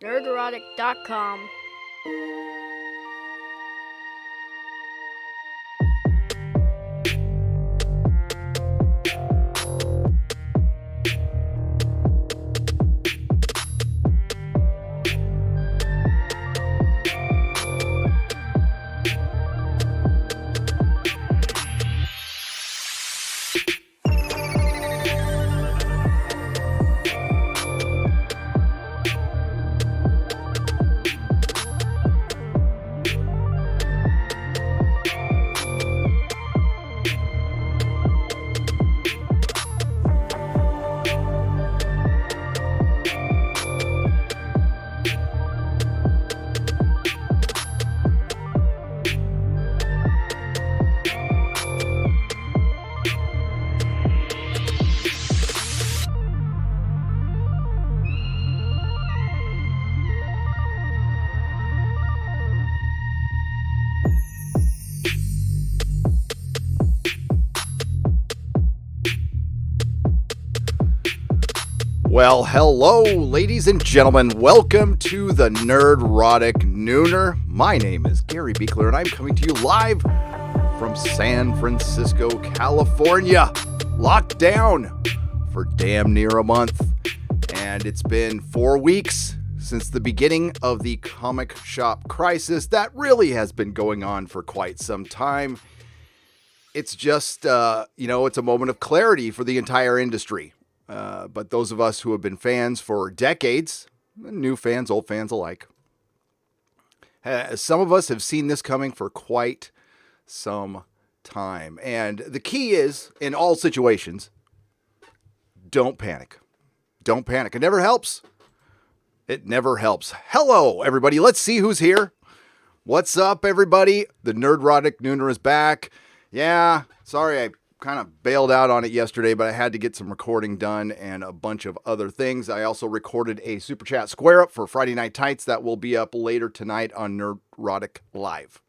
Nerdrotic.com. Well, hello, ladies and gentlemen. Welcome to the Nerdrotic Nooner. My name is Gary Beekler, and I'm coming to you live from San Francisco, California. Locked down for damn near a month. And it's been 4 weeks since the beginning of the comic shop crisis that really has been going on for quite some time. It's just, it's a moment of clarity for the entire industry. But those of us who have been fans for decades, new fans, old fans alike, some of us have seen this coming for quite some time. And the key is, in all situations, don't panic. Don't panic. It never helps. It never helps. Hello, everybody. Let's see who's here. What's up, everybody? The Nerdrotic Nooner is back. Yeah, sorry I kind of bailed out on it yesterday, but I had to get some recording done and a bunch of other things. I also recorded a Super Chat Square Up for Friday Night Tights that will be up later tonight on Nerdrotic Live.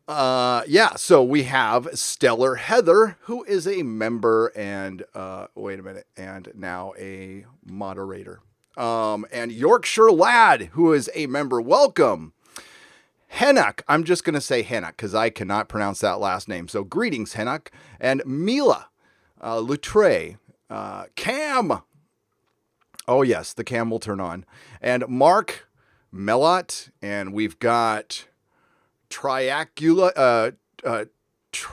So we have Stellar Heather, who is a member and, and now a moderator. And Yorkshire Lad, who is a member. Welcome. Hennock, I'm just going to say Hennock because I cannot pronounce that last name. So greetings, Hennock. And Mila, Lutre, Cam. Oh, yes, the cam will turn on. And Mark Melot. And we've got Triacula.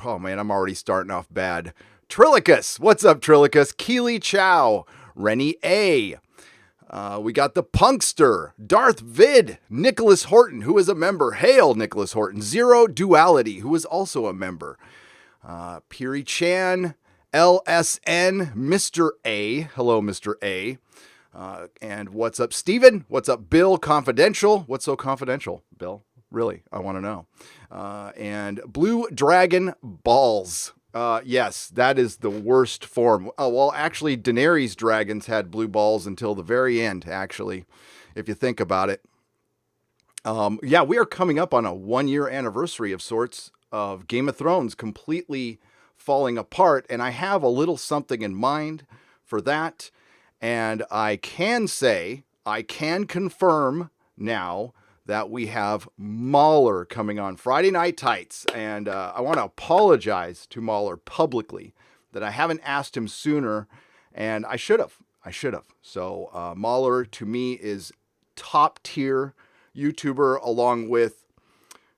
Oh, man, I'm already starting off bad. Trilicus. What's up, Trilicus? Keely Chow. Rennie A. We got the Punkster, Darth Vid, Nicholas Horton, who is a member. Hail, Nicholas Horton. Zero Duality, who is also a member. Piri Chan, LSN, Mr. A. Hello, Mr. A. And what's up, Steven? What's up, Bill Confidential? What's so confidential, Bill? Really, I want to know. And Blue Dragon Balls. Yes, that is the worst form. Oh, well, actually, Daenerys' dragons had blue balls until the very end, actually, if you think about it. We are coming up on a 1-year anniversary of sorts of Game of Thrones completely falling apart, and I have a little something in mind for that. And I can confirm now that we have Mahler coming on Friday Night Tights. And I want to apologize to Mahler publicly that I haven't asked him sooner, and I should have. So Mahler, to me, is top tier YouTuber, along with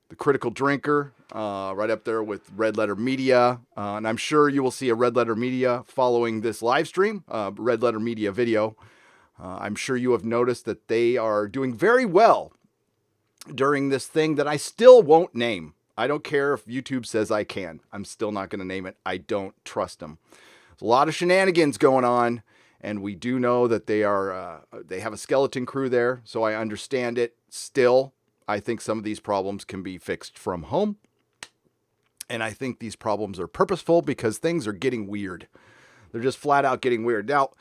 The Critical Drinker, right up there with Red Letter Media. And I'm sure you will see a Red Letter Media following this live stream, Red Letter Media video. I'm sure you have noticed that they are doing very well during this thing that I still won't name. I don't care if YouTube says I can. I'm still not going to name it. I don't trust them. There's a lot of shenanigans going on, and we do know that they have a skeleton crew there, so I understand it. Still, I think some of these problems can be fixed from home, and I think these problems are purposeful because things are getting weird. They're just flat out getting weird. Now,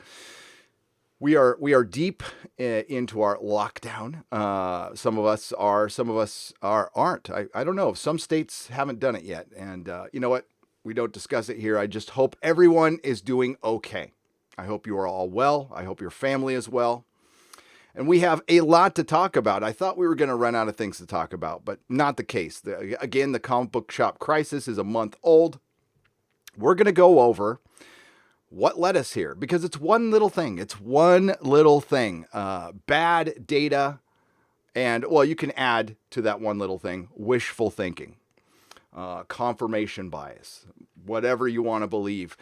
we are deep into our lockdown. Some of us aren't. I don't know. Some states haven't done it yet. And you know what? We don't discuss it here. I just hope everyone is doing okay. I hope you are all well. I hope your family is well. And we have a lot to talk about. I thought we were going to run out of things to talk about, but not the case. Again, the comic book shop crisis is a month old. We're going to go over what led us here, because it's one little thing. It's one little thing. Bad data. And, well, you can add to that one little thing, wishful thinking, confirmation bias, whatever you want to believe.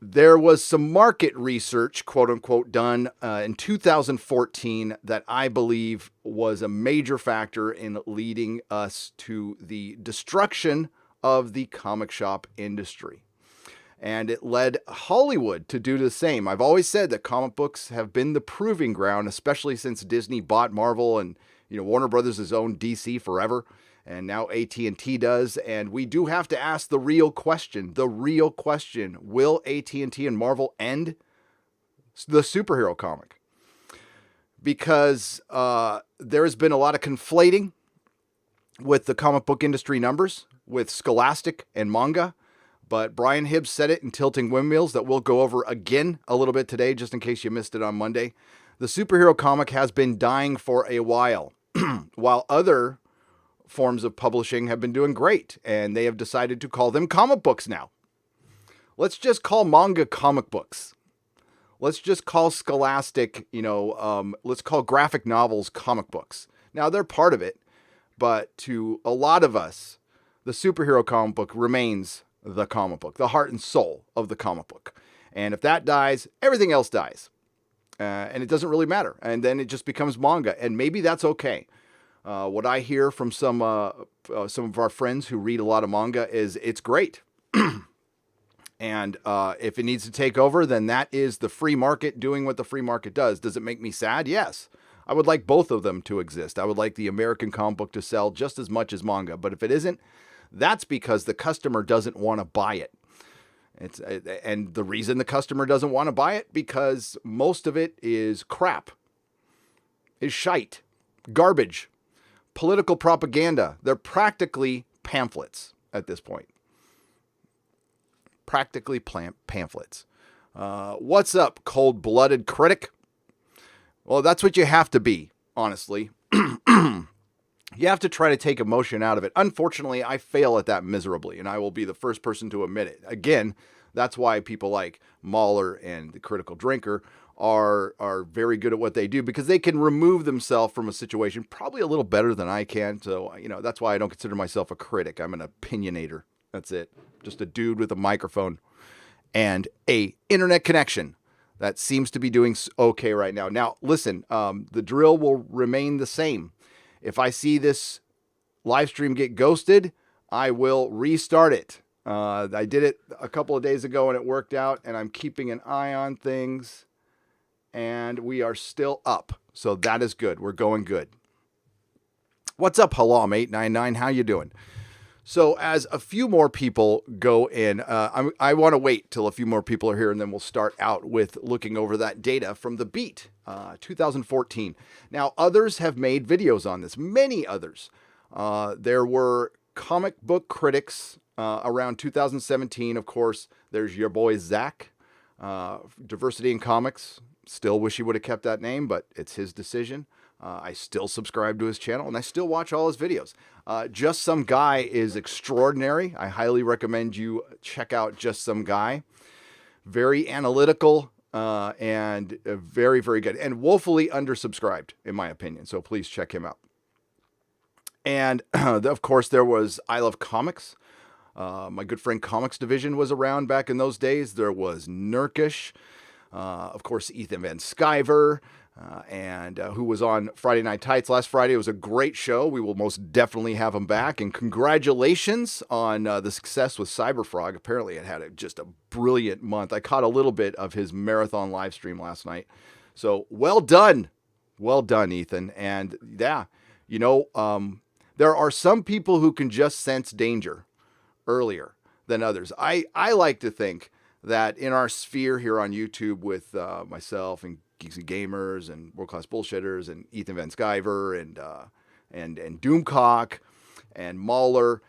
There was some market research, quote unquote, done in 2014 that I believe was a major factor in leading us to the destruction of the comic shop industry. And it led Hollywood to do the same. I've always said that comic books have been the proving ground, especially since Disney bought Marvel and, Warner Brothers has owned DC forever. And now AT&T does. And we do have to ask the real question. Will AT&T and Marvel end the superhero comic? Because there has been a lot of conflating with the comic book industry numbers, with Scholastic and manga. But Brian Hibbs said it in Tilting Windmills that we'll go over again a little bit today, just in case you missed it on Monday. The superhero comic has been dying for a while, while other forms of publishing have been doing great, and they have decided to call them comic books now. Let's just call manga comic books. Let's just call Scholastic, let's call graphic novels comic books. Now, they're part of it, but to a lot of us, the superhero comic book remains the comic book, the heart and soul of the comic book. And if that dies, everything else dies. And it doesn't really matter. And then it just becomes manga. And maybe that's okay. What I hear from some of our friends who read a lot of manga is it's great. And if it needs to take over, then that is the free market doing what the free market does. Does it make me sad? Yes. I would like both of them to exist. I would like the American comic book to sell just as much as manga. But if it isn't, that's because the customer doesn't want to buy it. And the reason the customer doesn't want to buy it, because most of it is crap, is shite, garbage, political propaganda. They're practically pamphlets at this point. Practically pamphlets. What's up, cold-blooded critic? Well, that's what you have to be, honestly. You have to try to take emotion out of it. Unfortunately, I fail at that miserably, and I will be the first person to admit it. Again, that's why people like Mahler and the Critical Drinker are very good at what they do, because they can remove themselves from a situation probably a little better than I can. So, that's why I don't consider myself a critic. I'm an opinionator. That's it. Just a dude with a microphone and a internet connection that seems to be doing okay right now. Now, listen, the drill will remain the same. If I see this live stream get ghosted, I will restart it. I did it a couple of days ago and it worked out, and I'm keeping an eye on things, and we are still up. So that is good. We're going good. What's up, Halam899? How you doing? So as a few more people go in, I want to wait till a few more people are here, and then we'll start out with looking over that data from The Beat, 2014. Now, others have made videos on this, many others. There were comic book critics around 2017. Of course, there's your boy Zach, Diversity in Comics. Still wish he would have kept that name, but it's his decision. I still subscribe to his channel, and I still watch all his videos. Just Some Guy is extraordinary. I highly recommend you check out Just Some Guy. Very analytical and very, very good. And woefully undersubscribed, in my opinion. So please check him out. And, of course, there was I Love Comics. My good friend Comics Division was around back in those days. There was Nurkish. Of course, Ethan Van Sciver. And who was on Friday Night Tights last Friday. It was a great show. We will most definitely have him back. And congratulations on the success with Cyberfrog. Apparently it had just a brilliant month. I caught a little bit of his marathon live stream last night. So well done. Well done, Ethan. And yeah, there are some people who can just sense danger earlier than others. I like to think that in our sphere here on YouTube with myself and Geeks and Gamers and World Class Bullshitters and Ethan Van Sciver and Doomcock and Mahler,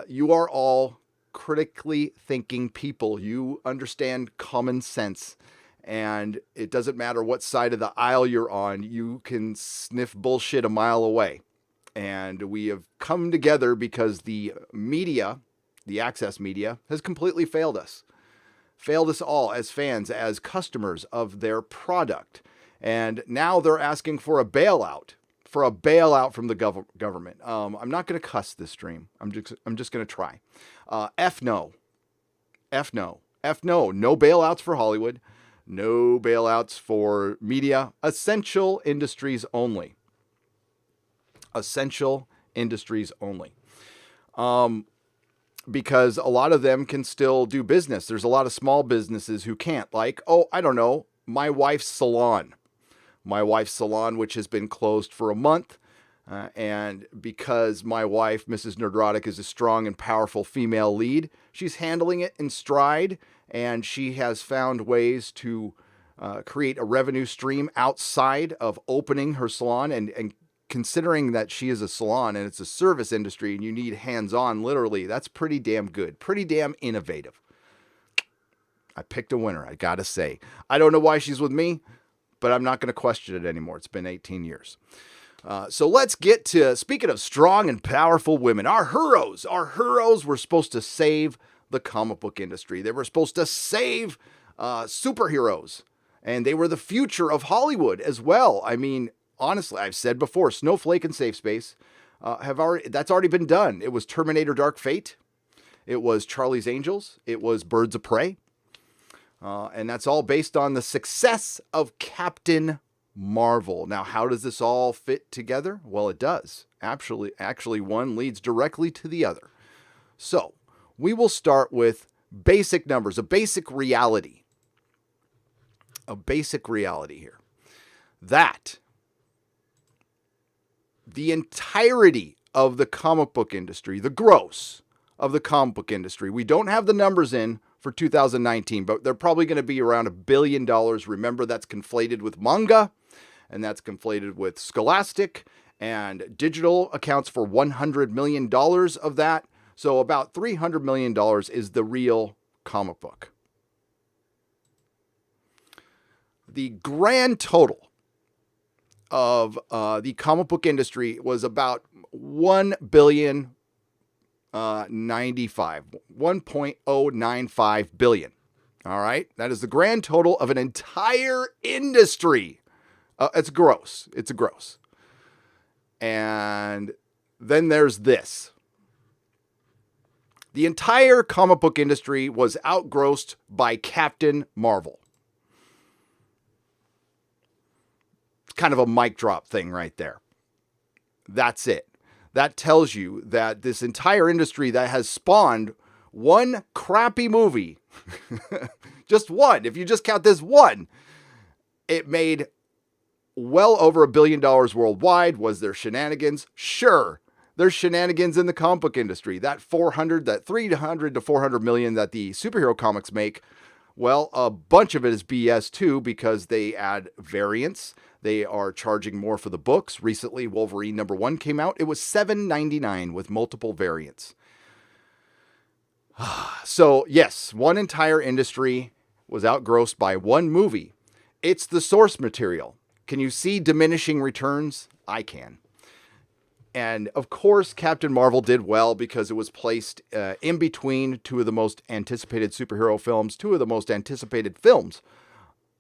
you are all critically thinking people. You understand common sense, And it doesn't matter what side of the aisle you're on, you can sniff bullshit a mile away. And we have come together because the media, the access media, has completely failed us. Failed us all as fans, as customers of their product. And now they're asking for a bailout from the government. I'm not going to cuss this stream. I'm just going to try. F no. F no. F no. No bailouts for Hollywood. No bailouts for media. Essential industries only. Essential industries only. Because a lot of them can still do business. There's a lot of small businesses who can't. Like, I don't know, my wife's salon. My wife's salon, which has been closed for a month. And because my wife, Mrs. Nerdrotic, is a strong and powerful female lead, she's handling it in stride, and she has found ways to create a revenue stream outside of opening her salon. And considering that she is a salon and it's a service industry and you need hands-on, literally, that's pretty damn good, pretty damn innovative. I picked a winner, I gotta say. I don't know why she's with me, but I'm not going to question it anymore. It's been 18 years. So let's get to, speaking of strong and powerful women, our heroes. Our heroes were supposed to save the comic book industry. They were supposed to save superheroes. And they were the future of Hollywood as well. I mean, honestly, I've said before, Snowflake and Safe Space that's already been done. It was Terminator Dark Fate. It was Charlie's Angels. It was Birds of Prey. And that's all based on the success of Captain Marvel. Now, how does this all fit together? Well, it does. Actually, one leads directly to the other. So, we will start with basic numbers, a basic reality. A basic reality here. That the entirety of the comic book industry, the gross of the comic book industry, we don't have the numbers in for 2019, but they're probably going to be around $1 billion. Remember, that's conflated with manga, and that's conflated with Scholastic, and digital accounts for $100 million of that. So about $300 million is the real comic book. The grand total of the comic book industry was about $1.095 billion. All right. That is the grand total of an entire industry. It's gross. It's a gross. And then there's this. The entire comic book industry was outgrossed by Captain Marvel. It's kind of a mic drop thing right there. That's it. That tells you that this entire industry that has spawned one crappy movie, just one, if you just count this one, it made well over $1 billion worldwide. Was there shenanigans? Sure. There's shenanigans in the comic book industry. That 300 to 400 million that the superhero comics make, well, a bunch of it is BS too, because they add variants. They are charging more for the books. Recently, Wolverine #1 came out. It was $7.99 with multiple variants. So, yes, one entire industry was outgrossed by one movie. It's the source material. Can you see diminishing returns? I can. And, of course, Captain Marvel did well because it was placed in between two of the most anticipated superhero films, two of the most anticipated films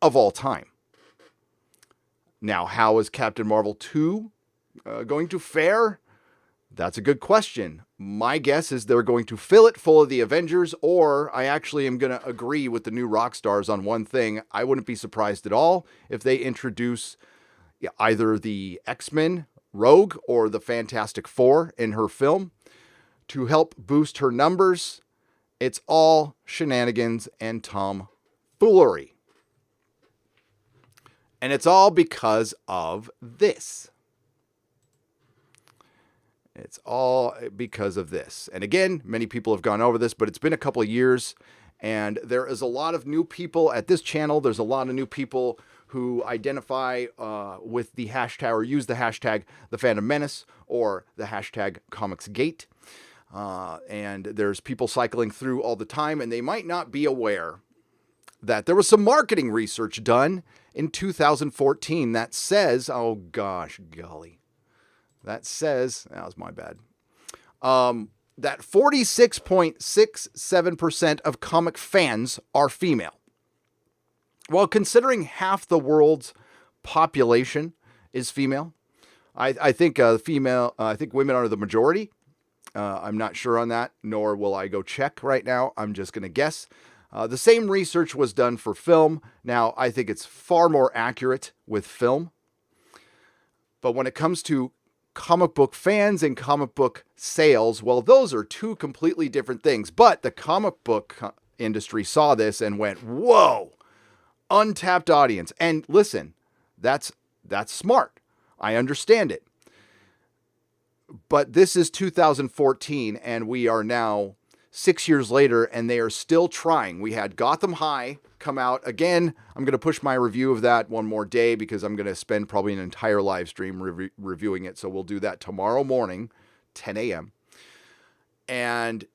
of all time. Now, how is Captain Marvel 2 going to fare? That's a good question. My guess is they're going to fill it full of the Avengers, or I actually am going to agree with the new rock stars on one thing. I wouldn't be surprised at all if they introduce either the X-Men, Rogue, or the Fantastic Four in her film to help boost her numbers. It's all shenanigans and tomfoolery. And it's all because of this. It's all because of this. And again, many people have gone over this, but it's been a couple of years, and there is a lot of new people at this channel. There's a lot of new people who identify with the hashtag or use the hashtag The Phantom Menace or the hashtag ComicsGate. And there's people cycling through all the time, and they might not be aware that there was some marketing research done in 2014 that says, oh gosh, golly, that says, that was my bad, that 46.67% of comic fans are female. Well, considering half the world's population is female, I think I think women are the majority. I'm not sure on that, nor will I go check right now. I'm just going to guess. The same research was done for film. Now, I think it's far more accurate with film. But when it comes to comic book fans and comic book sales, well, those are two completely different things. But the comic book industry saw this and went, whoa, untapped audience. And listen, that's smart. I understand it. But this is 2014, and we are now 6 years later, and they are still trying. We had Gotham High come out again. I'm going to push my review of that one more day because I'm going to spend probably an entire live stream reviewing it. So we'll do that tomorrow morning, 10 a.m. And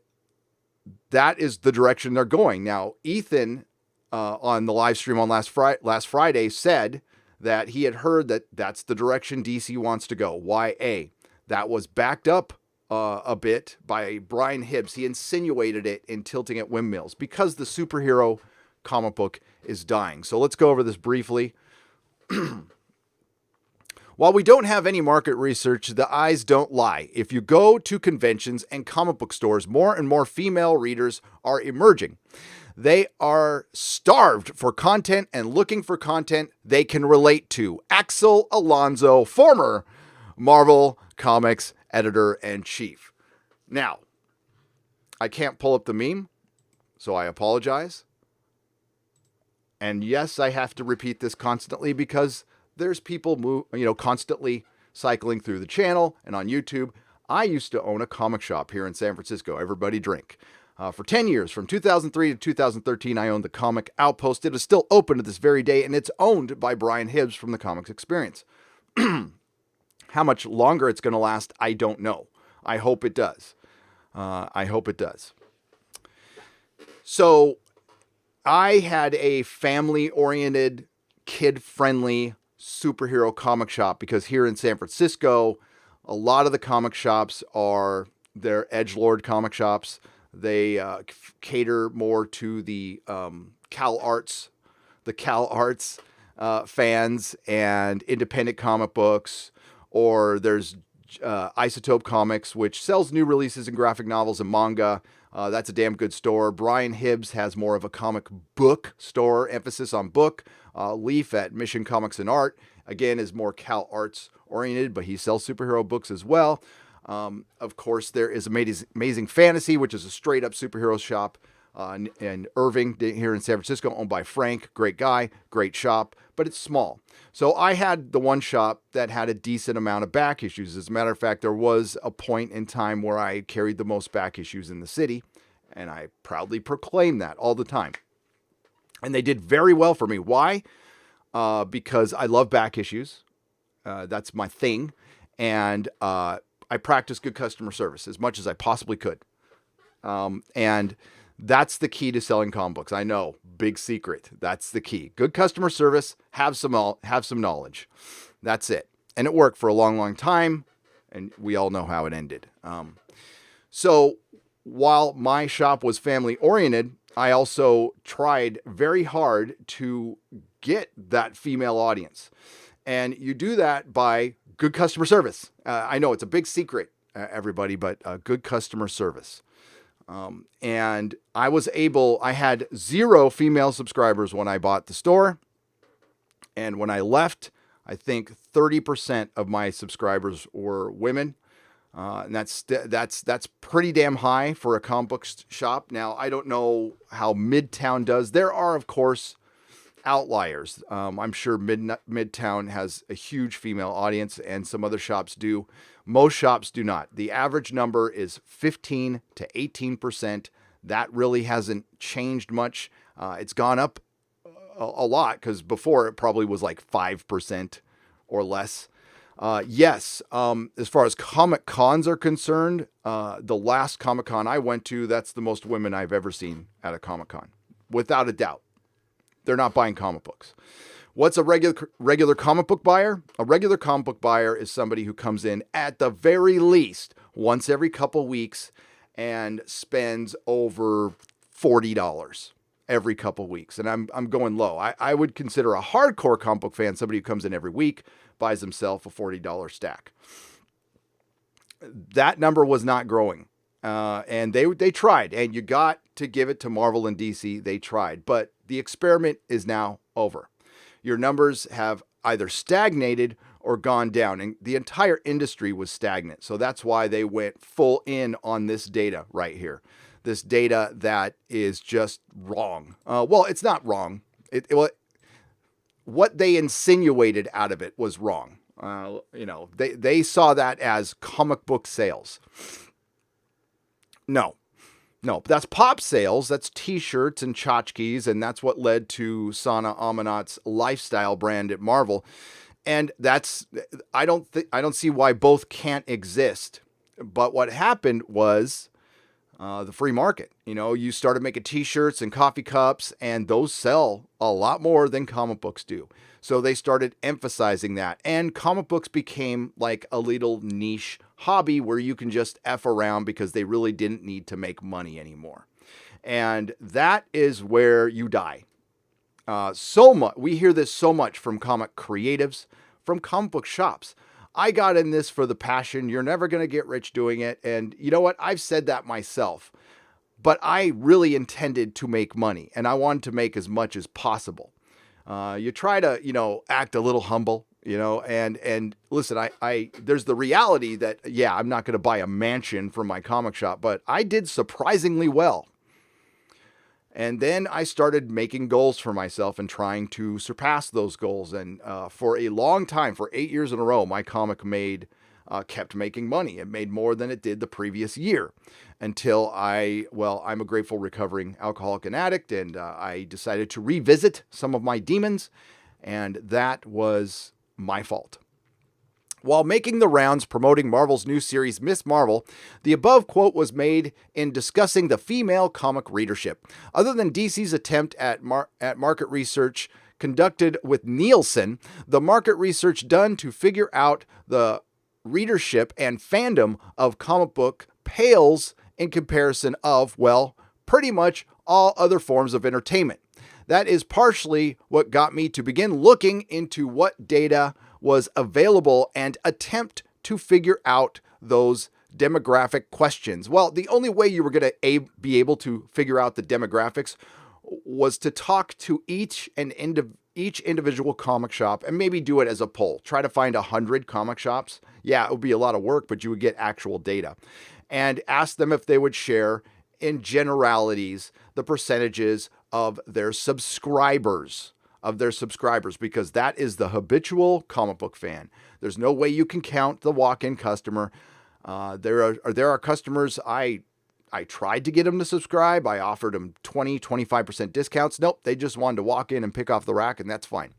that is the direction they're going. Now, Ethan on the live stream on last Friday said that he had heard that that's the direction DC wants to go, YA. That was backed up a bit by Brian Hibbs. He insinuated it in Tilting at Windmills because the superhero comic book is dying. So let's go over this briefly. While we don't have any market research, the eyes don't lie. If you go to conventions and comic book stores, more and more female readers are emerging. They are starved for content and looking for content they can relate to. Axel Alonso, former Marvel Comics editor-in-chief. Now, I can't pull up the meme, so I apologize. And yes, I have to repeat this constantly because there's people constantly cycling through the channel and on YouTube. I used to own a comic shop here in San Francisco. Everybody drink. For 10 years, from 2003 to 2013, I owned the Comic Outpost. It is still open to this very day, and it's owned by Brian Hibbs from the Comics Experience. How much longer it's going to last, I don't know. I hope it does. So I had a family-oriented, kid-friendly superhero comic shop because here in San Francisco, a lot of the comic shops they're edgelord comic shops. They cater more to the Cal Arts fans and independent comic books. Or there's Isotope Comics, which sells new releases and graphic novels and manga. That's a damn good store. Brian Hibbs has more of a comic book store, emphasis on book. Leaf at Mission Comics and Art, again, is more Cal Arts oriented, but he sells superhero books as well. Of course, there is Amazing Fantasy, which is a straight up superhero shop in Irving here in San Francisco, owned by Frank. Great guy, great shop, but it's small. So I had the one shop that had a decent amount of back issues. As a matter of fact, there was a point in time where I carried the most back issues in the city, and I proudly proclaim that all the time. And they did very well for me. Why? Because I love back issues. That's my thing. And I practice good customer service as much as I possibly could. And that's the key to selling comic books. I know, big secret. That's the key. Good customer service, have some knowledge. That's it. And it worked for a long, long time, and we all know how it ended. So while my shop was family-oriented, I also tried very hard to get that female audience. And you do that by good customer service. I know it's a big secret, everybody, but good customer service. And I had 0 female subscribers when I bought the store. And when I left, I think 30% of my subscribers were women. And that's pretty damn high for a comic book shop. Now, I don't know how Midtown does. There are, of course, outliers. I'm sure Midtown has a huge female audience, and some other shops do. Most shops do not. The average number is 15 to 18%. That really hasn't changed much. It's gone up a lot because before it probably was like 5% or less. Yes, as far as Comic Cons are concerned, the last Comic Con I went to, that's the most women I've ever seen at a Comic Con, without a doubt. they're not buying comic books. What's a regular comic book buyer? A regular comic book buyer is somebody who comes in at the very least once every couple weeks and spends over $40 every couple weeks. And I'm going low. I would consider a hardcore comic book fan somebody who comes in every week, buys himself a $40 stack. That number was not growing. And they tried, and you got to give it to Marvel and DC. They tried, but the experiment is now over. Your numbers have either stagnated or gone down, and the entire industry was stagnant. So that's why they went full in on this data right here. This data that is just wrong. Well, it's not wrong. What they insinuated out of it was wrong. They saw that as comic book sales. No, that's pop sales. That's t-shirts and tchotchkes, and that's what led to Sana Amanat's lifestyle brand at Marvel. And I don't see why both can't exist. But what happened was the free market. You started making t-shirts and coffee cups, and those sell a lot more than comic books do. So they started emphasizing that, and comic books became like a little niche hobby where you can just F around because they really didn't need to make money anymore. And that is where you die. We hear this so much from comic creatives, from comic book shops. I got in this for the passion. You're never going to get rich doing it. And you know what? I've said that myself, but I really intended to make money, and I wanted to make as much as possible. You try to, act a little humble, and listen, there's the reality that, I'm not going to buy a mansion from my comic shop, but I did surprisingly well. And then I started making goals for myself and trying to surpass those goals. And for a long time, for 8 years in a row, my comic kept making money. It made more than it did the previous year until I'm a grateful recovering alcoholic and addict. And I decided to revisit some of my demons. And that was my fault. While making the rounds promoting Marvel's new series, Miss Marvel, the above quote was made in discussing the female comic readership. Other than DC's attempt at market research conducted with Nielsen, the market research done to figure out the readership and fandom of comic book pales in comparison of, pretty much all other forms of entertainment. That is partially what got me to begin looking into what data was available and attempt to figure out those demographic questions. Well, the only way you were going to be able to figure out the demographics was to talk to each individual comic shop and maybe do it as a poll. Try to find 100 comic shops. Yeah, it would be a lot of work, but you would get actual data. And ask them if they would share in generalities the percentages of their subscribers, because that is the habitual comic book fan. There's no way you can count the walk-in customer. There are customers I tried to get them to subscribe. I offered them 20-25% discounts. Nope, they just wanted to walk in and pick off the rack, and that's fine.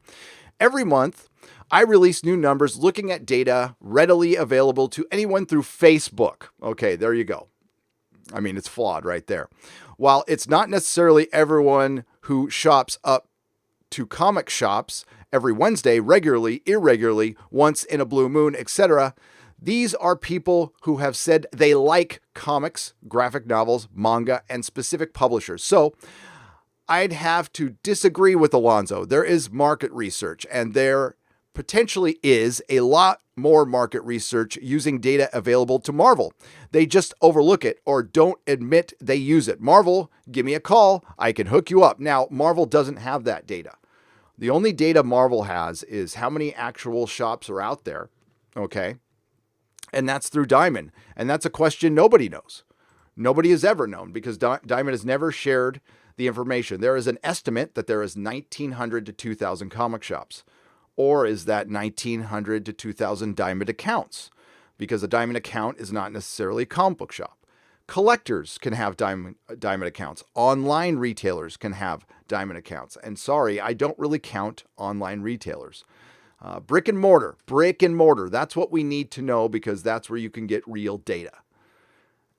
Every month, I release new numbers looking at data readily available to anyone through Facebook. Okay, there you go. I mean, it's flawed right there. While it's not necessarily everyone who shops up to comic shops every Wednesday, regularly, irregularly, once in a blue moon, etc., these are people who have said they like comics, graphic novels, manga, and specific publishers. So I'd have to disagree with Alonzo. There is market research, and there potentially is a lot more market research using data available to Marvel. They just overlook it or don't admit they use it. Marvel, give me a call. I can hook you up. Now, Marvel doesn't have that data. The only data Marvel has is how many actual shops are out there, okay? And that's through Diamond. And that's a question nobody knows. Nobody has ever known because Diamond has never shared the information. There is an estimate that there is 1,900 to 2,000 comic shops. Or is that 1,900 to 2,000 Diamond accounts? Because a Diamond account is not necessarily a comic book shop. Collectors can have Diamond accounts. Online retailers can have Diamond accounts. And sorry, I don't really count online retailers. Brick and mortar. That's what we need to know because that's where you can get real data.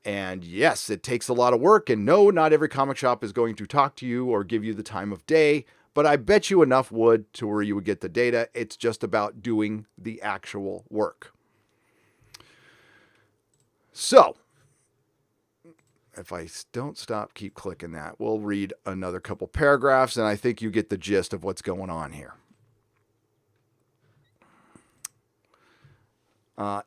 And yes, it takes a lot of work. And no, not every comic shop is going to talk to you or give you the time of day. but I bet you enough would to where you would get the data. It's just about doing the actual work. So, if I don't stop, keep clicking that, we'll read another couple paragraphs, and I think you get the gist of what's going on here.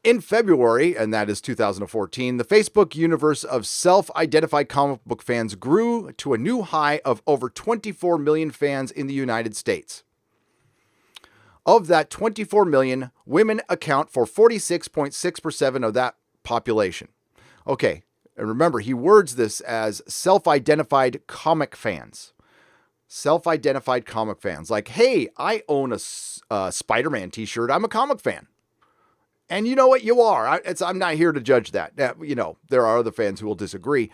In February, and that is 2014, the Facebook universe of self-identified comic book fans grew to a new high of over 24 million fans in the United States. Of that 24 million, women account for 46.6% of that population. Okay, and remember, he words this as self-identified comic fans. Self-identified comic fans. Like, hey, I own a Spider-Man t-shirt. I'm a comic fan. And you know what? You are. I'm not here to judge that. You know, there are other fans who will disagree.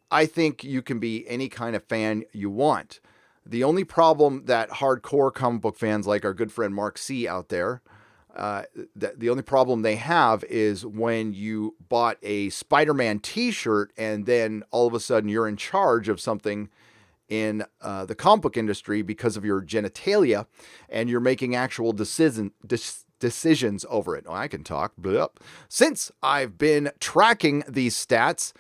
I think you can be any kind of fan you want. The only problem that hardcore comic book fans like our good friend Mark C. out there, the only problem they have is when you bought a Spider-Man t-shirt and then all of a sudden you're in charge of something in the comic book industry because of your genitalia and you're making actual decisions over it. Oh, I can talk. Since I've been tracking these stats,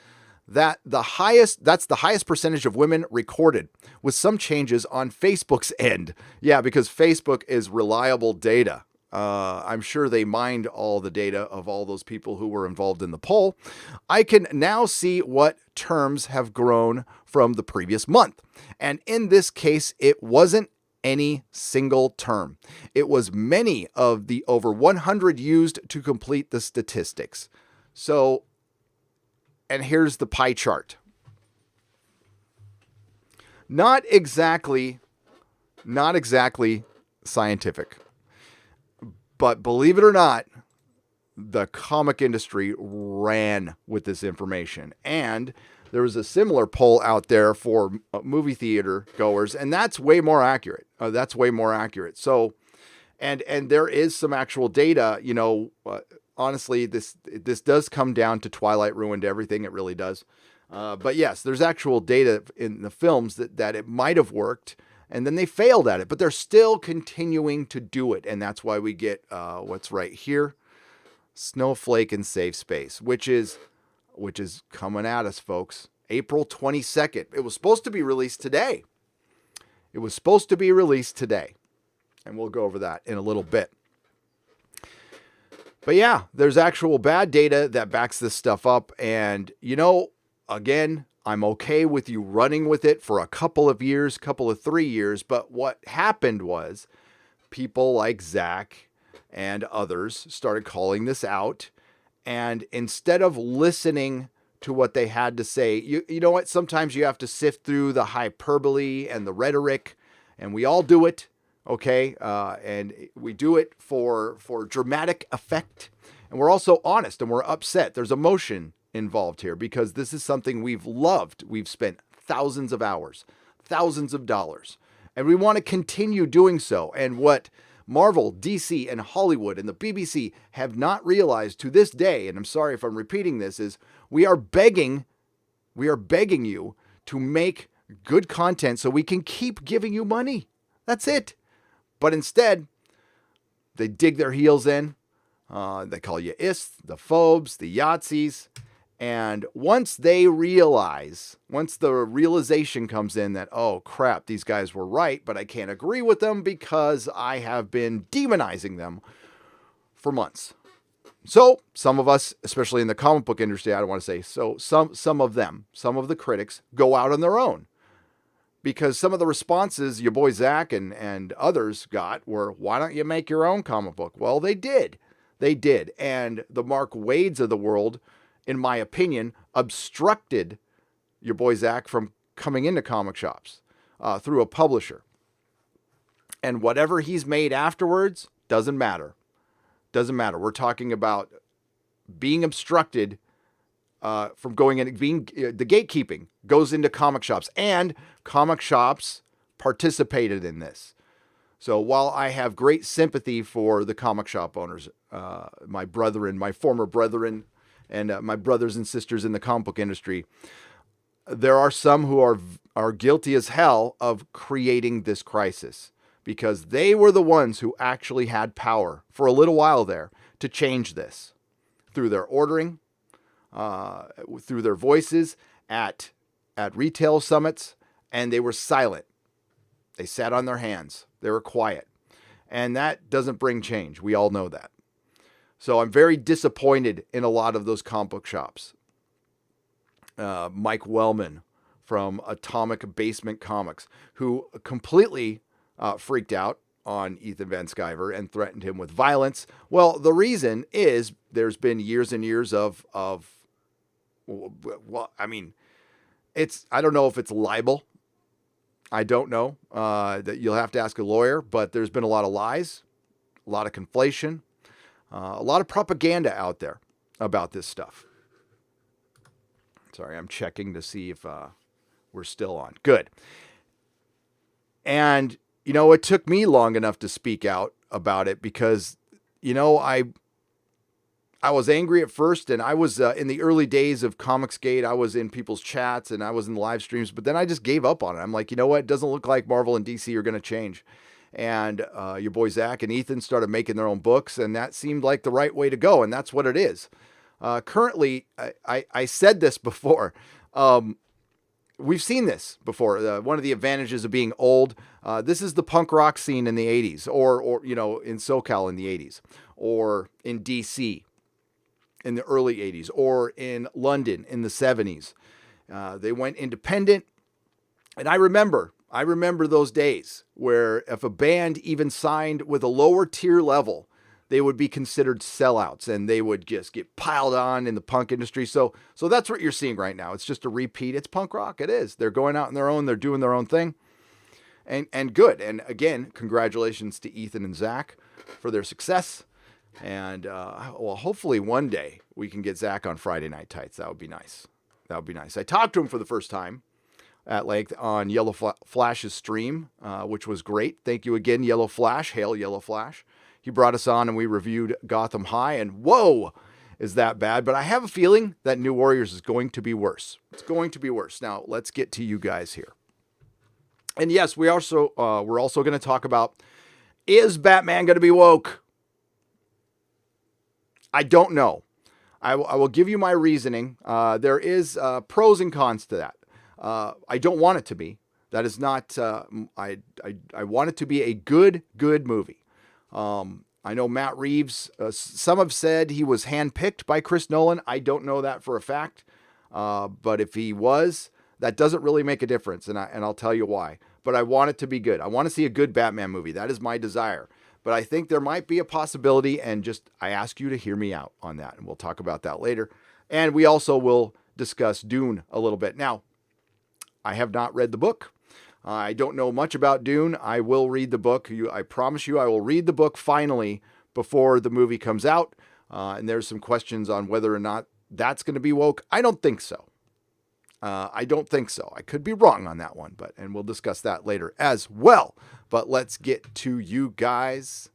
that's the highest percentage of women recorded, with some changes on Facebook's end. Yeah, because Facebook is reliable data. I'm sure they mined all the data of all those people who were involved in the poll. I can now see what terms have grown from the previous month. And in this case, it wasn't any single term. It was many of the over 100 used to complete the statistics. So, and here's the pie chart. Not exactly scientific, but believe it or not, the comic industry ran with this information. And there was a similar poll out there for movie theater goers, and that's way more accurate. So, and there is some actual data, you know, honestly, this does come down to Twilight ruined everything. It really does. But yes, there's actual data in the films that it might have worked, and then they failed at it, but they're still continuing to do it. And that's why we get what's right here, Snowflake and Safe Space, which is coming at us, folks. April 22nd. It was supposed to be released today. And we'll go over that in a little bit. But yeah, there's actual bad data that backs this stuff up. And, you know, again, I'm okay with you running with it for a couple of 3 years. But what happened was people like Zach and others started calling this out. And instead of listening to what they had to say, you know what? Sometimes you have to sift through the hyperbole and the rhetoric, and we all do it, okay? And we do it for dramatic effect. And we're also honest and we're upset. There's emotion involved here because this is something we've loved. We've spent thousands of hours, thousands of dollars, and we want to continue doing so. And what Marvel, DC, and Hollywood and the BBC have not realized to this day, and I'm sorry if I'm repeating this, is we are begging you to make good content so we can keep giving you money. That's it. But instead, they dig their heels in. They call you ists, the phobes, the Yahtzees. And once the realization comes in that, oh crap, these guys were right, but I can't agree with them because I have been demonizing them for months. So some of us, especially in the comic book industry, I don't want to say, so some of the critics go out on their own. Because some of the responses your boy Zach and others got were, why don't you make your own comic book? Well, they did. And the Mark Wades of the world, in my opinion, obstructed your boy Zach from coming into comic shops through a publisher. And whatever he's made afterwards doesn't matter. We're talking about being obstructed from going in, being the gatekeeping goes into comic shops, and comic shops participated in this. So while I have great sympathy for the comic shop owners, my former brethren, and my brothers and sisters in the comic book industry, there are some who are guilty as hell of creating this crisis, because they were the ones who actually had power for a little while there to change this through their ordering, through their voices at retail summits, and they were silent. They sat on their hands. They were quiet. And that doesn't bring change. We all know that. So I'm very disappointed in a lot of those comic book shops. Mike Wellman from Atomic Basement Comics, who completely freaked out on Ethan Van Sciver and threatened him with violence. Well, the reason is there's been years and years of well, I mean, I don't know if it's libel. I don't know. That you'll have to ask a lawyer, but there's been a lot of lies, a lot of conflation, a lot of propaganda out there about this stuff. Sorry, I'm checking to see if we're still on. Good. And, it took me long enough to speak out about it because, I was angry at first, and I was in the early days of Comicsgate. I was in people's chats and I was in the live streams, but then I just gave up on it. I'm like, you know what? It doesn't look like Marvel and DC are going to change. And your boy Zach and Ethan started making their own books, and that seemed like the right way to go, and that's what it is. Currently, I said this before. We've seen this before. One of the advantages of being old, this is the punk rock scene in the 80s, or in SoCal in the 80s, or in DC in the early 80s, or in London in the 70s. They went independent. And I remember those days where if a band even signed with a lower tier level, they would be considered sellouts and they would just get piled on in the punk industry. So that's what you're seeing right now. It's just a repeat. It's punk rock. It is. They're going out on their own. They're doing their own thing. And good. And again, congratulations to Ethan and Zach for their success. And well, hopefully one day we can get Zach on Friday Night Tights. That would be nice. I talked to him for the first time at length on Yellow Flash's stream, which was great. Thank you again, Yellow Flash. Hail Yellow Flash. He brought us on and we reviewed Gotham High, and whoa, is that bad? But I have a feeling that New Warriors is going to be worse. It's going to be worse. Now, let's get to you guys here. And yes, we're also going to talk about, is Batman going to be woke? I don't know. I will give you my reasoning. There is pros and cons to that. I don't want it to be. That is not. I want it to be a good movie. I know Matt Reeves. Some have said he was handpicked by Chris Nolan. I don't know that for a fact. But if he was, that doesn't really make a difference, and I'll tell you why. But I want it to be good. I want to see a good Batman movie. That is my desire. But I think there might be a possibility, and I ask you to hear me out on that, and we'll talk about that later. And we also will discuss Dune a little bit. Now, I have not read the book. I don't know much about Dune. I will read the book. I promise you I will read the book finally before the movie comes out. And there's some questions on whether or not that's going to be woke. I don't think so. I could be wrong on that one, and we'll discuss that later as well. But let's get to you guys.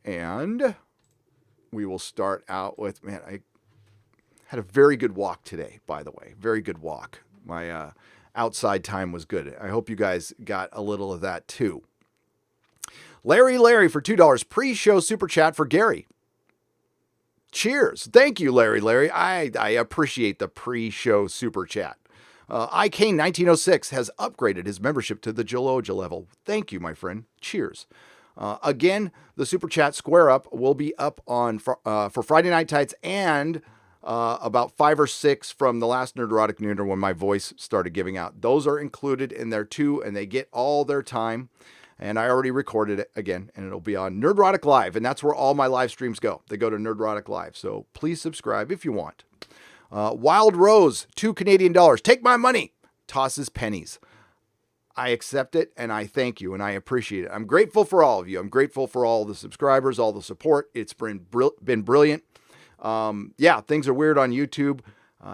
And we will start out with, I had a very good walk today, by the way. Very good walk. My outside time was good. I hope you guys got a little of that too. Larry for $2 pre-show super chat for Gary. Cheers. Thank you, Larry. I appreciate the pre-show super chat. iCane1906 has upgraded his membership to the Jaloja level. Thank you, my friend. Cheers. Again, the super chat square up will be up on for Friday Night Tights and about 5 or 6 from the last Nerdrotic Nooner when my voice started giving out. Those are included in there too, and they get all their time. And I already recorded it again, and it'll be on Nerdrotic Live, and that's where all my live streams go. They go to Nerdrotic Live, so please subscribe if you want. Wild Rose, $2 Canadian. Take my money. Tosses pennies. I accept it, and I thank you, and I appreciate it. I'm grateful for all of you. I'm grateful for all the subscribers, all the support. It's been brilliant. Yeah, things are weird on YouTube.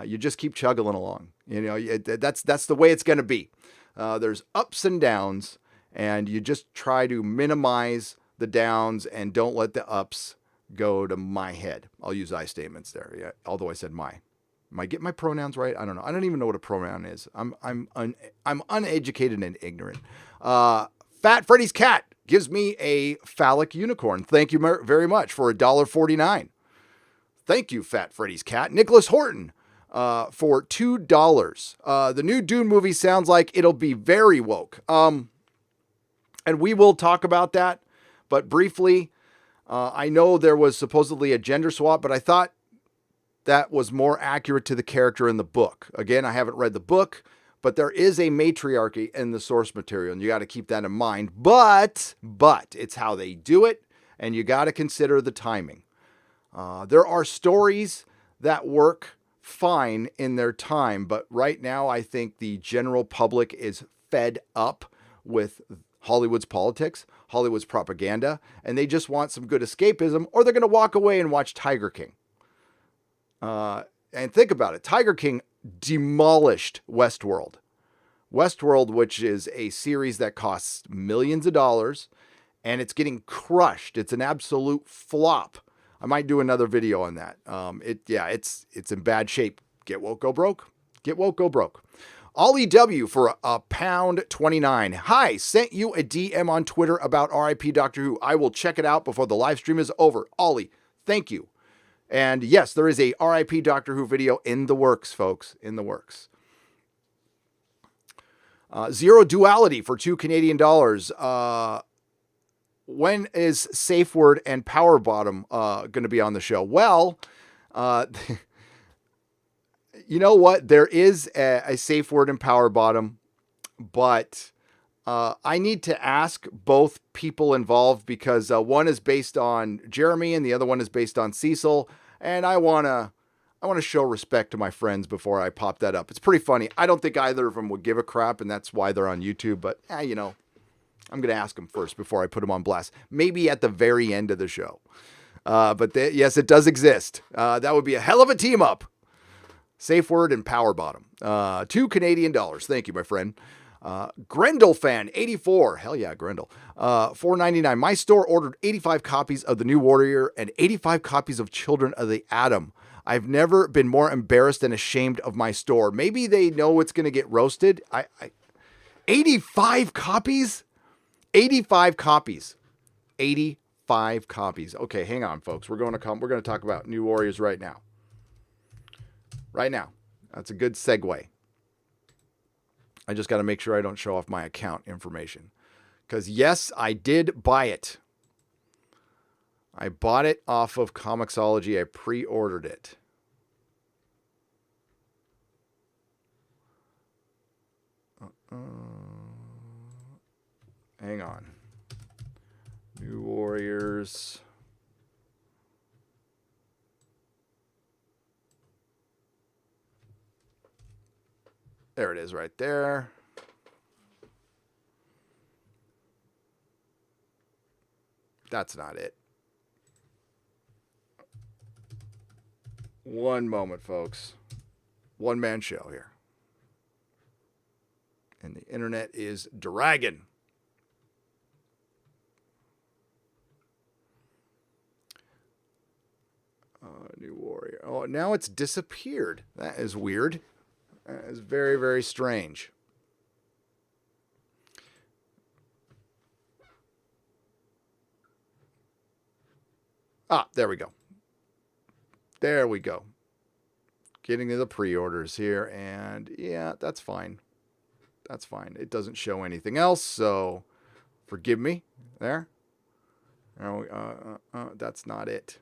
You just keep chugging along. That's the way it's going to be. There's ups and downs, and you just try to minimize the downs and don't let the ups go to my head. I'll use I statements there. Yeah, although I said my. Am I getting my pronouns right? I don't know. I don't even know what a pronoun is. I'm uneducated and ignorant. Fat Freddy's cat gives me a phallic unicorn. Thank you very much for $1.49. Thank you, Fat Freddy's cat. Nicholas Horton for $2. The new Dune movie sounds like it'll be very woke. And we will talk about that, but briefly. I know there was supposedly a gender swap, but I thought that was more accurate to the character in the book. Again, I haven't read the book, but there is a matriarchy in the source material, and you got to keep that in mind. But it's how they do it, and you got to consider the timing. There are stories that work fine in their time, but right now I think the general public is fed up with Hollywood's politics, Hollywood's propaganda, and they just want some good escapism, or they're going to walk away and watch Tiger King. And think about it. Tiger King demolished Westworld. Westworld, which is a series that costs millions of dollars, and it's getting crushed. It's an absolute flop. I might do another video on that. It's in bad shape. Get woke, go broke. Get woke, go broke. Ollie W for £1.29. Hi, sent you a DM on Twitter about RIP Doctor Who. I will check it out before the live stream is over. Ollie, thank you. And yes, there is a RIP Doctor Who video in the works, folks. In the works. Zero Duality for $2 Canadian. When is Safe Word and Power Bottom going to be on the show? Well, you know what? There is a Safe Word and Power Bottom, but I need to ask both people involved because one is based on Jeremy and the other one is based on Cecil, and I want to show respect to my friends before I pop that up. It's pretty funny. I don't think either of them would give a crap, and that's why they're on YouTube. But I'm going to ask them first before I put them on blast. Maybe at the very end of the show. Yes, it does exist. That would be a hell of a team up. Safe Word and Power Bottom. $2 Canadian. Thank you, my friend. Grendel fan, 84. Hell yeah, Grendel. $4.99. My store ordered 85 copies of The New Warrior and 85 copies of Children of the Atom. I've never been more embarrassed and ashamed of my store. Maybe they know it's going to get roasted. 85 copies? 85 copies. 85 copies. Okay, hang on, folks. We're going to talk about New Warriors right now. Right now. That's a good segue. I just got to make sure I don't show off my account information. Because yes, I did buy it. I bought it off of Comixology. I pre-ordered it. Hang on. New Warriors. There it is right there. That's not it. One moment, folks. One-man show here. And the internet is dragging. New Warrior. Oh, now it's disappeared. That is weird. That is very, very strange. There we go. There we go. Getting to the pre-orders here, and yeah, that's fine. That's fine. It doesn't show anything else, so forgive me. There. That's not it.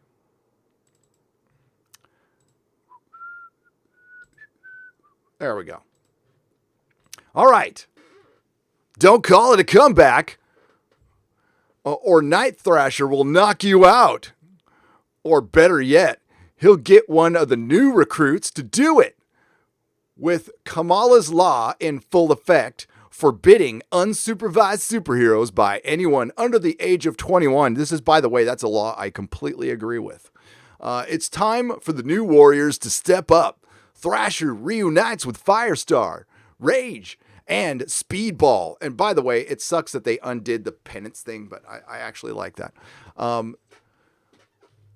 There we go. All right. Don't call it a comeback, or Night Thrasher will knock you out. Or better yet, he'll get one of the new recruits to do it. With Kamala's law in full effect, forbidding unsupervised superheroes by anyone under the age of 21. This is, by the way, that's a law I completely agree with. It's time for the New Warriors to step up. Thrasher reunites with Firestar, Rage, and Speedball. And by the way, it sucks that they undid the penance thing, but I actually like that.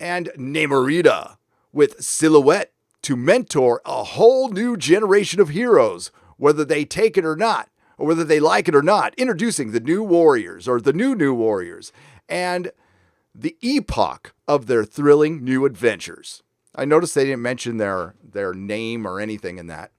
And Namorita with Silhouette to mentor a whole new generation of heroes, whether they take it or not, or whether they like it or not. Introducing the new warriors, or the new warriors, and the epoch of their thrilling new adventures. I noticed they didn't mention their name or anything in that.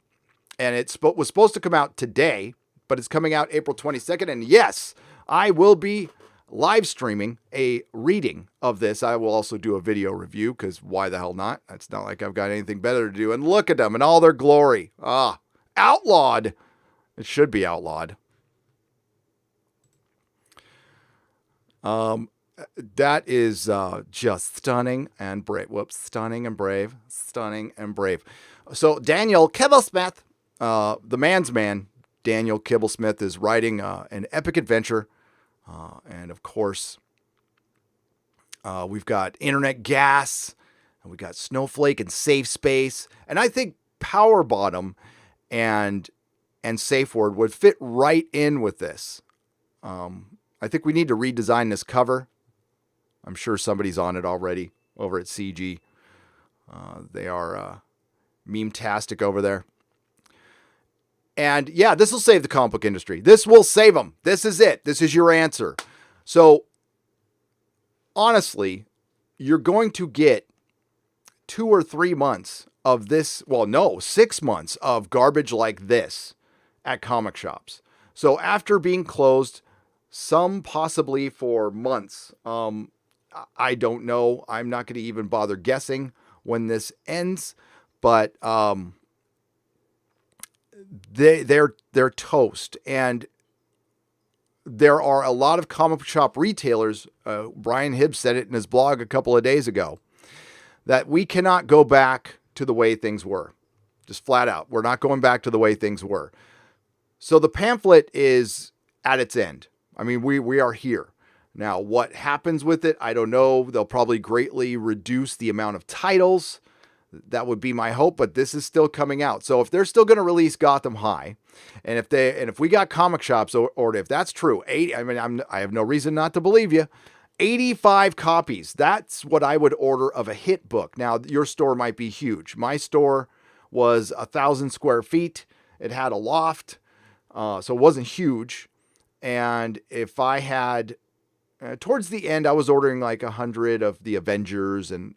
And it was supposed to come out today, but it's coming out April 22nd. And yes, I will be live streaming a reading of this. I will also do a video review, because why the hell not? It's not like I've got anything better to do. And look at them in all their glory. Outlawed. It should be outlawed. That is just stunning and brave. Stunning and brave. Stunning and brave. So Daniel Kibblesmith, the man's man, Daniel Kibblesmith, is writing an epic adventure. And of course, we've got Internet Gas, and we've got Snowflake and Safe Space. And I think Power Bottom and Safe Word would fit right in with this. I think we need to redesign this cover. I'm sure somebody's on it already over at CG. They are meme-tastic over there. And yeah, this will save the comic book industry. This will save them. This is it. This is your answer. So honestly, you're going to get 2 or 3 months of this. Well, no, 6 months of garbage like this at comic shops. So after being closed, some possibly for months, I don't know. I'm not going to even bother guessing when this ends, but they're toast. And there are a lot of comic shop retailers. Brian Hibbs said it in his blog a couple of days ago, that we cannot go back to the way things were. Just flat out. We're not going back to the way things were. So the pamphlet is at its end. I mean, we are here. Now, what happens with it, I don't know. They'll probably greatly reduce the amount of titles. That would be my hope, but this is still coming out. So if they're still going to release Gotham High, and if we got comic shops, or if that's true, I have no reason not to believe you. 85 copies. That's what I would order of a hit book. Now, your store might be huge. My store was 1,000 square feet. It had a loft, so it wasn't huge. And if I had, towards the end, I was ordering like 100 of the Avengers and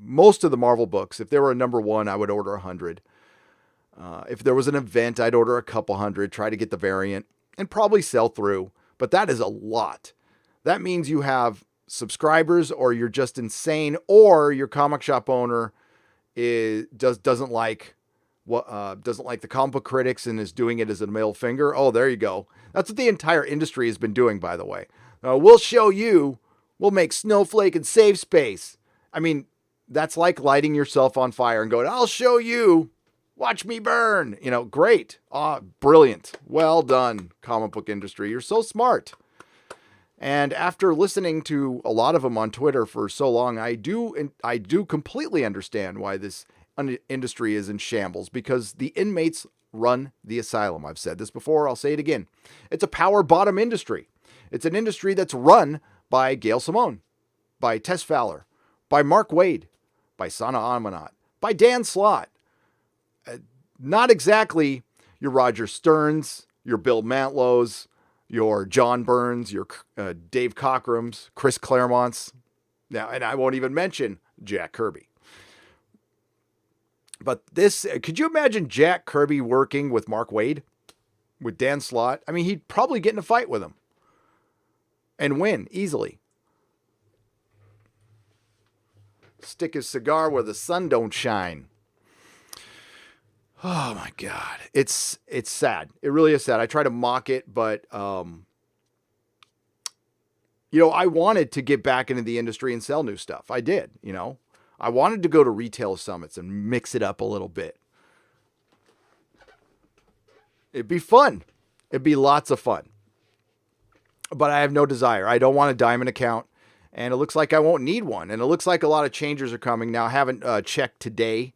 most of the Marvel books. If they were a number 1, I would order 100. If there was an event, I'd order a couple hundred, try to get the variant, and probably sell through. But that is a lot. That means you have subscribers, or you're just insane, or your comic shop owner doesn't like the comic book critics and is doing it as a middle finger. Oh, there you go. That's what the entire industry has been doing, by the way. We'll show you. We'll make Snowflake and Safe Space. I mean, that's like lighting yourself on fire and going, I'll show you. Watch me burn. Great. Brilliant. Well done, comic book industry. You're so smart. And after listening to a lot of them on Twitter for so long, I do completely understand why this industry is in shambles, because the inmates run the asylum. I've said this before. I'll say it again. It's a power bottom industry. It's an industry that's run by Gail Simone, by Tess Fowler, by Mark Waid, by Sana Amanat, by Dan Slott. Not exactly your Roger Stearns, your Bill Mantlows, your John Burns, your Dave Cockrams, Chris Claremonts. Now, and I won't even mention Jack Kirby. But this, could you imagine Jack Kirby working with Mark Waid, with Dan Slott? I mean, he'd probably get in a fight with him and win easily. Stick his cigar where the sun don't shine. Oh my God. It's sad. It really is sad. I try to mock it, but, I wanted to get back into the industry and sell new stuff. I did, I wanted to go to retail summits and mix it up a little bit. It'd be fun. It'd be lots of fun. But I have no desire. I don't want a diamond account, and it looks like I won't need one. And it looks like a lot of changes are coming. Now, I haven't checked today.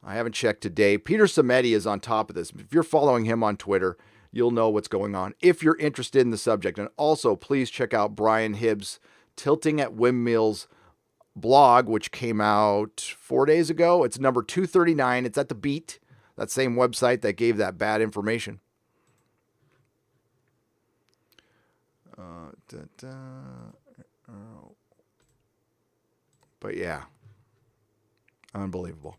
Peter Samedi is on top of this. If you're following him on Twitter, you'll know what's going on if you're interested in the subject. And also, please check out Brian Hibbs' Tilting at Windmills blog, which came out 4 days ago. It's number 239. It's at The Beat, that same website that gave that bad information. But yeah, unbelievable.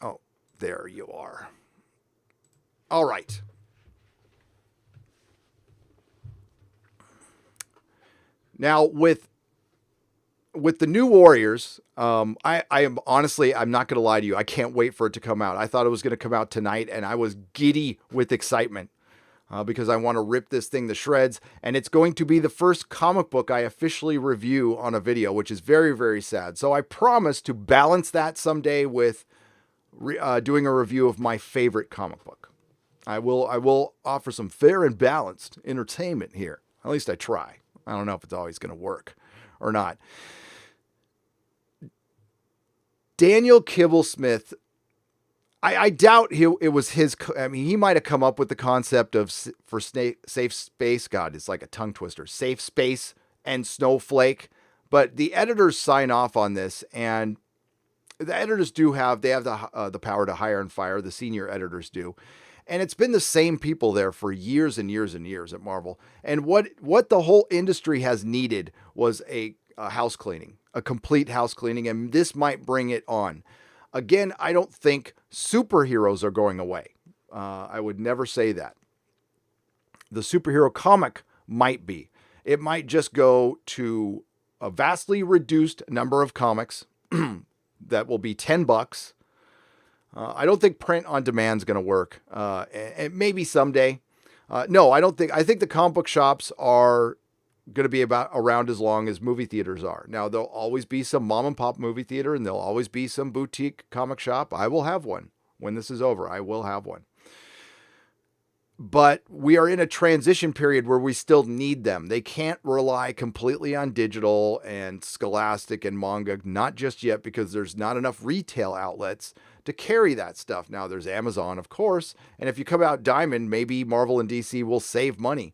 Oh, there you are. All right. Now with the new Warriors, I am honestly, I'm not going to lie to you. I can't wait for it to come out. I thought it was going to come out tonight, and I was giddy with excitement because I want to rip this thing to shreds. And it's going to be the first comic book I officially review on a video, which is very, very sad. So I promise to balance that someday with doing a review of my favorite comic book. I will offer some fair and balanced entertainment here. At least I try. I don't know if it's always going to work or not. Daniel Kibblesmith, I doubt it was his. I mean, he might have come up with the concept of for safe space. God, it's like a tongue twister. Safe space and Snowflake, but the editors sign off on this, and the editors they have the power to hire and fire. The senior editors do. And it's been the same people there for years and years and years at Marvel. And what the whole industry has needed was a house cleaning, a complete house cleaning. And this might bring it on. Again, I don't think superheroes are going away. I would never say that. The superhero comic might be. It might just go to a vastly reduced number of comics that will be $10. I don't think print on demand is going to work. And maybe someday. No, I don't think. I think the comic book shops are going to be around as long as movie theaters are. Now, there'll always be some mom and pop movie theater, and there'll always be some boutique comic shop. I will have one when this is over. I will have one. But we are in a transition period where we still need them. They can't rely completely on digital and Scholastic and manga, not just yet, because there's not enough retail outlets to carry that stuff. Now there's Amazon, of course. And if you come out diamond, maybe Marvel and DC will save money.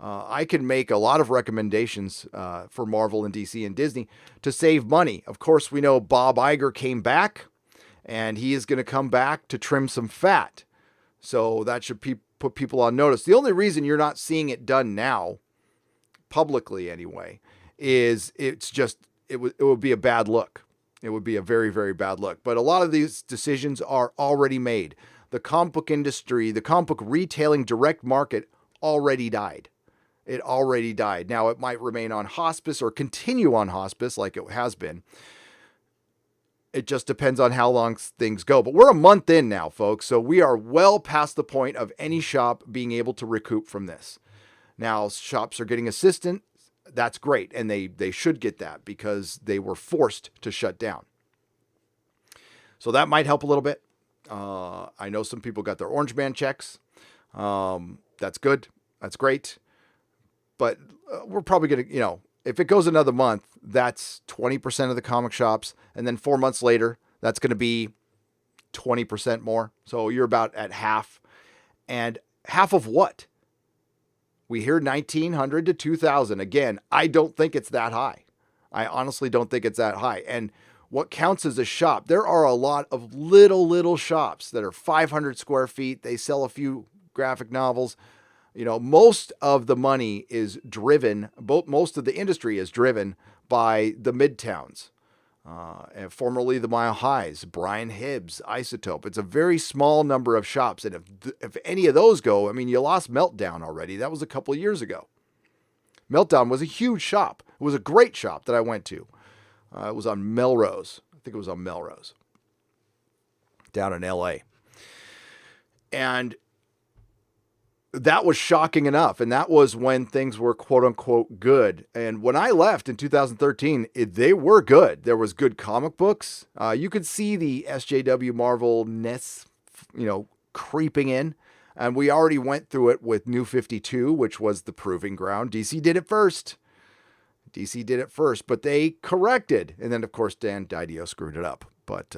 I can make a lot of recommendations for Marvel and DC and Disney to save money. Of course, we know Bob Iger came back, and he is going to come back to trim some fat. So that should put people on notice. The only reason you're not seeing it done now, publicly anyway, is it would be a bad look. It would be a very, very bad look. But a lot of these decisions are already made. The comic book industry, the comic book retailing direct market already died. It already died. Now, it might remain on hospice or continue on hospice like it has been. It just depends on how long things go. But we're a month in now, folks. So we are well past the point of any shop being able to recoup from this. Now, shops are getting assistance. That's great. And they should get that because they were forced to shut down. So that might help a little bit. I know some people got their Orange Man checks. That's good. That's great. But we're probably going to, if it goes another month, that's 20% of the comic shops. And then 4 months later, that's going to be 20% more. So you're about at half. And half of what? We hear 1,900 to 2,000. Again, I don't think it's that high. I honestly don't think it's that high. And what counts as a shop, there are a lot of little shops that are 500 square feet. They sell a few graphic novels. Most of the money is driven, most of the industry is driven by the midtowns, and formerly the Mile Highs, Brian Hibbs, Isotope. It's a very small number of shops. And if any of those go, you lost Meltdown already. That was a couple of years ago. Meltdown was a huge shop. It was a great shop that I went to. It was on Melrose. I think it was on Melrose down in LA. And that was shocking enough. And that was when things were quote unquote good. And when I left in 2013, they were good. There was good comic books. You could see the SJW Marvel-ness, creeping in. And we already went through it with New 52, which was the proving ground. DC did it first. But they corrected. And then, of course, Dan Didio screwed it up. But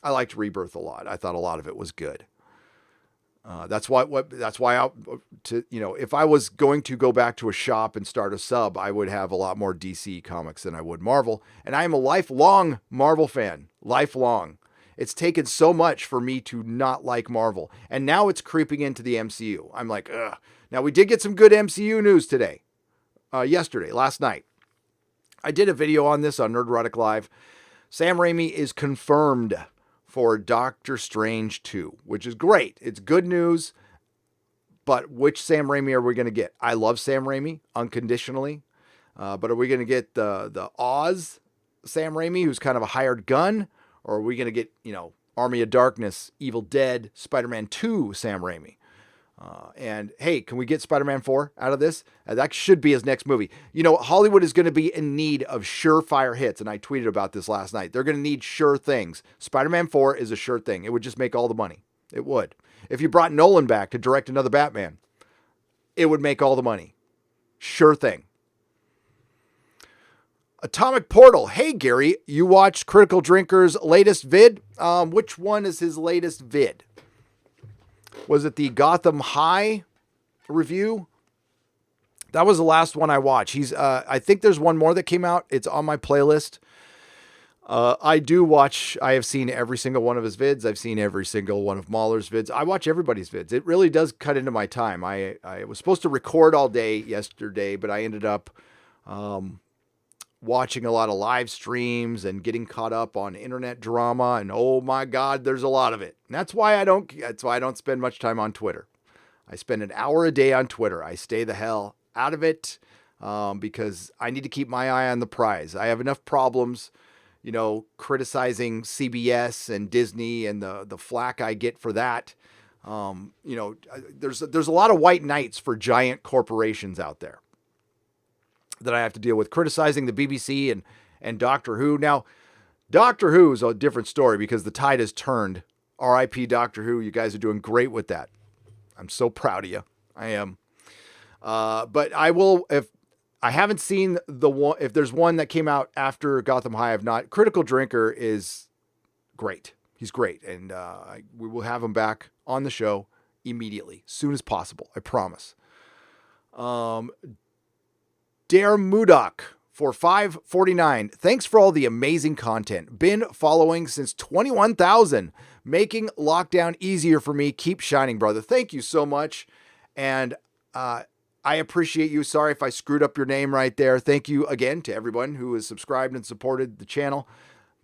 I liked Rebirth a lot. I thought a lot of it was good. That's why if I was going to go back to a shop and start a sub, I would have a lot more DC comics than I would Marvel. And I am a lifelong Marvel fan. Lifelong. It's taken so much for me to not like Marvel. And now it's creeping into the MCU. I'm like, ugh. Now we did get some good MCU news today. Last night. I did a video on this on Nerdrotic Live. Sam Raimi is confirmed for Doctor Strange 2, which is great. It's good news, but which Sam Raimi are we going to get? I love Sam Raimi unconditionally, but are we going to get the Oz Sam Raimi, who's kind of a hired gun, or are we going to get, Army of Darkness, Evil Dead, Spider-Man 2 Sam Raimi? And hey, can we get Spider-Man 4 out of this? That should be his next movie. Hollywood is going to be in need of surefire hits, and I tweeted about this last night. They're going to need sure things. Spider-Man 4 is a sure thing. It would just make all the money. It would. If you brought Nolan back to direct another Batman, it would make all the money. Sure thing. Atomic Portal. Hey, Gary, you watched Critical Drinker's latest vid? Which one is his latest vid? Was it the Gotham High review? That was the last one I watched. I think there's one more that came out. It's on my playlist. I have seen every single one of his vids. I've seen every single one of Mahler's vids. I watch everybody's vids. It really does cut into my time. I was supposed to record all day yesterday, but I ended up watching a lot of live streams and getting caught up on internet drama. And oh my God, there's a lot of it. And that's why I don't spend much time on Twitter. I spend an hour a day on Twitter. I stay the hell out of it because I need to keep my eye on the prize. I have enough problems, criticizing CBS and Disney and the flack I get for that. There's a lot of white knights for giant corporations out there that I have to deal with, criticizing the BBC and Doctor Who. Now, Doctor Who is a different story because the tide has turned. R.I.P. Doctor Who. You guys are doing great with that. I'm so proud of you. I am. But I will, if I haven't seen the one, if there's one that came out after Gotham High, I've not. Critical Drinker is great. He's great. And we will have him back on the show immediately, soon as possible. I promise. Dare Mudok for $5.49. Thanks for all the amazing content. Been following since 21,000. Making lockdown easier for me. Keep shining, brother. Thank you so much. And I appreciate you. Sorry if I screwed up your name right there. Thank you again to everyone who has subscribed and supported the channel.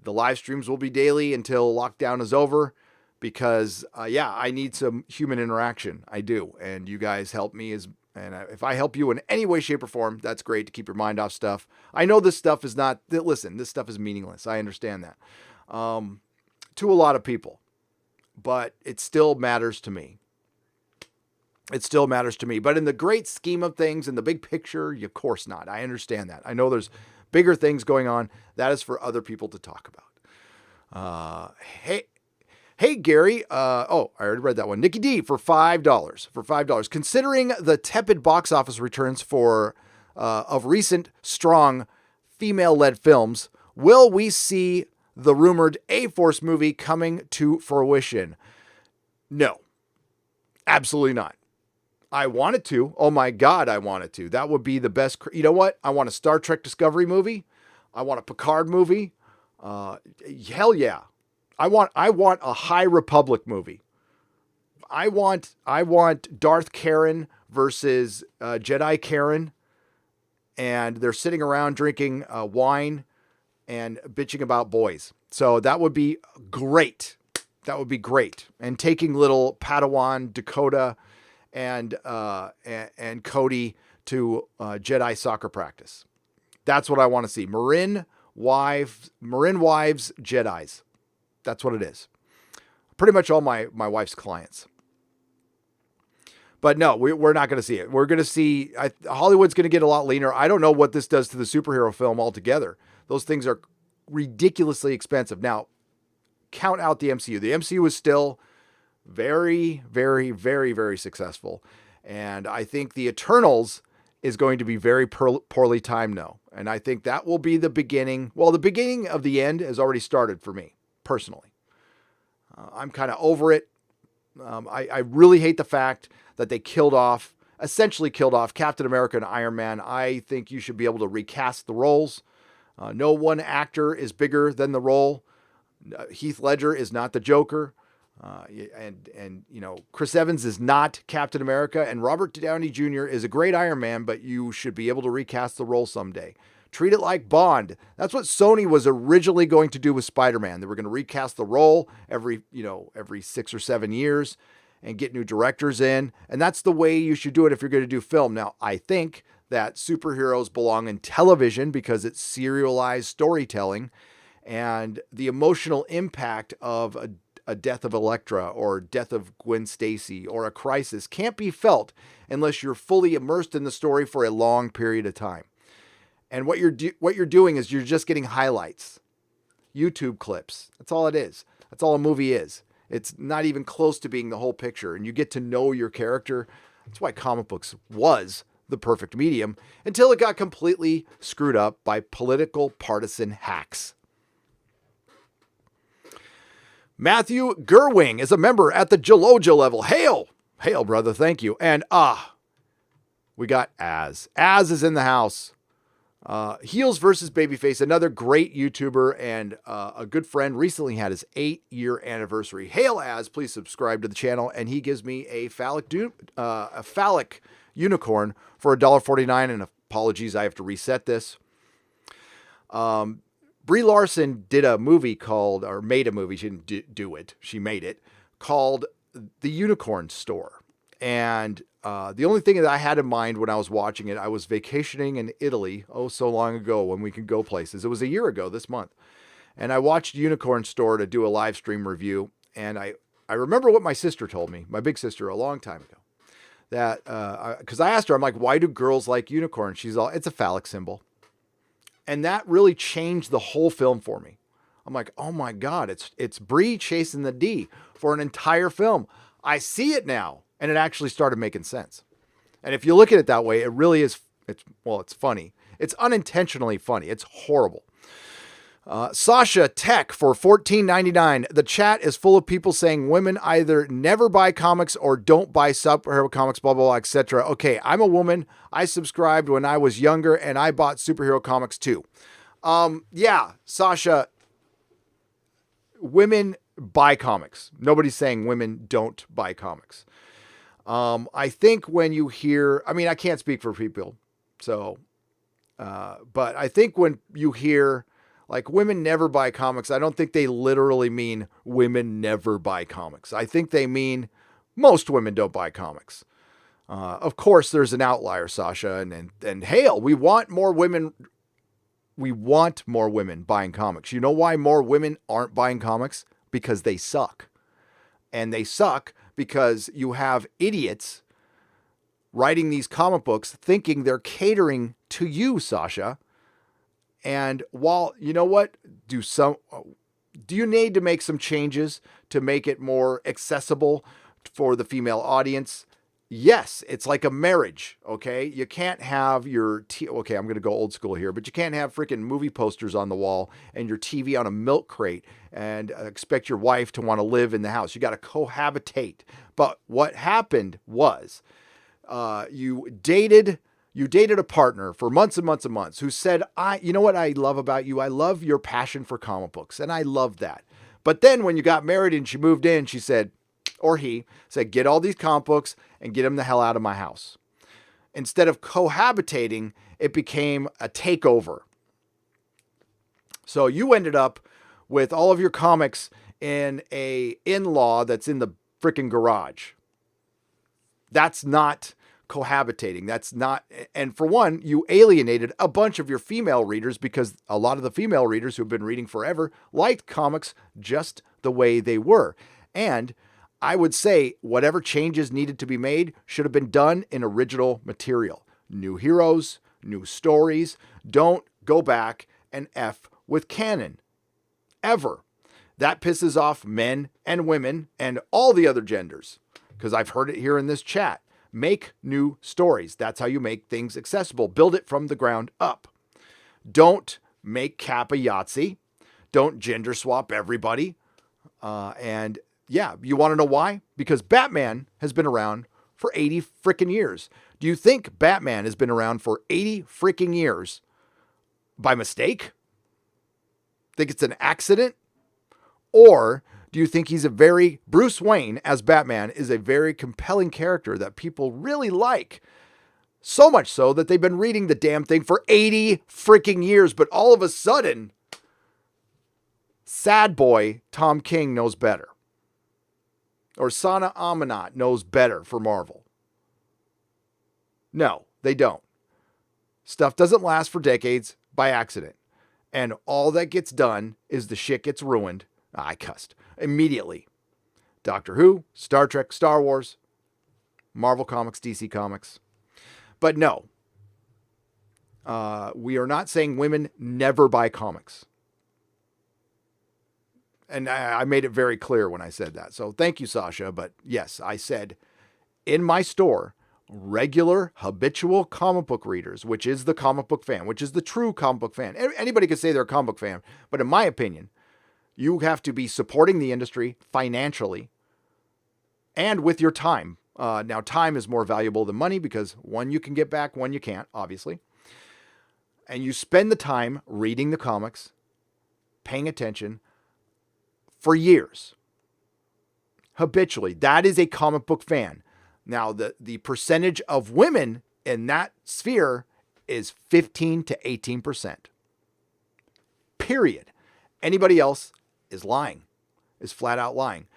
The live streams will be daily until lockdown is over because, I need some human interaction. I do. And you guys help me and if I help you in any way, shape, or form, that's great to keep your mind off stuff. I know this stuff is this stuff is meaningless. I understand that to a lot of people, but it still matters to me. It still matters to me. But in the great scheme of things, in the big picture, of course not. I understand that. I know there's bigger things going on. That is for other people to talk about. Hey, Gary. I already read that one. Nikki D for $5. Considering the tepid box office returns of recent strong female-led films, will we see the rumored A-Force movie coming to fruition? No, absolutely not. I want it to. Oh my God, I want it to. That would be the best. You know what? I want a Star Trek Discovery movie. I want a Picard movie. Hell yeah. I want a High Republic movie. I want Darth Karen versus Jedi Karen, and they're sitting around drinking wine and bitching about boys. So that would be great. That would be great. And taking little Padawan Dakota and Cody to Jedi soccer practice. That's what I want to see. Marin wives, Jedis. That's what it is. Pretty much all my wife's clients. But no, we're not going to see it. We're going to see, Hollywood's going to get a lot leaner. I don't know what this does to the superhero film altogether. Those things are ridiculously expensive. Now, count out the MCU. The MCU is still very, very, very, very successful. And I think the Eternals is going to be very poorly timed now. And I think that will be the beginning. Well, the beginning of the end has already started for me, personally. I'm kind of over it. I really hate the fact that they essentially killed off Captain America and Iron Man. I think you should be able to recast the roles. No one actor is bigger than the role. Heath Ledger is not the Joker. And Chris Evans is not Captain America, and Robert Downey Jr. is a great Iron Man, but you should be able to recast the role someday. Treat it like Bond. That's what Sony was originally going to do with Spider-Man. They were going to recast the role every 6 or 7 years and get new directors in. And that's the way you should do it if you're going to do film. Now, I think that superheroes belong in television because it's serialized storytelling, and the emotional impact of a death of Elektra or death of Gwen Stacy or a crisis can't be felt unless you're fully immersed in the story for a long period of time. And what you're doing is you're just getting highlights, YouTube clips. That's all it is. That's all a movie is. It's not even close to being the whole picture, and you get to know your character. That's why comic books was the perfect medium until it got completely screwed up by political partisan hacks. Matthew Gerwing is a member at the Geloja level. Hail! Hail, brother. Thank you. And we got Az. Az is in the house. Heels versus Babyface, another great YouTuber and a good friend, recently had his 8-year anniversary. Hail Az, please subscribe to the channel, and he gives me a phallic unicorn for $1.49, and apologies, I have to reset this. Brie Larson did a movie made a movie, she didn't do it, she made it, called The Unicorn Store. And the only thing that I had in mind when I was watching it, I was vacationing in Italy, so long ago when we could go places. It was a year ago this month. And I watched Unicorn Store to do a live stream review. And I remember what my sister told me, my big sister, a long time ago. That, because I asked her, I'm like, why do girls like unicorns? She's all, it's a phallic symbol. And that really changed the whole film for me. I'm like, oh my God, it's Brie chasing the D for an entire film. I see it now. And it actually started making sense. And if you look at it that way, it really is, it's funny. It's unintentionally funny. It's horrible. Sasha Tech for $14.99. The chat is full of people saying women either never buy comics or don't buy superhero comics, blah, blah, blah, etc. Okay, I'm a woman. I subscribed when I was younger, and I bought superhero comics too. Yeah, Sasha, women buy comics. Nobody's saying women don't buy comics. I think when you hear, I can't speak for people, so, but I think when you hear like women never buy comics, I don't think they literally mean women never buy comics. I think they mean most women don't buy comics. Of course there's an outlier, Sasha, and hail, we want more women buying comics. You know why more women aren't buying comics? Because they suck. And they suck because you have idiots writing these comic books thinking they're catering to you, Sasha. And while, you know what, do you need to make some changes to make it more accessible for the female audience? Yes, it's like a marriage, okay? You can't have your, okay, I'm going to go old school here, but you can't have freaking movie posters on the wall and your TV on a milk crate and expect your wife to want to live in the house. You got to cohabitate. But what happened was you dated a partner for months and months and months who said, you know what I love about you? I love your passion for comic books, and I love that. But then when you got married and she moved in, she said, or he said, get all these comic books and get them the hell out of my house. Instead of cohabitating, it became a takeover. So you ended up with all of your comics in a in-law that's in the freaking garage. That's not cohabitating. That's not, and for one, you alienated a bunch of your female readers because a lot of the female readers who've been reading forever liked comics just the way they were. And I would say whatever changes needed to be made should have been done in original material. New heroes, new stories. Don't go back and F with canon. Ever. That pisses off men and women and all the other genders. Because I've heard it here in this chat. Make new stories. That's how you make things accessible. Build it from the ground up. Don't make Kappa Yahtzee. Don't gender swap everybody. And Yeah, you want to know why? Because Batman has been around for 80 freaking years. Do you think Batman has been around for 80 freaking years by mistake? Think it's an accident? Or do you think Bruce Wayne as Batman is a very compelling character that people really like? So much so that they've been reading the damn thing for 80 freaking years, but all of a sudden, sad boy Tom King knows better. Or Sana Amanat knows better for Marvel. No, they don't. Stuff doesn't last for decades by accident. And all that gets done is the shit gets ruined. I cussed. Immediately. Doctor Who, Star Trek, Star Wars, Marvel Comics, DC Comics. But no. We are not saying women never buy comics. And I made it very clear when I said that. So thank you, Sasha. But yes, I said in my store, regular, habitual comic book readers, which is the comic book fan, which is the true comic book fan. Anybody could say they're a comic book fan. But in my opinion, you have to be supporting the industry financially and with your time. Now, time is more valuable than money because one you can get back, one you can't, obviously. And you spend the time reading the comics, paying attention, for years, habitually. That is a comic book fan. Now, the percentage of women in that sphere is 15 to 18%. Period. Anybody else is lying, is flat out lying.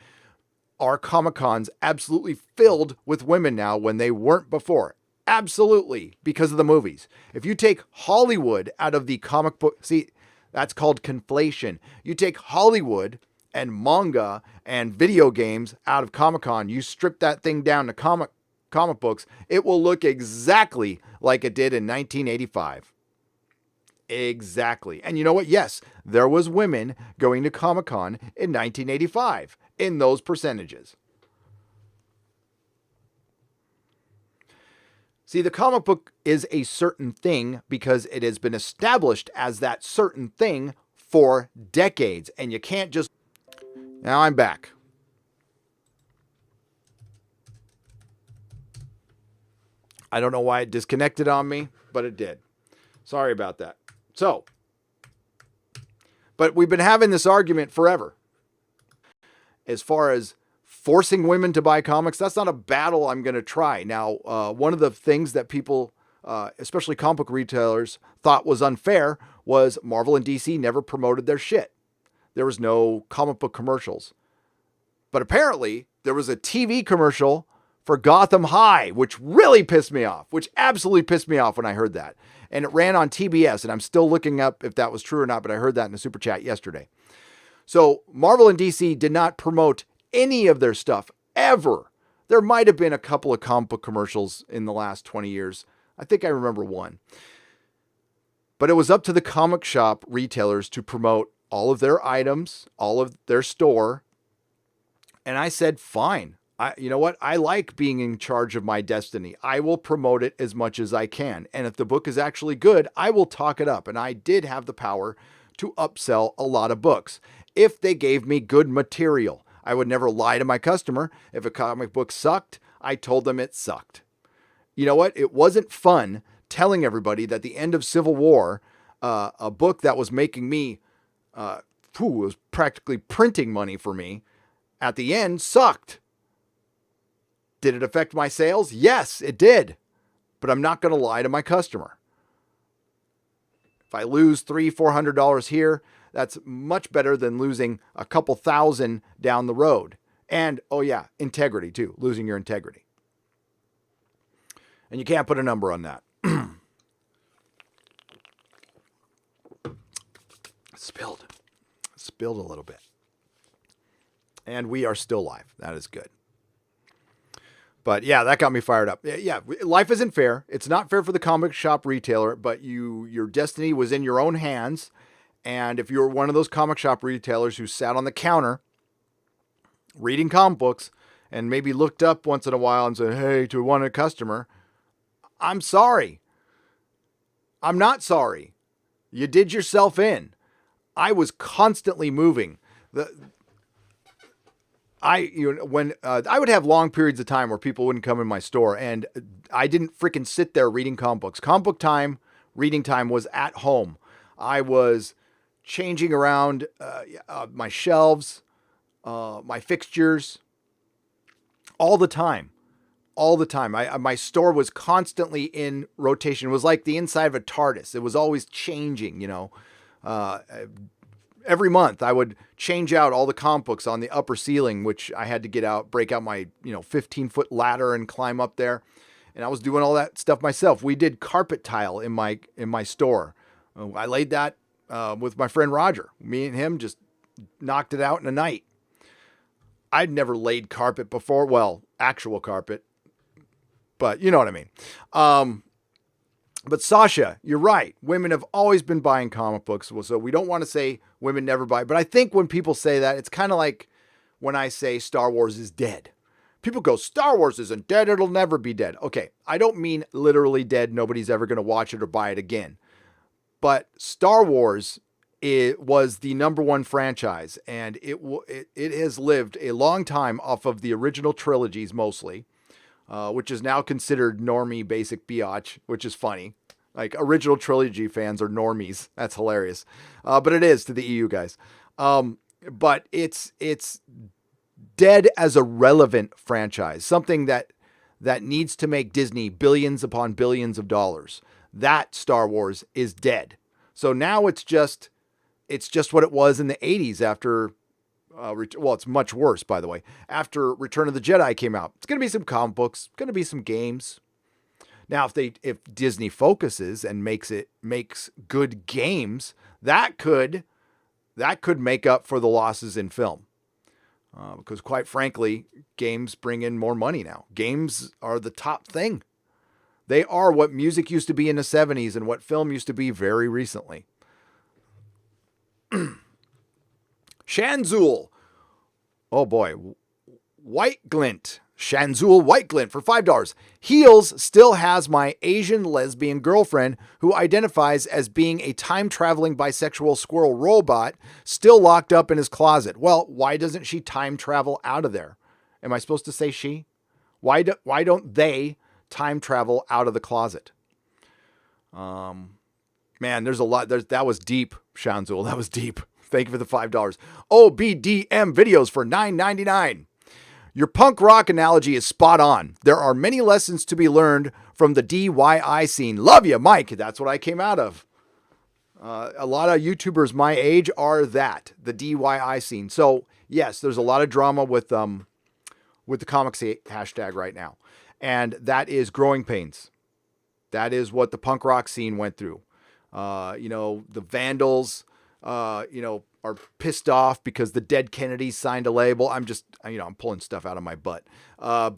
Are Comic-Cons absolutely filled with women now when they weren't before? Absolutely, because of the movies. If you take Hollywood out of the comic book, see, that's called conflation. You take Hollywood and manga and video games out of Comic-Con, you strip that thing down to comic books, it will look exactly like it did in 1985. Exactly. And you know what? Yes, there was women going to Comic-Con in 1985 in those percentages. See, the comic book is a certain thing because it has been established as that certain thing for decades. And you can't just... Now I'm back. I don't know why it disconnected on me, but it did. Sorry about that. So, but we've been having this argument forever. As far as forcing women to buy comics, that's not a battle I'm going to try. Now, one of the things that people, especially comic book retailers, thought was unfair was Marvel and DC never promoted their shit. There was no comic book commercials. But apparently, there was a TV commercial for Gotham High, which really pissed me off, which absolutely pissed me off when I heard that. And it ran on TBS, and I'm still looking up if that was true or not, but I heard that in a super chat yesterday. So Marvel and DC did not promote any of their stuff ever. There might have been a couple of comic book commercials in the last 20 years. I think I remember one. But it was up to the comic shop retailers to promote all of their items, all of their store. And I said, fine. You know what? I like being in charge of my destiny. I will promote it as much as I can. And if the book is actually good, I will talk it up. And I did have the power to upsell a lot of books if they gave me good material. I would never lie to my customer. If a comic book sucked, I told them it sucked. You know what? It wasn't fun telling everybody that the end of Civil War, a book that was making me, was practically printing money for me, at the end sucked. Did it affect my sales? Yes, it did. But I'm not going to lie to my customer. If I lose $300-$400 here, that's much better than losing a couple thousand down the road. And, oh yeah, integrity too, losing your integrity. And you can't put a number on that. Spilled a little bit. And we are still live. That is good. But yeah, that got me fired up. Yeah, life isn't fair. It's not fair for the comic shop retailer, but your destiny was in your own hands. And if you're one of those comic shop retailers who sat on the counter reading comic books and maybe looked up once in a while and said, hey, to one customer, I'm sorry. I'm not sorry. You did yourself in. I was constantly moving. when I would have long periods of time where people wouldn't come in my store, and I didn't freaking sit there reading comic books. Comic book time, reading time was at home. I was changing around my shelves, my fixtures, all the time. All the time. My store was constantly in rotation. It was like the inside of a TARDIS. It was always changing, every month I would change out all the comic books on the upper ceiling, which I had to break out my, 15-foot ladder and climb up there. And I was doing all that stuff myself. We did carpet tile in my store. I laid that with my friend Roger. Me and him just knocked it out in a night. I'd never laid carpet before. Well, actual carpet. But you know what I mean. But Sasha, you're right. Women have always been buying comic books. So we don't want to say women never buy. But I think when people say that, it's kind of like when I say Star Wars is dead. People go, Star Wars isn't dead. It'll never be dead. Okay, I don't mean literally dead. Nobody's ever going to watch it or buy it again. But Star Wars was the number one franchise. And it has lived a long time off of the original trilogies mostly. Which is now considered normie basic biatch, which is funny. Like original trilogy fans are normies. That's hilarious. But it is to the EU guys. But it's dead as a relevant franchise, something that needs to make Disney billions upon billions of dollars. That Star Wars is dead. So now it's just what it was in the 80s after. Well, it's much worse, by the way. After Return of the Jedi came out, it's going to be some comic books, going to be some games. Now, if Disney focuses and makes good games, that could make up for the losses in film. Because quite frankly, games bring in more money now. Games are the top thing. They are what music used to be in the 70s and what film used to be very recently. Shanzul. Oh boy. White Glint. Shanzul White Glint for $5. Heels still has my Asian lesbian girlfriend who identifies as being a time-traveling bisexual squirrel robot still locked up in his closet. Well, why doesn't she time travel out of there? Am I supposed to say she? Why don't they time travel out of the closet? Man, there's a lot. That was deep, Shanzul. That was deep. Thank you for the $5. OBDM videos for $9.99. Your punk rock analogy is spot on. There are many lessons to be learned from the DIY scene. Love you, Mike. That's what I came out of. A lot of YouTubers my age are the DIY scene. So yes, there's a lot of drama with the comics hashtag right now. And that is growing pains. That is what the punk rock scene went through. The Vandals, are pissed off because the Dead Kennedys signed a label. I'm pulling stuff out of my butt. Or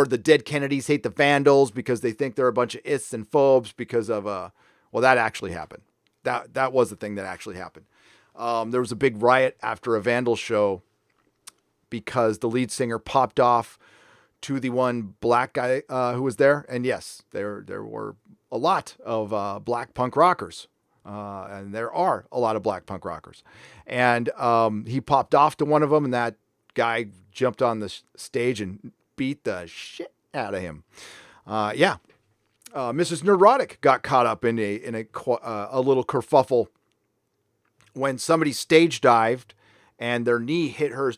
the Dead Kennedys hate the Vandals because they think they're a bunch of ists and phobes because of, that actually happened. That was the thing that actually happened. There was a big riot after a Vandals show because the lead singer popped off to the one black guy who was there. And yes, there were a lot of black punk rockers. And there are a lot of black punk rockers. And he popped off to one of them, and that guy jumped on the stage and beat the shit out of him. Mrs. Nerdrotic got caught up in a little kerfuffle when somebody stage dived and their knee hit her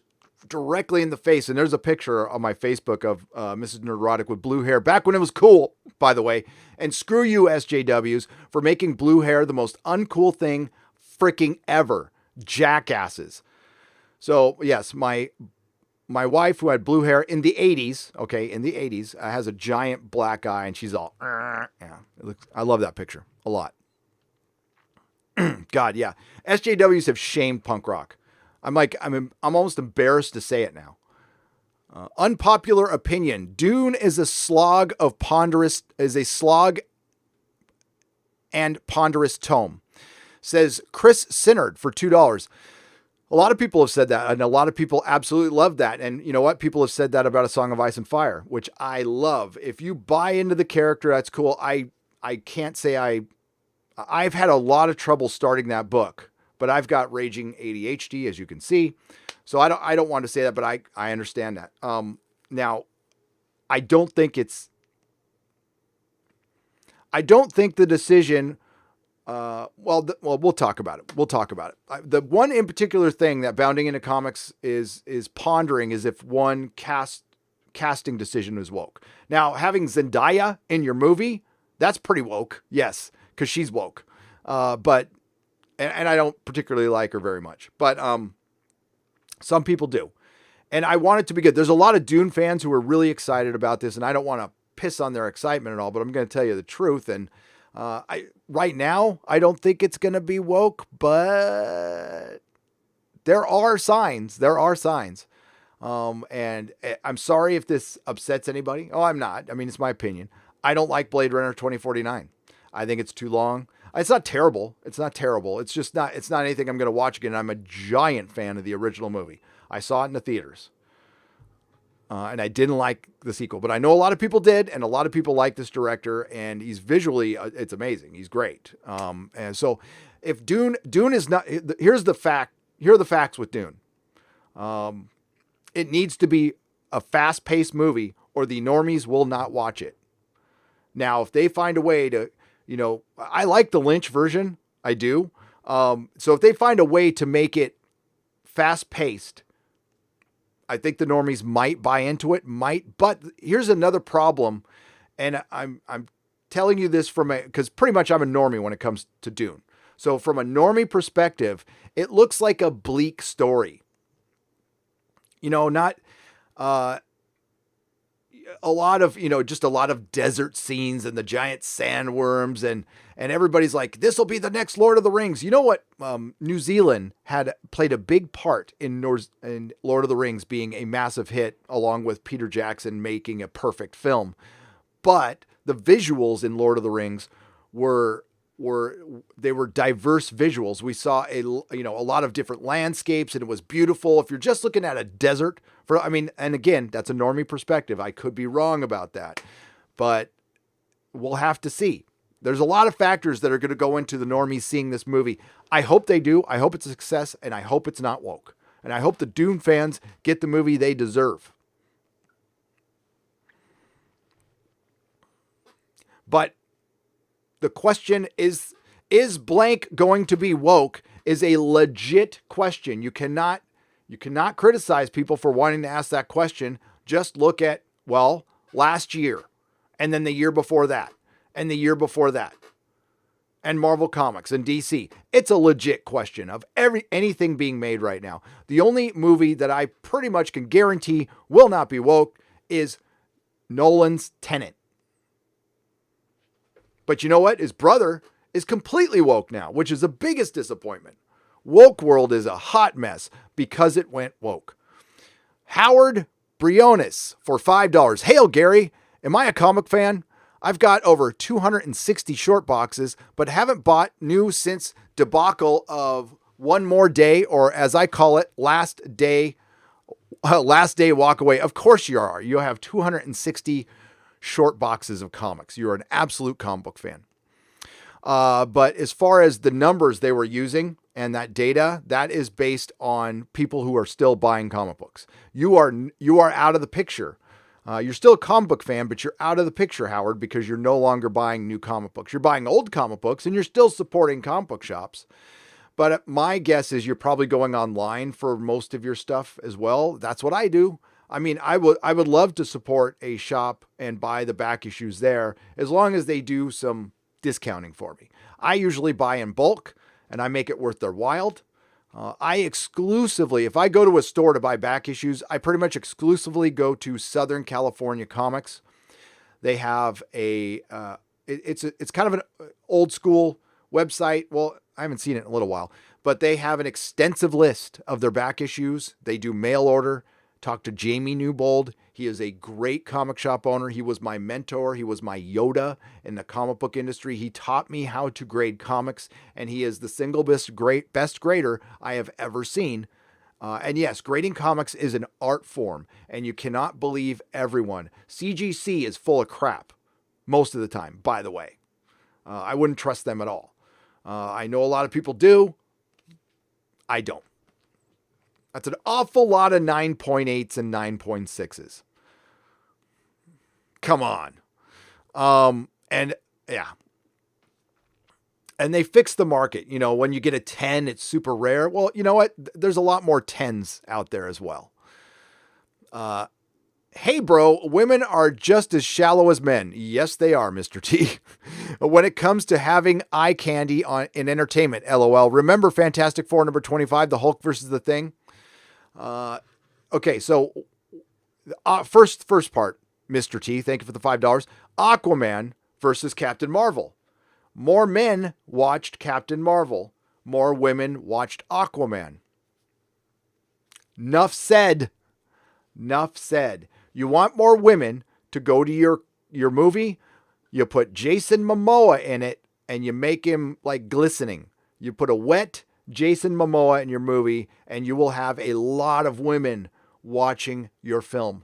directly in the face. And there's a picture on my Facebook of Mrs. Nerdrotic with blue hair back when it was cool, by the way. And screw you, SJWs, for making blue hair the most uncool thing freaking ever. Jackasses. So yes, my wife who had blue hair in the 80s, has a giant black eye and she's all, I love that picture a lot. God, yeah. SJWs have shamed punk rock. I'm almost embarrassed to say it now. Unpopular opinion. Dune is a slog and ponderous tome. Says Chris Sinnard for $2. A lot of people have said that, and a lot of people absolutely love that. And you know what? People have said that about A Song of Ice and Fire, which I love. If you buy into the character, that's cool. I can't say I've had a lot of trouble starting that book. but I've got raging ADHD, as you can see. So I don't want to say that, but I understand that. Now, I don't think the decision. Well, we'll talk about it. The one in particular thing that Bounding into Comics is pondering is if one casting decision is woke. Now, having Zendaya in your movie, that's pretty woke. Yes, because she's woke. But I don't particularly like her very much. But some people do. And I want it to be good. There's a lot of Dune fans who are really excited about this, and I don't want to piss on their excitement at all, but I'm going to tell you the truth. And right now, I don't think it's going to be woke, but there are signs. And I'm sorry if this upsets anybody. Oh, I'm not. I mean, it's my opinion. I don't like Blade Runner 2049. I think it's too long. It's not terrible. It's just not anything I'm going to watch again. I'm a giant fan of the original movie. I saw it in the theaters. And I didn't like the sequel, but I know a lot of people did, and a lot of people like this director, and he's visually, it's amazing. He's great. And so if Dune is not, here are the facts with Dune. It needs to be a fast-paced movie, or the normies will not watch it. Now, if they find a way to, I like the Lynch version. I do. So if they find a way to make it fast-paced, I think the normies might buy into it, but here's another problem. And I'm telling you this because pretty much I'm a normie when it comes to Dune. So from a normie perspective, it looks like a bleak story. Not a lot of, just a lot of desert scenes and the giant sandworms and everybody's like, this will be the next Lord of the Rings. You know what? New Zealand had played a big part in Lord of the Rings being a massive hit, along with Peter Jackson making a perfect film. But the visuals in Lord of the Rings were diverse visuals. We saw a lot of different landscapes, and it was beautiful. If you're just looking at a desert, and again, that's a normie perspective. I could be wrong about that, but we'll have to see. There's a lot of factors that are going to go into the normies seeing this movie. I hope they do. I hope it's a success, and I hope it's not woke. And I hope the Dune fans get the movie they deserve. But the question is blank going to be woke is a legit question. You cannot criticize people for wanting to ask that question. Just look at, last year, and then the year before that, and the year before that, and Marvel Comics and DC. It's a legit question of anything being made right now. The only movie that I pretty much can guarantee will not be woke is Nolan's Tenet. But you know what? His brother is completely woke now, which is the biggest disappointment. Woke world is a hot mess because it went woke. Howard Briones for $5. Hail, Gary. Am I a comic fan? I've got over 260 short boxes, but haven't bought new since debacle of One More Day, or as I call it, Last Day Walk Away. Of course you are. You have 260 short boxes of comics. You're an absolute comic book fan. But as far as the numbers they were using and that data, that is based on people who are still buying comic books. You are out of the picture. You're still a comic book fan, but you're out of the picture, Howard, because you're no longer buying new comic books. You're buying old comic books, and you're still supporting comic book shops. But my guess is you're probably going online for most of your stuff as well. That's what I do. I mean, I would love to support a shop and buy the back issues there, as long as they do some discounting for me. I usually buy in bulk, and I make it worth their while. I exclusively, if I go to a store to buy back issues, I pretty much exclusively go to Southern California Comics. They have it's kind of an old school website. Well, I haven't seen it in a little while, but they have an extensive list of their back issues. They do mail order. Talk to Jamie Newbold. He is a great comic shop owner. He was my mentor. He was my Yoda in the comic book industry. He taught me how to grade comics, and he is the single best grader I have ever seen. And yes, grading comics is an art form, and you cannot believe everyone. CGC is full of crap most of the time, by the way. I wouldn't trust them at all. I know a lot of people do. I don't. That's an awful lot of 9.8s and 9.6s. Come on. And yeah. And they fixed the market. You know, when you get a 10, it's super rare. Well, you know what? There's a lot more 10s out there as well. Hey, bro, women are just as shallow as men. Yes, they are, Mr. T. When it comes to having eye candy in entertainment, LOL. Remember Fantastic Four number 25, the Hulk versus the Thing? Okay, so first part, Mr. T, thank you for the $5. Aquaman versus Captain Marvel. More men watched Captain Marvel. More women watched Aquaman. Nuff said. Nuff said. You want more women to go to your movie? You put Jason Momoa in it and you make him like glistening. You put a wet Jason Momoa in your movie and you will have a lot of women watching your film.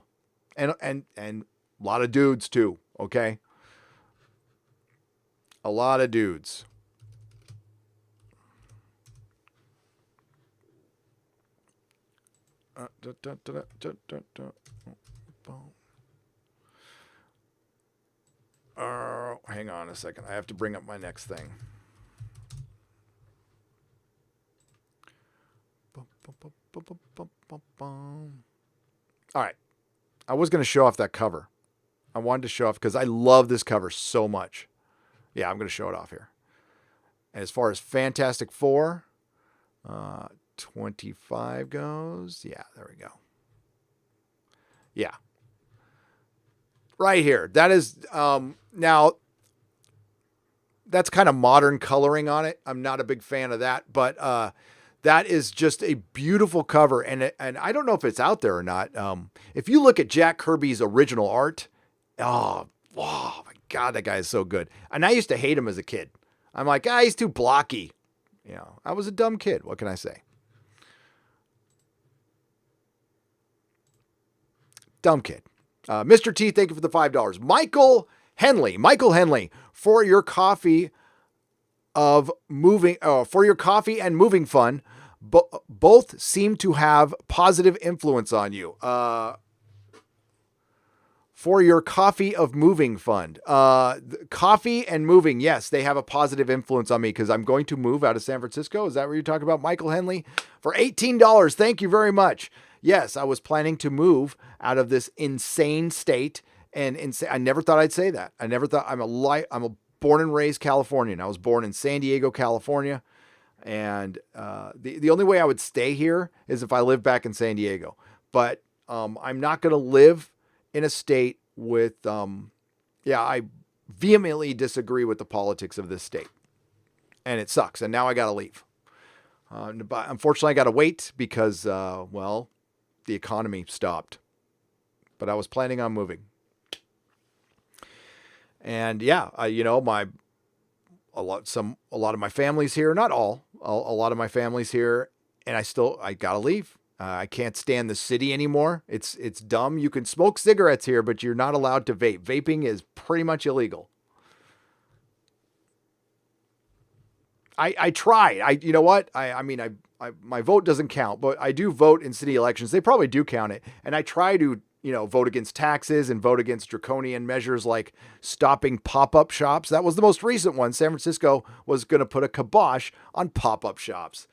And a lot of dudes too, okay? A lot of dudes. Hang on a second. I have to bring up my next thing. All right. I was going to show off that cover. I wanted to show off because I love this cover so much. Yeah, I'm going to show it off here. And as far as Fantastic Four, 25 goes. Yeah, there we go. Yeah. Right here. That is, now, that's kind of modern coloring on it. I'm not a big fan of that, but that is just a beautiful cover. And I don't know if it's out there or not. If you look at Jack Kirby's original art, oh, wow, my God, that guy is so good. And I used to hate him as a kid. I'm like, he's too blocky. You know, I was a dumb kid. What can I say? Dumb kid. Mr. T, thank you for the $5. Michael Henley, for your coffee and moving fun, both seem to have positive influence on you. For your coffee of moving fund. Coffee and moving, yes, they have a positive influence on me because I'm going to move out of San Francisco. Is that what you're talking about? Michael Henley for $18. Thank you very much. Yes, I was planning to move out of this insane state. And I never thought I'd say that. I never thought I'm a born and raised Californian. I was born in San Diego, California. And the only way I would stay here is if I lived back in San Diego. But I'm not going to live in a state with, I vehemently disagree with the politics of this state. And it sucks. And now I got to leave. But unfortunately, I got to wait because, the economy stopped. But I was planning on moving. And a lot of my family's here, not all, a lot of my family's here, and I got to leave. I can't stand the city anymore. It's dumb. You can smoke cigarettes here, but you're not allowed to vape. Vaping is pretty much illegal. I tried. You know what? My vote doesn't count, but I do vote in city elections. They probably do count it. And I try to, vote against taxes and vote against draconian measures like stopping pop-up shops. That was the most recent one. San Francisco was going to put a kibosh on pop-up shops.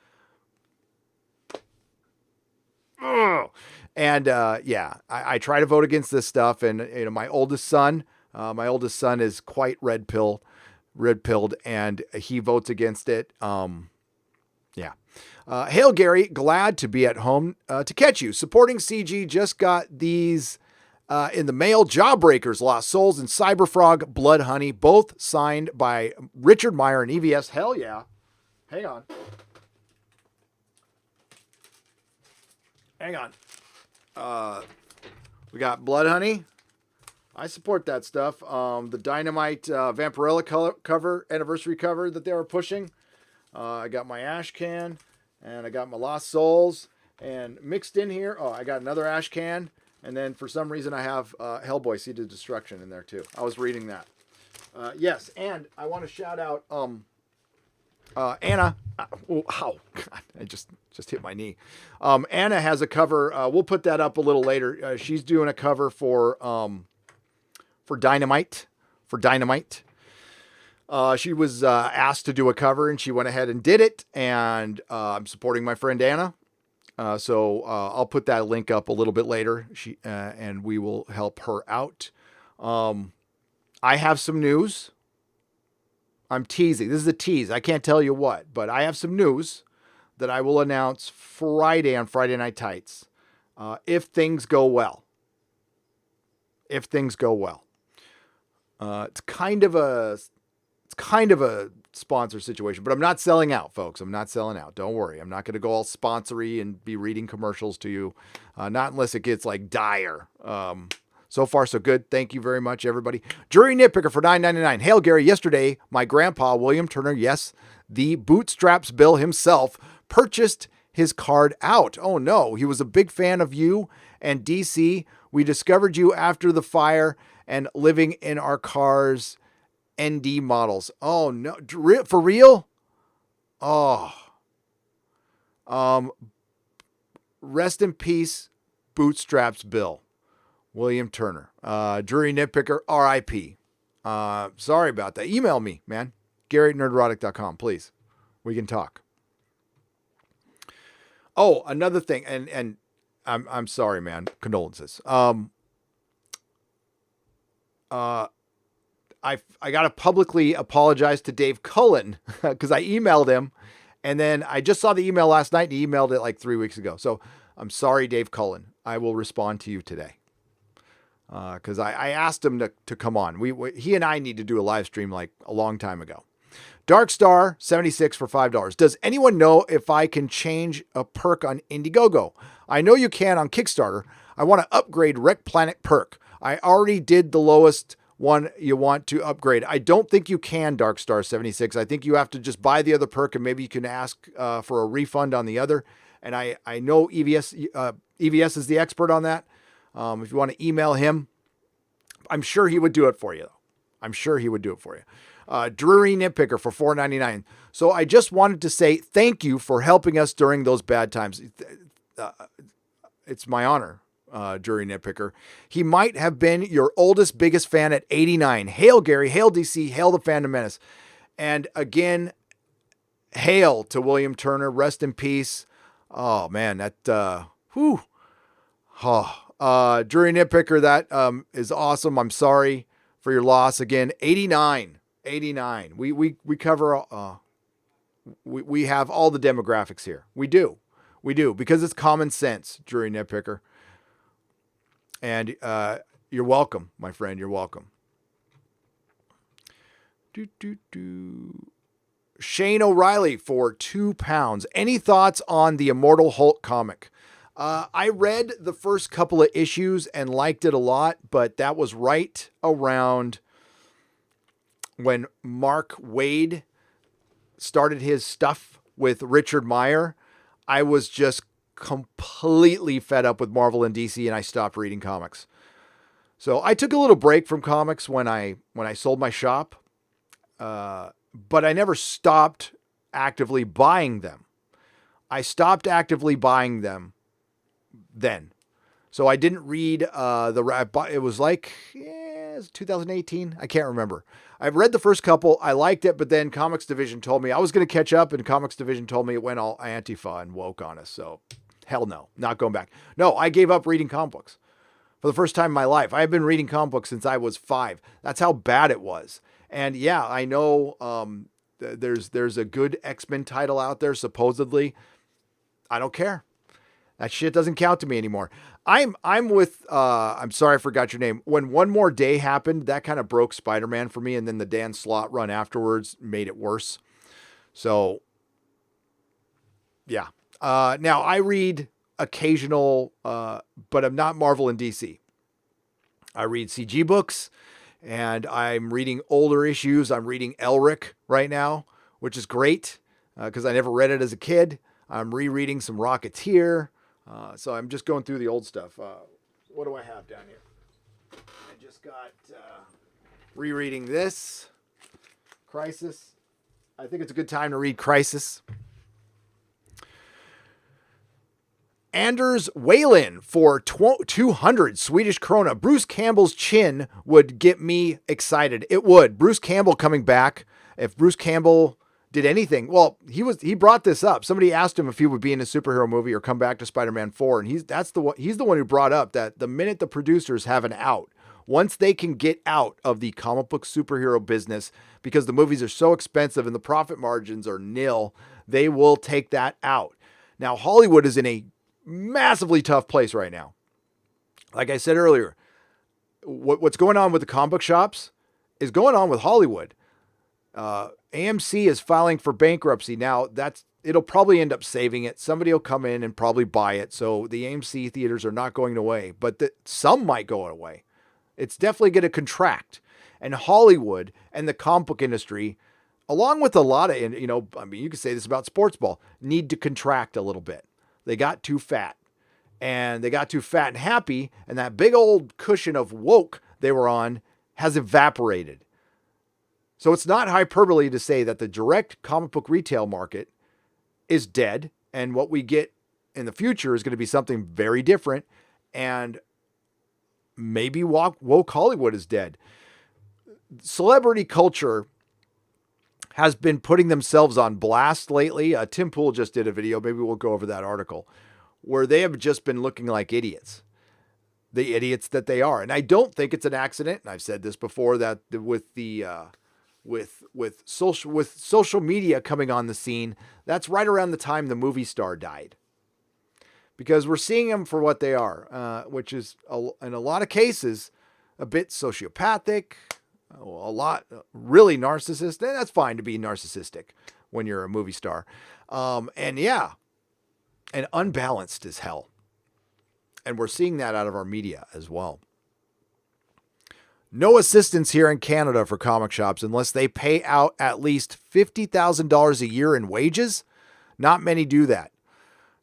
Ugh. And I try to vote against this stuff. And my oldest son is quite red-pilled, and he votes against it. Hail Gary, glad to be at home to catch you. Supporting CG, just got these in the mail. Jawbreakers, Lost Souls, and Cyberfrog, Blood Honey, both signed by Richard Meyer and EVS. Hell yeah. Hang on. We got Blood Honey. I support that stuff. The Dynamite Vampirella cover, anniversary cover that they were pushing. I got my Ash Can, and I got my Lost Souls, and mixed in here, I got another Ash Can, and then for some reason I have Hellboy Seed of Destruction in there too. I was reading that. Yes, and I want to shout out Anna, oh, ow, God, I just hit my knee. Anna has a cover. We'll put that up a little later. She's doing a cover for Dynamite. She was asked to do a cover, and she went ahead and did it. And I'm supporting my friend Anna. So I'll put that link up a little bit later. And we will help her out. I have some news. I'm teasing. This is a tease. I can't tell you what, but I have some news that I will announce Friday on Friday Night Tights. If things go well. It's kind of a sponsor situation, but I'm not selling out, folks. I'm not selling out. Don't worry. I'm not going to go all sponsory and be reading commercials to you. Not unless it gets like dire. So far, so good. Thank you very much, everybody. Jury Nitpicker for $9.99. Hail, Gary. Yesterday, my grandpa, William Turner, yes, the Bootstraps Bill himself, purchased his card out. Oh, no. He was a big fan of you and DC. We discovered you after the fire and living in our cars, ND models. Oh, no. For real? Oh. Rest in peace, Bootstraps Bill. William Turner. Jury Nitpicker, RIP. Sorry about that. Email me, man. Gary@nerdrotic.com, please. We can talk. Oh, another thing, and I'm sorry, man. Condolences. I gotta publicly apologize to Dave Cullen because I emailed him, and then I just saw the email last night, and he emailed it like 3 weeks ago. So I'm sorry, Dave Cullen. I will respond to you today. Because I asked him to come on. He and I need to do a live stream like a long time ago. Darkstar76 for $5. Does anyone know if I can change a perk on Indiegogo? I know you can on Kickstarter. I want to upgrade Wreck Planet perk. I already did the lowest one you want to upgrade. I don't think you can, Darkstar76. I think you have to just buy the other perk, and maybe you can ask for a refund on the other. And I know EVS is the expert on that. If you want to email him, I'm sure he would do it for you, though. Drury Nitpicker for $4.99. So I just wanted to say thank you for helping us during those bad times. It's my honor, Drury Nitpicker. He might have been your oldest, biggest fan at 89. Hail, Gary. Hail, DC. Hail, the Phantom Menace. And again, hail to William Turner. Rest in peace. Oh, man, that, whew. Oh. Jury Nitpicker, that is awesome. I'm sorry for your loss. Again, 89. We cover, we have all the demographics here. We do, because it's common sense, Jury Nitpicker. And you're welcome, my friend. You're welcome. Shane O'Reilly for £2. Any thoughts on the Immortal Hulk comic? I read the first couple of issues and liked it a lot, but that was right around when Mark Waid started his stuff with Richard Meyer. I was just completely fed up with Marvel and DC, and I stopped reading comics. So I took a little break from comics when I sold my shop, but I never stopped actively buying them. I stopped actively buying them then. So I didn't read it was like 2018. I can't remember. I've read the first couple. I liked it, but then Comics Division told me I was going to catch up, and Comics Division told me it went all Antifa and woke on us. So hell no, not going back. No, I gave up reading comic books for the first time in my life. I have been reading comic books since I was 5. That's how bad it was. And yeah, I know there's a good X-Men title out there, supposedly. I don't care. That shit doesn't count to me anymore. I'm with, I'm sorry I forgot your name. When One More Day happened, that kind of broke Spider-Man for me. And then the Dan Slott run afterwards made it worse. So yeah. Now I read occasional, but I'm not Marvel and DC. I read CG books, and I'm reading older issues. I'm reading Elric right now, which is great because I never read it as a kid. I'm rereading some Rocketeer. So I'm just going through the old stuff. What do I have down here? I just got rereading this. Crisis. I think it's a good time to read Crisis. Anders Whalen for 200 Swedish krona. Bruce Campbell's chin would get me excited. It would. Bruce Campbell coming back. If Bruce Campbell did anything, well, he brought this up. Somebody asked him if he would be in a superhero movie or come back to Spider-Man 4, and he's the one who brought up that the minute the producers have an out, once they can get out of the comic book superhero business because the movies are so expensive and the profit margins are nil, they will take that out. Now, Hollywood is in a massively tough place right now. Like I said earlier, what's going on with the comic book shops is going on with Hollywood. AMC is filing for bankruptcy. Now it'll probably end up saving it. Somebody will come in and probably buy it. So the AMC theaters are not going away, but some might go away. It's definitely going to contract. And Hollywood and the comic book industry, along with a lot of, you could say this about sports ball, need to contract a little bit. They got too fat. And they got too fat and happy, and that big old cushion of woke they were on has evaporated. So it's not hyperbole to say that the direct comic book retail market is dead, and what we get in the future is going to be something very different, and maybe woke Hollywood is dead. Celebrity culture has been putting themselves on blast lately. Tim Pool just did a video, maybe we'll go over that article, where they have just been looking like idiots. The idiots that they are. And I don't think it's an accident, and I've said this before, that with social media coming on the scene, that's right around the time the movie star died. Because we're seeing them for what they are, which is, in a lot of cases, a bit sociopathic, a lot really narcissistic. And that's fine to be narcissistic when you're a movie star. And unbalanced as hell. And we're seeing that out of our media as well. No assistance here in Canada for comic shops unless they pay out at least $50,000 a year in wages. Not many do that.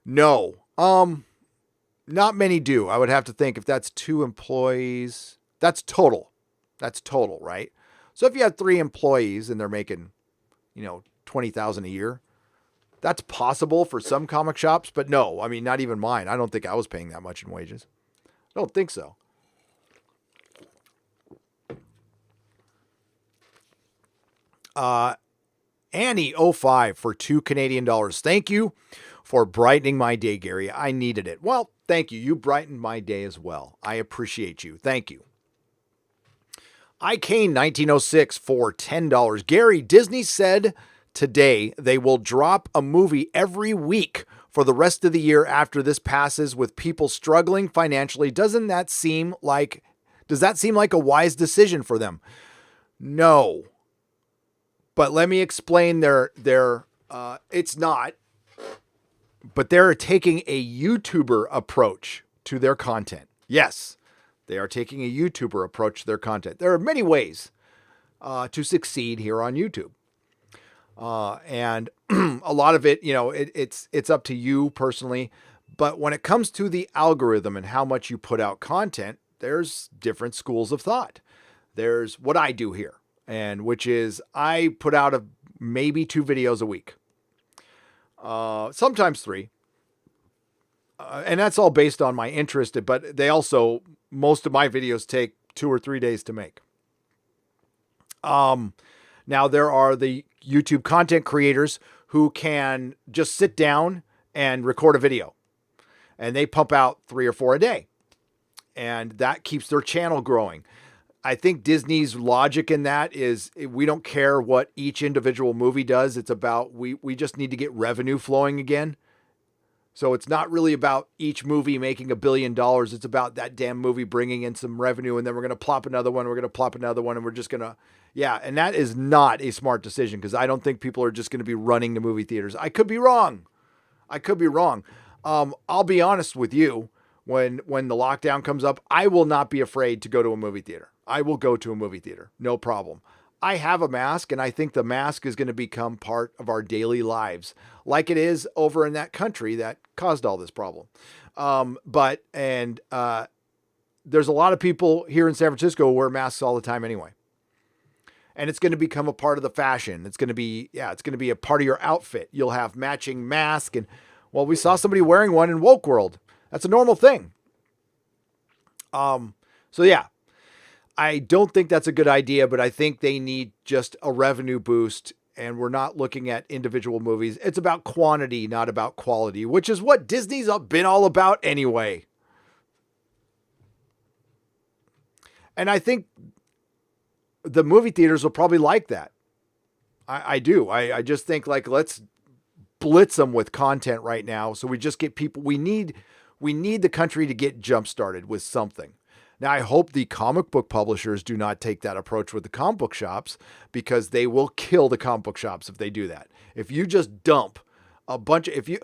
No. Not many do. I would have to think if that's 2 employees, that's total. That's total, right? So if you have 3 employees and they're making, $20,000 a year, that's possible for some comic shops, but no, I mean, not even mine. I don't think I was paying that much in wages. I don't think so. Annie05 for $2 Canadian. Thank you for brightening my day, Gary. I needed it. Well, thank you. You brightened my day as well. I appreciate you. Thank you. iCane 1906 for $10. Gary, Disney said today they will drop a movie every week for the rest of the year after this passes with people struggling financially. Does that seem like a wise decision for them? No. But let me explain it's not, but they're taking a YouTuber approach to their content. Yes, they are taking a YouTuber approach to their content. There are many ways to succeed here on YouTube. And a lot of it, it's up to you personally. But when it comes to the algorithm and how much you put out content, there's different schools of thought. There's what I do here, and which is I put out maybe 2 videos a week, sometimes 3. And that's all based on my interest, but most of my videos take 2 or 3 days to make. Now there are the YouTube content creators who can just sit down and record a video, and they pump out 3 or 4 a day, and that keeps their channel growing. I think Disney's logic in that is we don't care what each individual movie does. It's about, we just need to get revenue flowing again. So it's not really about each movie making $1 billion. It's about that damn movie bringing in some revenue, and then we're going to plop another one. We're going to plop another one, and we're just going to, and that is not a smart decision, because I don't think people are just going to be running to movie theaters. I could be wrong. I'll be honest with you. When the lockdown comes up, I will not be afraid to go to a movie theater. I will go to a movie theater. No problem. I have a mask, and I think the mask is going to become part of our daily lives, like it is over in that country that caused all this problem. There's a lot of people here in San Francisco who wear masks all the time anyway. And it's going to become a part of the fashion. It's going to be a part of your outfit. You'll have matching mask. And well, we saw somebody wearing one in Woke World. That's a normal thing. So yeah, I don't think that's a good idea, but I think they need just a revenue boost. And we're not looking at individual movies. It's about quantity, not about quality, which is what Disney's been all about anyway. And I think the movie theaters will probably like that. I do. I just think like, let's blitz them with content right now. So we just get people. We need the country to get jump started with something. Now, I hope the comic book publishers do not take that approach with the comic book shops, because they will kill the comic book shops if they do that. If you just dump a bunch if you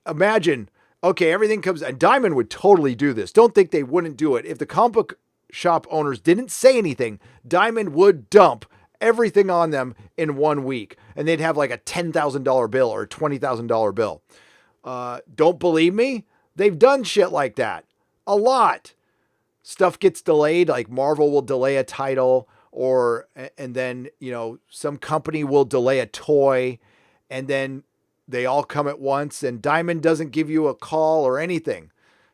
imagine, okay, everything comes, and Diamond would totally do this. Don't think they wouldn't do it. If the comic book shop owners didn't say anything, Diamond would dump everything on them in 1 week, and they'd have like a $10,000 bill or a $20,000 bill. Don't believe me? They've done shit like that a lot. Stuff gets delayed, like Marvel will delay a title, and then, some company will delay a toy, and then they all come at once, and Diamond doesn't give you a call or anything.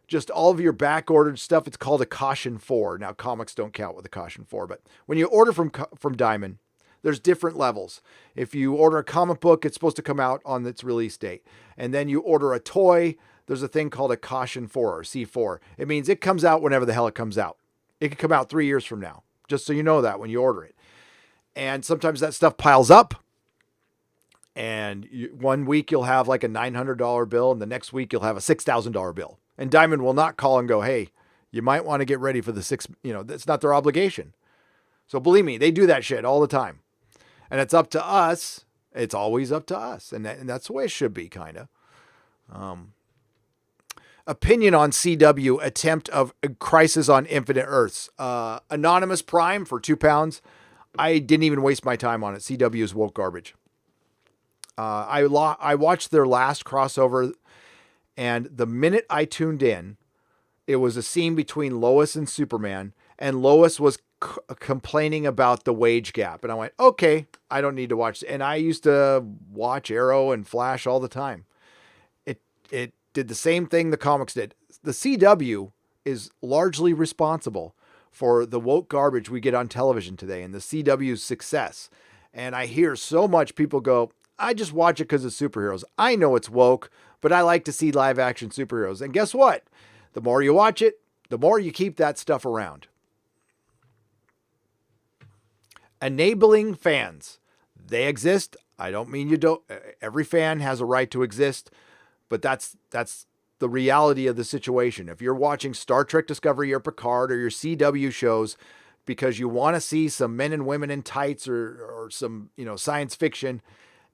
Just all of your back ordered stuff. It's called a caution 4. Now, comics don't count with a caution 4, but when you order from Diamond, there's different levels. If you order a comic book, it's supposed to come out on its release date. And then you order a toy, there's a thing called a caution 4 or C4. It means it comes out whenever the hell it comes out. It could come out 3 years from now, just so you know that when you order it. And sometimes that stuff piles up. And 1 week you'll have like a $900 bill, and the next week you'll have a $6,000 bill. And Diamond will not call and go, hey, you might want to get ready for the that's not their obligation. So believe me, they do that shit all the time. And it's up to us. It's always up to us. And that's the way it should be, kind of. Opinion on CW attempt of Crisis on Infinite Earths. Anonymous Prime for £2. I didn't even waste my time on it. CW is woke garbage. I watched their last crossover, and the minute I tuned in, it was a scene between Lois and Superman, and Lois was complaining about the wage gap. And I went, okay, I don't need to watch. And I used to watch Arrow and Flash all the time. It did the same thing the comics did. The CW is largely responsible for the woke garbage we get on television today and the CW's success. And I hear so much people go, I just watch it because of superheroes. I know it's woke, but I like to see live action superheroes. And guess what? The more you watch it, the more you keep that stuff around. Enabling fans. They exist. I don't mean you don't. Every fan has a right to exist, but that's the reality of the situation. If you're watching Star Trek Discovery or Picard or your CW shows because you want to see some men and women in tights or some, science fiction,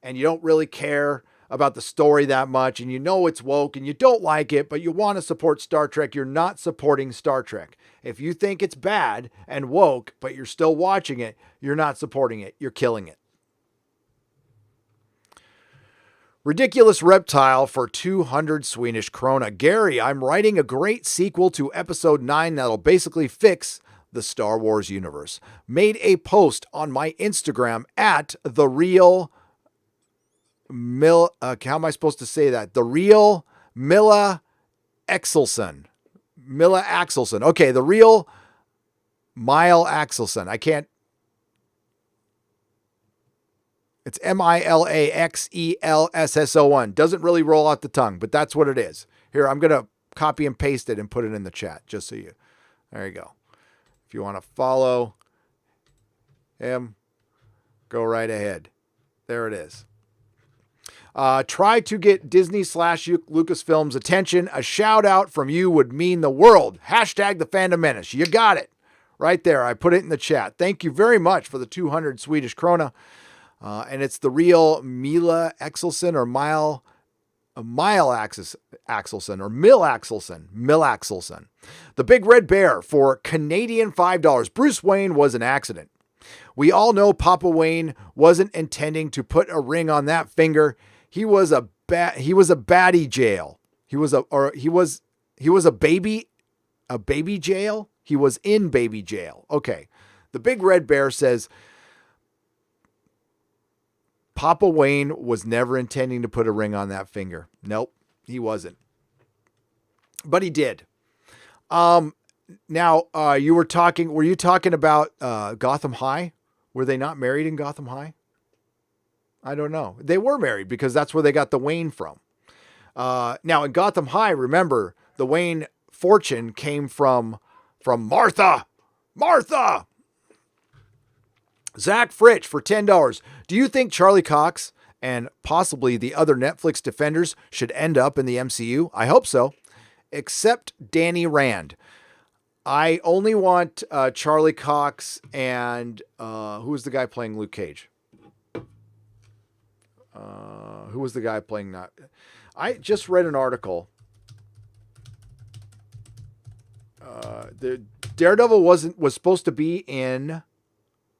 and you don't really care about the story that much, and it's woke and you don't like it, but you want to support Star Trek, you're not supporting Star Trek. If you think it's bad and woke, but you're still watching it, you're not supporting it. You're killing it. Ridiculous Reptile for 200 Swedish krona. Gary, I'm writing a great sequel to episode 9 that'll basically fix the Star Wars universe. Made a post on my Instagram at The Real how am I supposed to say that? The Real Milla Axelson. Milla Axelson. Okay, The Real Mile Axelson. I can't. It's MILAXELSSON. Doesn't really roll out the tongue, but that's what it is. Here, I'm going to copy and paste it and put it in the chat, just so you. There you go. If you want to follow him, go right ahead. There it is. Try to get Disney/Lucasfilm's attention. A shout out from you would mean the world. Hashtag the Fandom Menace. You got it. Right there. I put it in the chat. Thank you very much for the 200 Swedish krona. And it's The Real Mila Axelson or Mile Axelson or Mill Axelson. The Big Red Bear for Canadian $5. Bruce Wayne was an accident. We all know Papa Wayne wasn't intending to put a ring on that finger. He was a baddie jail. He was a baby jail. He was in baby jail. Okay. The Big Red Bear says, Papa Wayne was never intending to put a ring on that finger. Nope, he wasn't. But he did. Now, were you talking about Gotham High? Were they not married in Gotham High? I don't know. They were married because that's where they got the Wayne from. Now in Gotham High, remember, the Wayne fortune came from Martha. Martha! Zach Fritch for $10. Do you think Charlie Cox and possibly the other Netflix defenders should end up in the MCU? I hope so. Except Danny Rand. I only want Charlie Cox and who was the guy playing Luke Cage? Who was the guy playing that? I just read an article. The Daredevil was supposed to be in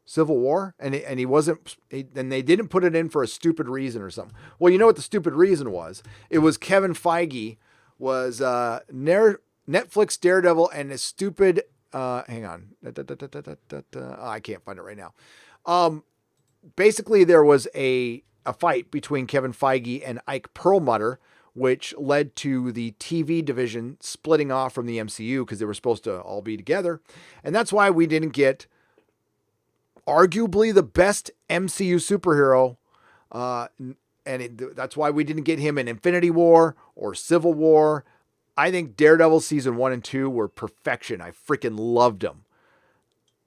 Civil War, and he wasn't. And they didn't put it in for a stupid reason or something. Well, you know what the stupid reason was? It was Kevin Feige was Netflix Daredevil and his stupid. Hang on, I can't find it right now. Basically, there was a fight between Kevin Feige and Ike Perlmutter, which led to the TV division splitting off from the MCU because they were supposed to all be together. And that's why we didn't get arguably the best MCU superhero. That's why we didn't get him in Infinity War or Civil War. I think Daredevil season 1 and 2 were perfection. I freaking loved them.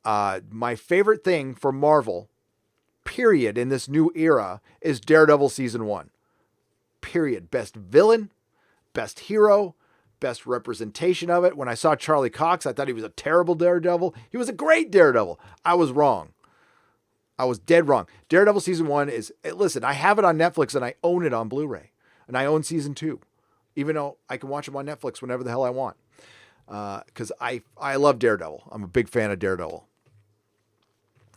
My favorite thing for Marvel, period, in this new era is Daredevil season 1. Period. Best villain, best hero, best representation of it. When I saw Charlie Cox, I thought he was a terrible Daredevil. He was a great Daredevil. I was wrong. I was dead wrong. Daredevil season 1 is, listen, I have it on Netflix and I own it on Blu-ray. And I own season 2, even though I can watch them on Netflix whenever the hell I want. Because I love Daredevil. I'm a big fan of Daredevil.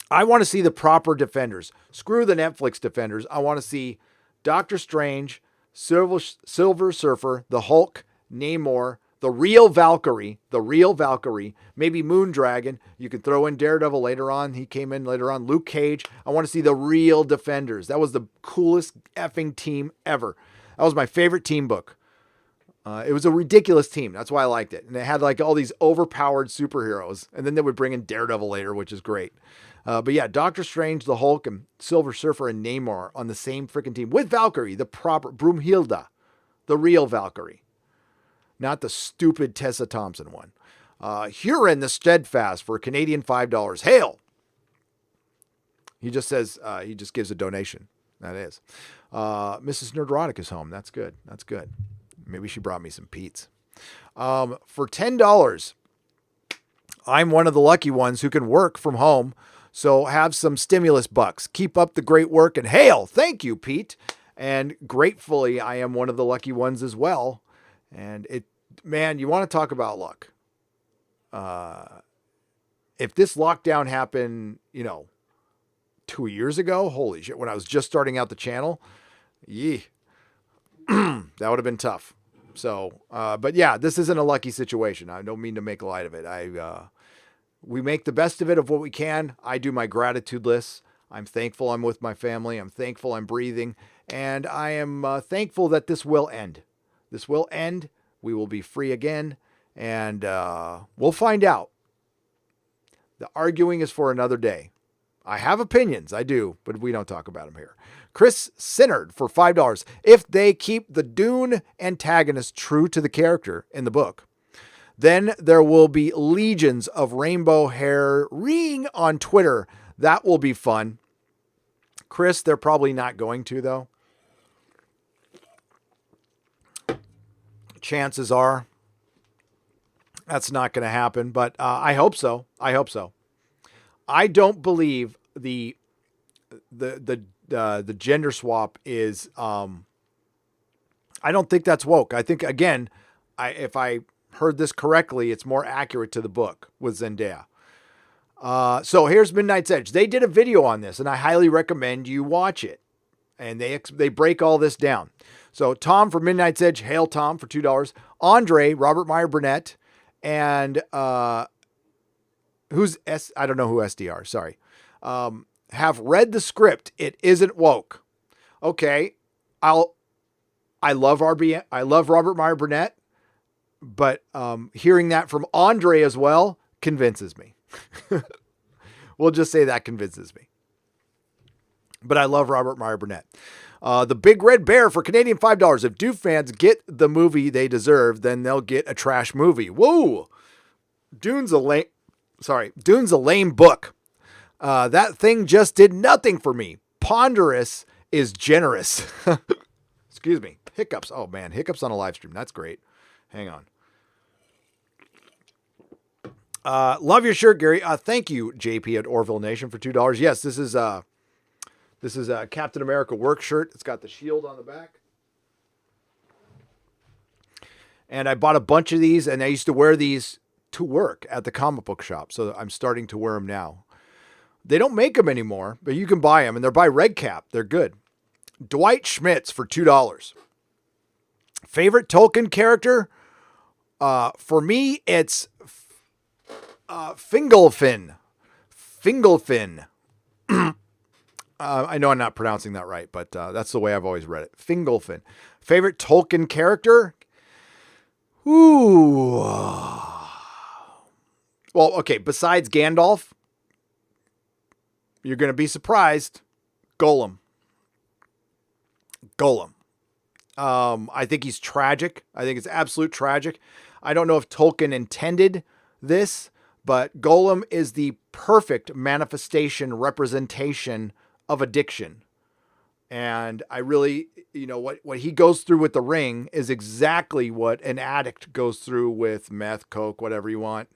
I want to see the proper defenders. Screw the Netflix defenders. I want to see Doctor Strange, Silver Surfer, the Hulk, Namor, the real Valkyrie, maybe Moondragon. You can throw in Daredevil later on. He came in later on. Luke Cage. I want to see the real defenders. That was the coolest effing team ever. That was my favorite team book. It was a ridiculous team. That's why I liked it. And they had like all these overpowered superheroes. And then they would bring in Daredevil later, which is great. But yeah, Doctor Strange, the Hulk, and Silver Surfer and Namor on the same freaking team with Valkyrie, the proper Broomhilda, the real Valkyrie, not the stupid Tessa Thompson one. Huron the Steadfast for Canadian $5. Hail! He just says he just gives a donation. That is. Mrs. Nerdrotic is home. That's good. That's good. Maybe she brought me some Pete's. For $10, I'm one of the lucky ones who can work from home. So have some stimulus bucks. Keep up the great work and hail. Thank you, Pete. And gratefully, I am one of the lucky ones as well. And man, you want to talk about luck. If this lockdown happened, 2 years ago, holy shit, when I was just starting out the channel, that would have been tough. So, but yeah, this isn't a lucky situation. I don't mean to make light of it. We make the best of it of what we can. I do my gratitude lists. I'm thankful I'm with my family. I'm thankful I'm breathing. And I am thankful that this will end. This will end. We will be free again. And we'll find out. The arguing is for another day. I have opinions. I do. But we don't talk about them here. Chris Sinnard for $5. If they keep the Dune antagonist true to the character in the book, then there will be legions of rainbow hair ring on Twitter. That will be fun. Chris, they're probably not going to, though. Chances are that's not going to happen, but I hope so. I hope so. I don't believe the gender swap is. I don't think that's woke. I think again, if I heard this correctly, it's more accurate to the book with Zendaya. So here's Midnight's Edge. They did a video on this, and I highly recommend you watch it. And they break all this down. So Tom for Midnight's Edge, hail Tom for $2. Andre, Robert Meyer Burnett, and I don't know who SDR, sorry, have read the script. It isn't woke. Okay, I love I love Robert Meyer Burnett, but hearing that from Andre as well convinces me. We'll just say that convinces me. But I love Robert Meyer Burnett. The Big Red Bear for Canadian $5. If Dune fans get the movie they deserve, then they'll get a trash movie. Whoa! Dune's a lame book. That thing just did nothing for me. Ponderous is generous. Excuse me. Hiccups. Oh man, hiccups on a live stream. That's great. Hang on. Love your shirt, Gary. Thank you, JP at Orville Nation, for $2. Yes, this is a Captain America work shirt. It's got the shield on the back. And I bought a bunch of these, and I used to wear these to work at the comic book shop. So I'm starting to wear them now. They don't make them anymore, but you can buy them, and they're by Red Cap. They're good. Dwight Schmitz for $2. Favorite Tolkien character? For me, it's Fingolfin. Fingolfin. I know I'm not pronouncing that right, but that's the way I've always read it. Fingolfin. Favorite Tolkien character? Ooh. Well, okay, besides Gandalf, you're going to be surprised. Gollum. I think he's tragic. I think it's absolute tragic. I don't know if Tolkien intended this, but Gollum is the perfect manifestation, representation of addiction. And I really, what he goes through with the ring is exactly what an addict goes through with meth, coke, whatever you want.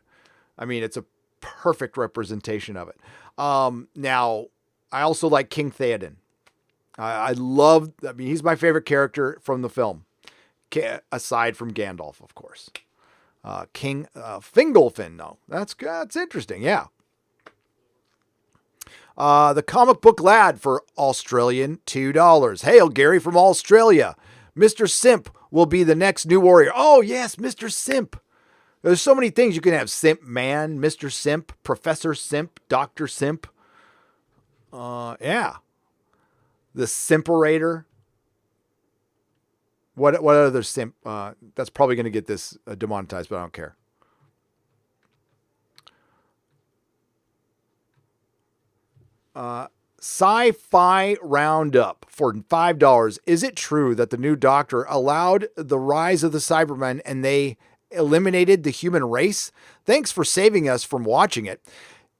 I mean, it's a perfect representation of it. Now, I also like King Theoden. He's my favorite character from the film, aside from Gandalf, of course. King Fingolfin, no. That's interesting, yeah. The Comic Book Lad for Australian, $2. Hail, Gary from Australia. Mr. Simp will be the next new warrior. Oh, yes, Mr. Simp. There's so many things you can have. Simp Man, Mr. Simp, Professor Simp, Dr. Simp. Yeah. The Simperator. What other simp? That's probably going to get this demonetized, but I don't care. Sci-Fi Roundup for $5. Is it true that the new Doctor allowed the rise of the Cybermen and they eliminated the human race? Thanks for saving us from watching it.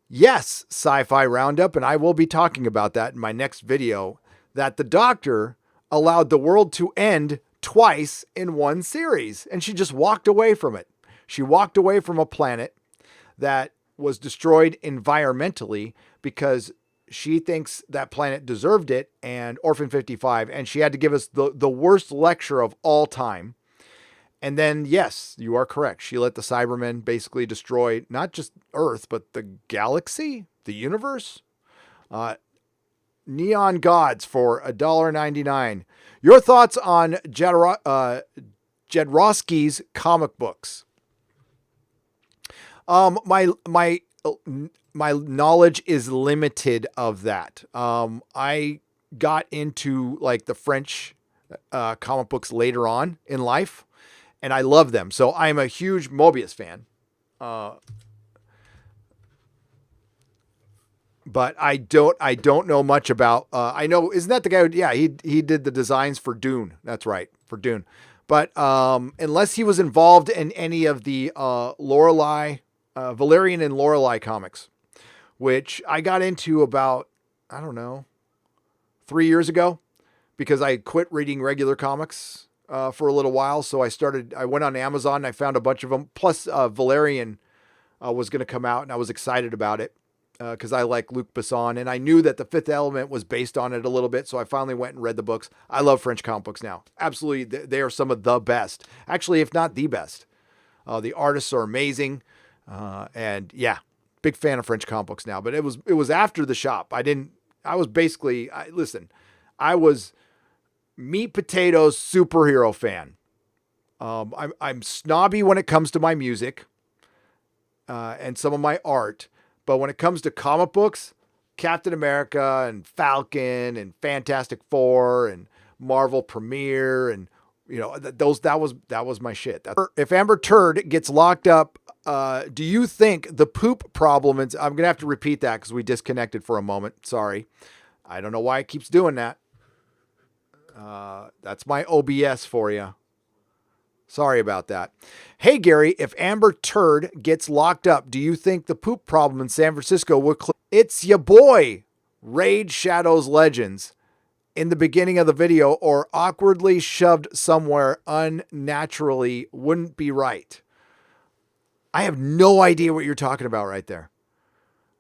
Yes, Sci-Fi Roundup, and I will be talking about that in my next video, that the Doctor allowed the world to end twice in one series, and she just walked away from it. She walked away from a planet that was destroyed environmentally because she thinks that planet deserved it, and Orphan 55, and she had to give us the worst lecture of all time. And then, yes, you are correct. She let the Cybermen basically destroy not just Earth, but the galaxy, the universe. Neon Gods for $1.99. Your thoughts on Jodorowsky's comic books? My knowledge is limited of that. I got into like the French comic books later on in life, and I love them. So I'm a huge Mobius fan. But I don't know much about, I know, isn't that the guy he did the designs for Dune. That's right, for Dune. But unless he was involved in any of the Valerian and Lorelei comics, which I got into about, 3 years ago, because I quit reading regular comics for a little while. So I went on Amazon and I found a bunch of them. Plus Valerian was going to come out, and I was excited about it. Because I like Luc Besson, and I knew that The Fifth Element was based on it a little bit, so I finally went and read the books. I love French comic books now. Absolutely, they are some of the best. Actually, if not the best. The artists are amazing, and yeah, big fan of French comic books now. But it was after the shop. I was meat potatoes superhero fan. I'm snobby when it comes to my music and some of my art. But when it comes to comic books, Captain America and Falcon and Fantastic Four and Marvel Premiere and that was my shit. If Amber Turd gets locked up, do you think the poop problem? I'm gonna have to repeat that because we disconnected for a moment. Sorry, I don't know why it keeps doing that. That's my OBS for you. Sorry about that. Hey Gary, if Amber Turd gets locked up, do you think the poop problem in San Francisco will? It's your boy, Raid Shadows Legends. In the beginning of the video, or awkwardly shoved somewhere unnaturally wouldn't be right. I have no idea what you're talking about right there.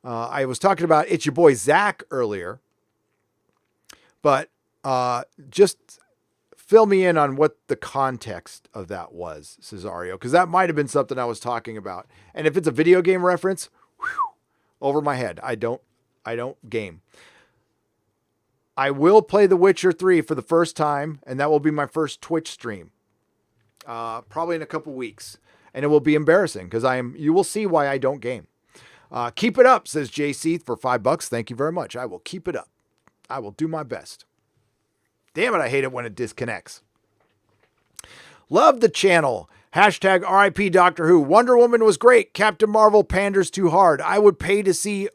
I was talking about It's Your Boy Zach earlier, but just fill me in on what the context of that was, Cesario, because that might have been something I was talking about. And if it's a video game reference, over my head. I don't game. I will play The Witcher 3 for the first time, and that will be my first Twitch stream. Probably in a couple weeks. And it will be embarrassing because you will see why I don't game. Keep it up, says JC for $5. Thank you very much. I will keep it up. I will do my best. Damn it, I hate it when it disconnects. Love the channel. Hashtag RIP Doctor Who. Wonder Woman was great. Captain Marvel panders too hard. I would pay to see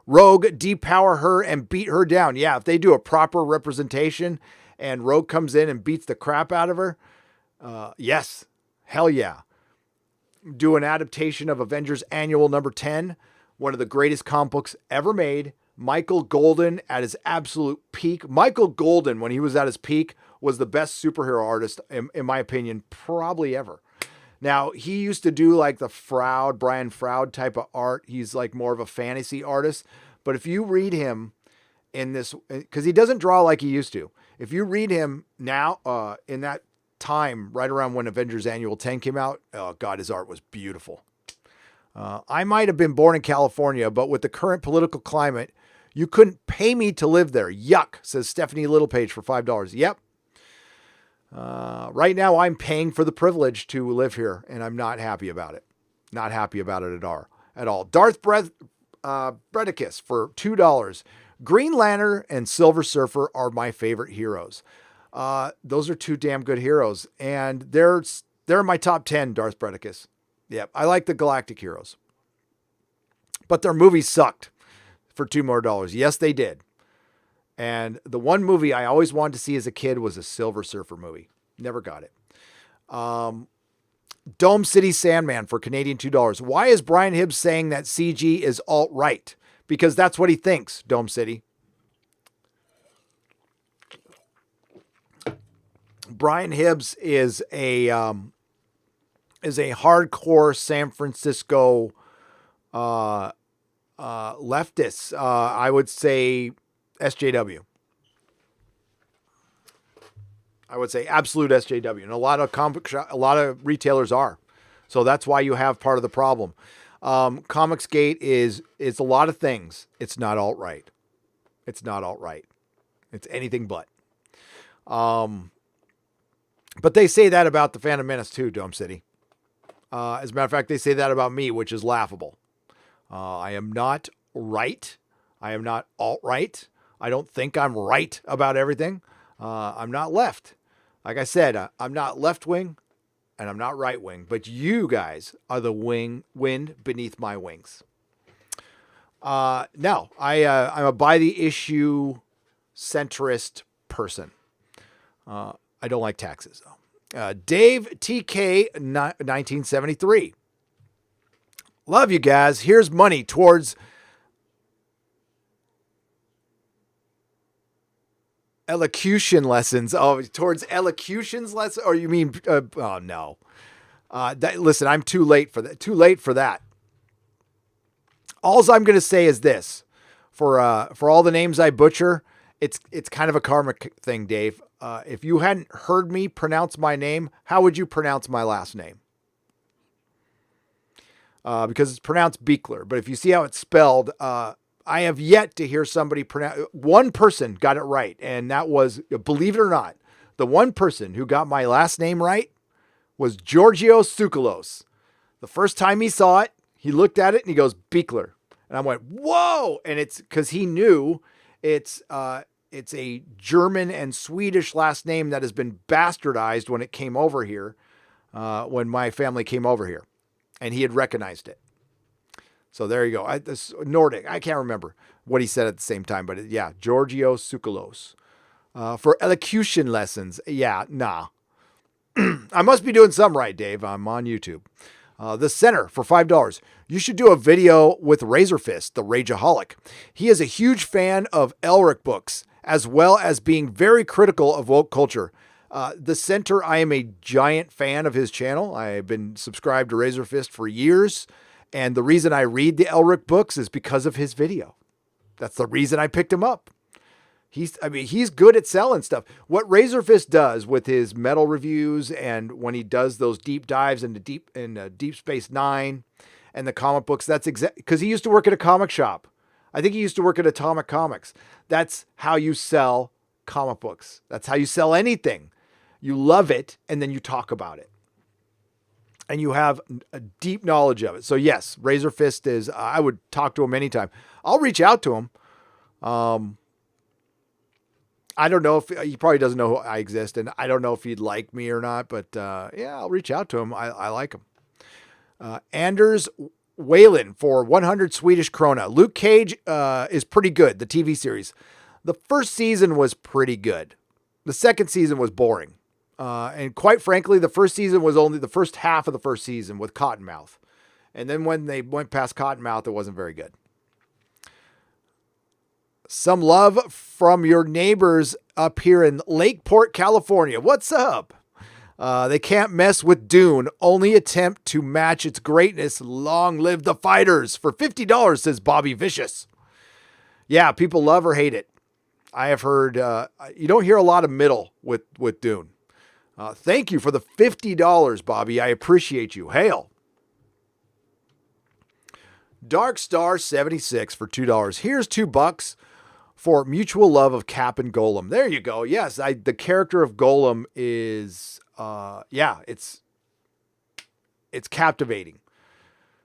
Rogue depower her and beat her down. Yeah, if they do a proper representation and Rogue comes in and beats the crap out of her, yes, hell yeah. Do an adaptation of Avengers Annual number 10, one of the greatest comic books ever made. Michael Golden at his absolute peak. Michael Golden, when he was at his peak, was the best superhero artist, in my opinion, probably ever. Now, he used to do like the Brian Froud type of art. He's like more of a fantasy artist. But if you read him in this, because he doesn't draw like he used to. If you read him now, in that time, right around when Avengers Annual 10 came out, oh God, his art was beautiful. I might have been born in California, but with the current political climate, you couldn't pay me to live there. Yuck, says Stephanie Littlepage for $5. Yep. Right now I'm paying for the privilege to live here and I'm not happy about it. Not happy about it at all. Darth Bredicus for $2. Green Lantern and Silver Surfer are my favorite heroes. Those are two damn good heroes and they're in my top 10, Darth Bredicus. Yep. I like the Galactic heroes, but their movies sucked for $2 more. Yes, they did. And the one movie I always wanted to see as a kid was a Silver Surfer movie. Never got it. Dome City Sandman for Canadian $2. Why is Brian Hibbs saying that CG is alt-right? Because that's what he thinks, Dome City. Brian Hibbs is a hardcore San Francisco leftist. I would say SJW. I would say absolute SJW. And a lot of retailers are. So that's why you have part of the problem. Comicsgate is a lot of things. It's not alt-right. It's not alt-right. It's anything but. But they say that about the Phantom Menace too, Dome City. As a matter of fact, they say that about me, which is laughable. I am not right. I am not alt-right. I don't think I'm right about everything. I'm not left. Like I said, I'm not left-wing and I'm not right-wing. But you guys are the wind beneath my wings. No, I'm a by-the-issue centrist person. I don't like taxes, though. Dave TK 1973. Love you guys. Here's money towards elocution lessons. Oh, towards elocutions lessons? Or you mean, oh no. Listen, I'm too late for that. Too late for that. All I'm going to say is this. For all the names I butcher, it's kind of a karmic thing, Dave. If you hadn't heard me pronounce my name, how would you pronounce my last name? Because it's pronounced Beekler. But if you see how it's spelled, I have yet to hear somebody pronounce. One person got it right. And that was, believe it or not, the one person who got my last name right was Giorgio Tsoukalos. The first time he saw it, he looked at it and he goes, Beekler. And I went, whoa. And it's because he knew it's a German and Swedish last name that has been bastardized when it came over here, when my family came over here. And he had recognized it. So there you go. This Nordic, I can't remember what he said at the same time, but yeah, Georgios Tsoukalos. For elocution lessons. Yeah, nah. I must be doing something right, Dave. I'm on YouTube. The Center for $5. You should do a video with Razorfist, the Rageaholic. He is a huge fan of Elric books, as well as being very critical of woke culture. The Center, I am a giant fan of his channel. I've been subscribed to Razorfist for years. And the reason I read the Elric books is because of his video. That's the reason I picked him up. He's good at selling stuff. What Razorfist does with his metal reviews and when he does those deep dives into Deep Space Nine and the comic books, that's exactly because he used to work at a comic shop. I think he used to work at Atomic Comics. That's how you sell comic books. That's how you sell anything. You love it and then you talk about it. And you have a deep knowledge of it. So yes, Razorfist is, I would talk to him anytime. I'll reach out to him. I don't know if he probably doesn't know I exist, and I don't know if he'd like me or not, but yeah, I'll reach out to him. I like him. Anders Whalen for 100 Swedish krona. Luke Cage is pretty good, the TV series. The first season was pretty good. The second season was boring. And quite frankly, the first season was only the first half of the first season with Cottonmouth. And then when they went past Cottonmouth, it wasn't very good. Some love from your neighbors up here in Lakeport, California. What's up? They can't mess with Dune. Only attempt to match its greatness. Long live the fighters. For $50, says Bobby Vicious. Yeah, people love or hate it. I have heard, you don't hear a lot of middle with Dune. Thank you for the $50, Bobby. I appreciate you. Hail. Dark Star 76 for $2. Here's $2 for mutual love of Cap and Golem. There you go. Yes, the character of Golem is, it's captivating.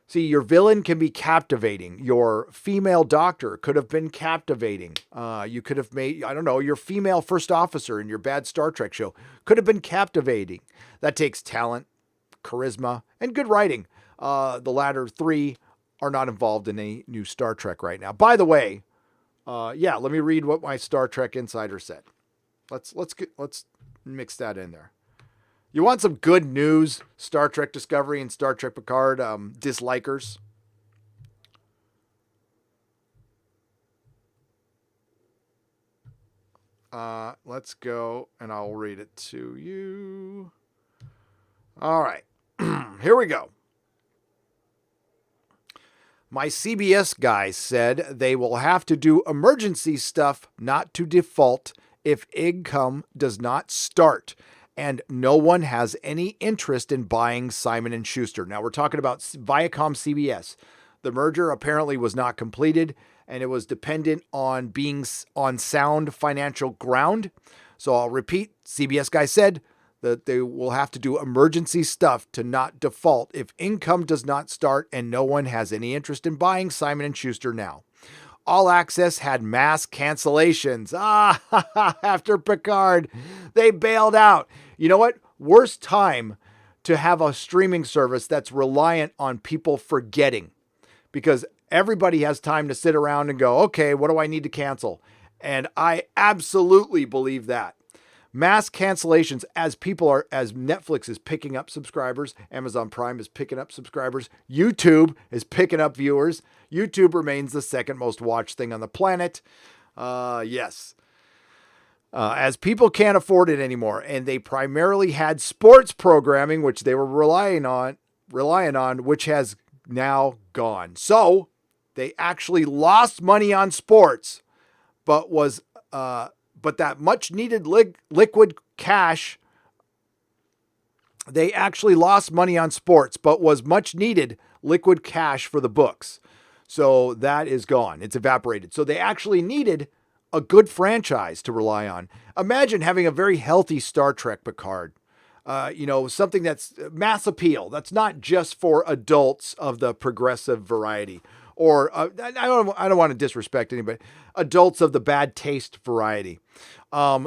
See, your villain can be captivating. Your female doctor could have been captivating. You could have made, I don't know, your female first officer in your bad Star Trek show could have been captivating. That takes talent, charisma, and good writing. The latter three are not involved in a new Star Trek right now. By the way, let me read what my Star Trek Insider said. Let's mix that in there. You want some good news, Star Trek Discovery and Star Trek Picard dislikers? Let's go, and I'll read it to you. All right. Here we go. My CBS guy said they will have to do emergency stuff not to default if income does not start. And no one has any interest in buying Simon & Schuster. Now, we're talking about Viacom CBS. The merger apparently was not completed, and it was dependent on being on sound financial ground. So I'll repeat, CBS guy said that they will have to do emergency stuff to not default if income does not start and no one has any interest in buying Simon & Schuster now. All Access had mass cancellations. After Picard, they bailed out. You know what? Worst time to have a streaming service that's reliant on people forgetting, because everybody has time to sit around and go, okay, what do I need to cancel? And I absolutely believe that. Mass cancellations as Netflix is picking up subscribers, Amazon Prime is picking up subscribers, YouTube is picking up viewers. YouTube remains the second most watched thing on the planet. Yes. As people can't afford it anymore, and they primarily had sports programming, which they were relying on, which has now gone. So they actually lost money on sports, but that much needed liquid cash. They actually lost money on sports, but was much needed liquid cash for the books. So that is gone. It's evaporated. So they actually needed a good franchise to rely on. Imagine having a very healthy Star Trek Picard. Something that's mass appeal. That's not just for adults of the progressive variety. or I don't want to disrespect anybody, adults of the bad taste variety.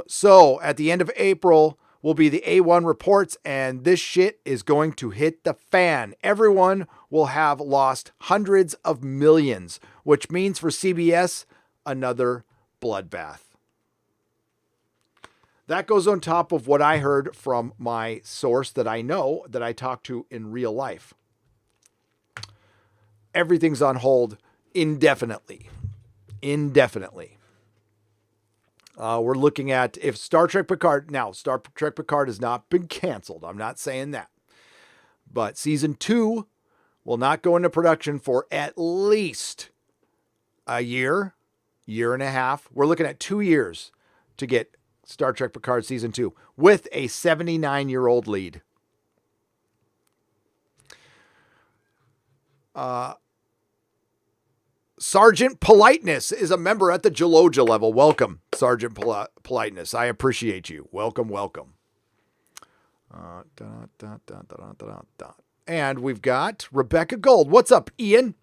So at the end of April will be the A1 reports, and this shit is going to hit the fan. Everyone will have lost hundreds of millions, which means for CBS, another bloodbath. That goes on top of what I heard from my source that I know that I talked to in real life. Everything's on hold indefinitely. We're looking at if Star Trek Picard has not been canceled. I'm not saying that. But season 2 will not go into production for at least a year and a half. We're looking at 2 years to get Star Trek Picard season 2 with a 79-year-old lead. Sergeant Politeness is a member at the Geloja level. Welcome, Sergeant Politeness. I appreciate you. Welcome. And we've got Rebecca Gold. What's up, Ian?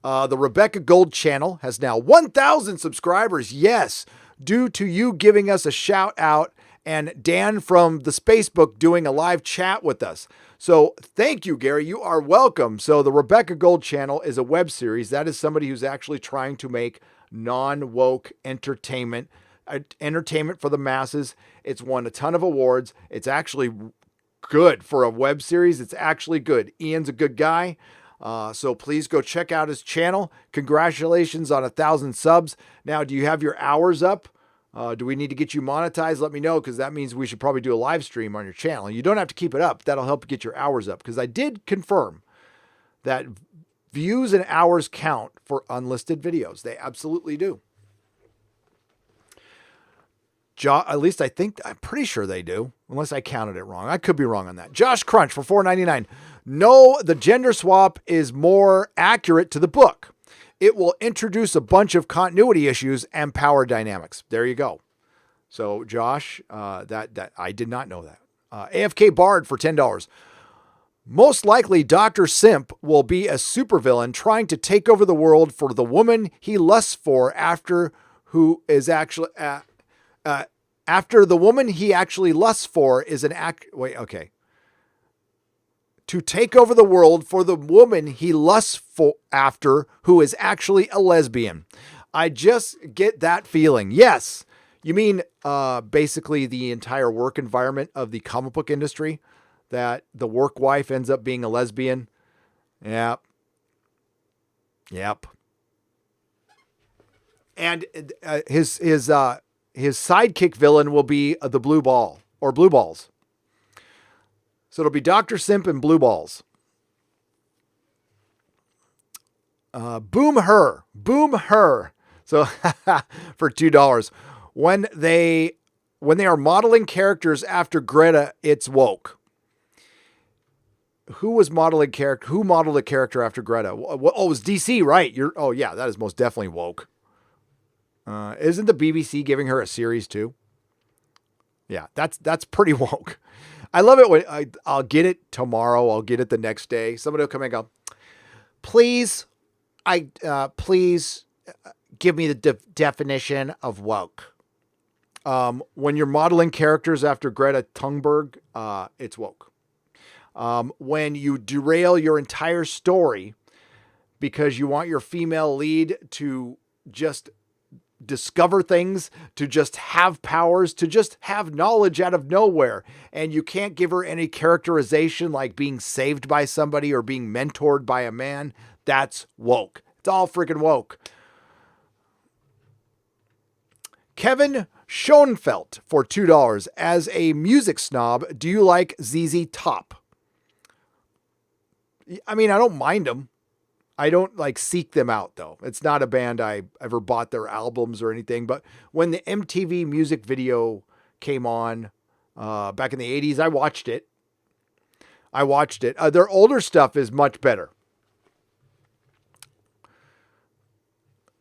The Rebecca Gold channel has now 1,000 subscribers. Yes, due to you giving us a shout out and Dan from the Spacebook doing a live chat with us. So thank you, Gary. You are welcome. So the Rebecca Gold channel is a web series. That is somebody who's actually trying to make non-woke entertainment for the masses. It's won a ton of awards. It's actually good for a web series. It's actually good. Ian's a good guy. So please go check out his channel. Congratulations on 1,000 subs. Now, do you have your hours up? Do we need to get you monetized? Let me know, because that means we should probably do a live stream on your channel. You don't have to keep it up. That'll help get your hours up, because I did confirm that views and hours count for unlisted videos. They absolutely do. At least I'm pretty sure they do, unless I counted it wrong. I could be wrong on that. Josh Crunch for $4.99. No, the gender swap is more accurate to the book. It will introduce a bunch of continuity issues and power dynamics. There you go. So, Josh, that I did not know that. AFK Bard for $10. Most likely, Dr. Simp will be a supervillain trying to take over the world for the woman he lusts for after the woman he actually lusts for is an act. Wait, okay. To take over the world for the woman he lusts for after, who is actually a lesbian. I just get that feeling. Yes. You mean basically the entire work environment of the comic book industry, that the work wife ends up being a lesbian? Yep. And his sidekick villain will be the Blue Ball or Blue Balls. So it'll be Dr. Simp and Blue Balls. Boom her. So for $2. When they are modeling characters after Greta, it's woke. Who modeled a character after Greta? Oh, it was DC, right? Yeah, that is most definitely woke. Isn't the BBC giving her a series too? Yeah, that's pretty woke. I love it when I'll get it tomorrow. I'll get it the next day. Somebody will come and go, please give me the definition of woke. When you're modeling characters after Greta Thunberg, it's woke. When you derail your entire story because you want your female lead to just discover things, to just have powers, to just have knowledge out of nowhere, and you can't give her any characterization like being saved by somebody or being mentored by a man, that's woke. It's all freaking woke. Kevin Schoenfeld for $2. As a music snob, do you like ZZ Top? I mean, I don't mind them. I don't seek them out though. It's not a band I ever bought their albums or anything, but when the MTV music video came on back in the 80s, I watched it. Their older stuff is much better.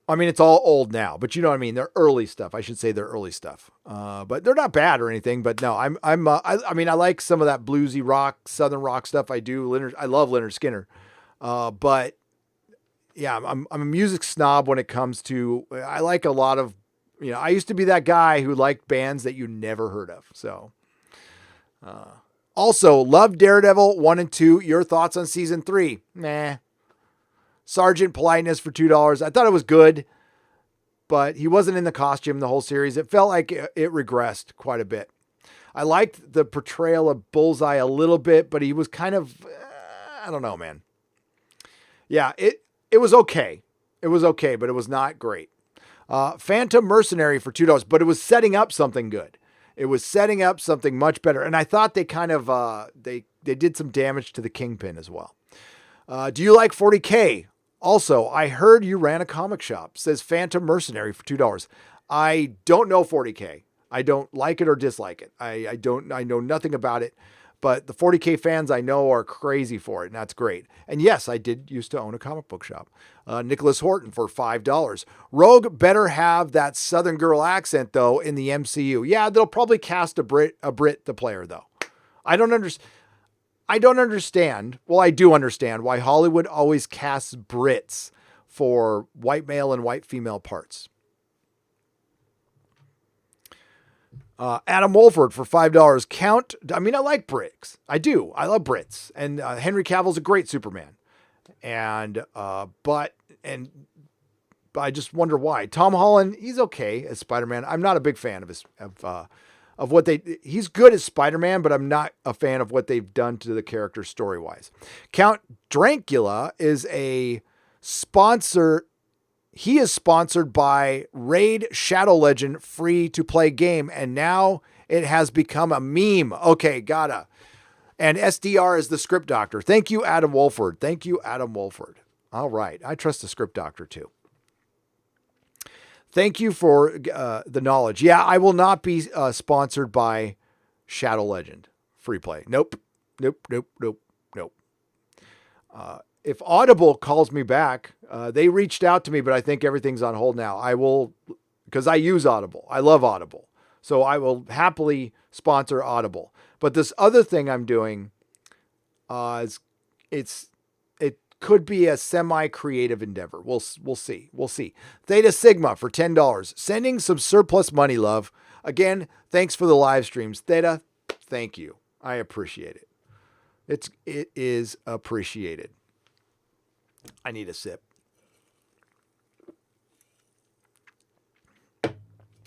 I mean, it's all old now, but you know what I mean? Their early stuff. I should say their early stuff. But they're not bad or anything, but no, I like some of that bluesy rock, southern rock stuff. I do. I love Leonard Skinner. But yeah, I'm a music snob when it comes to, I like a lot of, I used to be that guy who liked bands that you never heard of. So, also love Daredevil 1 and 2. Your thoughts on season 3? Nah. Sergeant Politeness for $2. I thought it was good, but he wasn't in the costume the whole series. It felt like it regressed quite a bit. I liked the portrayal of Bullseye a little bit, but he was kind of, I don't know, man. Yeah, it was okay. It was okay, but it was not great. Phantom Mercenary for $2, but it was setting up something good. It was setting up something much better. And I thought they kind of, they did some damage to the Kingpin as well. Do you like 40K? Also, I heard you ran a comic shop. Says Phantom Mercenary for $2. I don't know 40K. I don't like it or dislike it. I know nothing about it, but the 40K fans I know are crazy for it, and that's great. And yes, I did used to own a comic book shop. Nicholas Horton for $5. Rogue better have that Southern girl accent though in the MCU. Yeah, they'll probably cast a Brit to play her though. I don't understand. Well, I do understand why Hollywood always casts Brits for white male and white female parts. Adam Wolford for $5. I like Brits. I do. I love Brits. And Henry Cavill's a great Superman. But I just wonder why. Tom Holland, he's okay as Spider-Man. I'm not a big fan of what he's good as Spider-Man, but I'm not a fan of what they've done to the character story-wise. Count Dracula is a sponsor. He is sponsored by Raid Shadow Legend free-to-play game, and now it has become a meme. Okay, gotta. And SDR is the script doctor. Thank you, Adam Wolford. Thank you, Adam Wolford. All right, I trust the script doctor too. Thank you for the knowledge. Yeah, I will not be sponsored by Shadow Legend free play. Nope. If Audible calls me back, they reached out to me, but I think everything's on hold now. I will, because I use Audible. I love Audible. So I will happily sponsor Audible. But this other thing I'm doing, it could be a semi-creative endeavor. We'll see. Theta Sigma for $10. Sending some surplus money, love. Again, thanks for the live streams. Theta, thank you. I appreciate it. It is appreciated. I need a sip.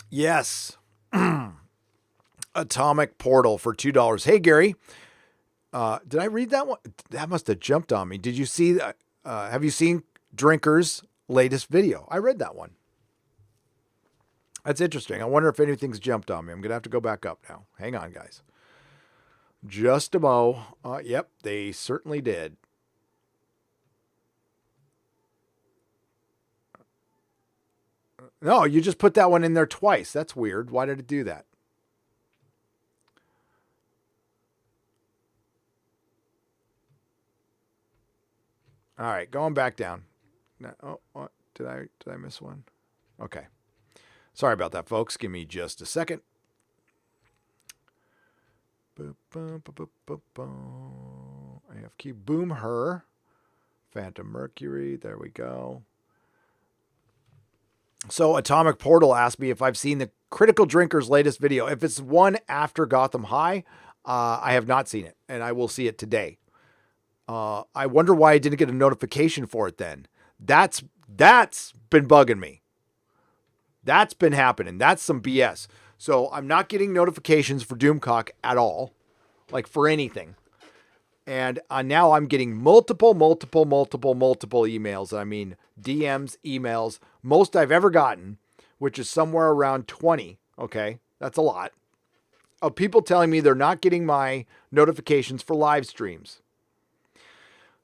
Yes. Atomic Portal for $2. Hey, Gary. Did I read that one? That must have jumped on me. Did you see, have you seen Drinker's latest video? I read that one. That's interesting. I wonder if anything's jumped on me. I'm going to have to go back up now. Hang on, guys. Just a mo. Yep, they certainly did. No, you just put that one in there twice. That's weird. Why did it do that? All right, going back down. Oh, did I miss one? Okay. Sorry about that, folks. Give me just a second. AFK Boom Her. Phantom Mercury. There we go. So Atomic Portal asked me if I've seen the Critical Drinker's latest video. If it's one after Gotham High, I have not seen it, and I will see it today. I wonder why I didn't get a notification for it then. That's been bugging me. That's been happening. That's some BS. So I'm not getting notifications for Doomcock at all, like for anything. And now I'm getting multiple emails. I mean, DMs, emails, most I've ever gotten, which is somewhere around 20. Okay. That's a lot of people telling me they're not getting my notifications for live streams.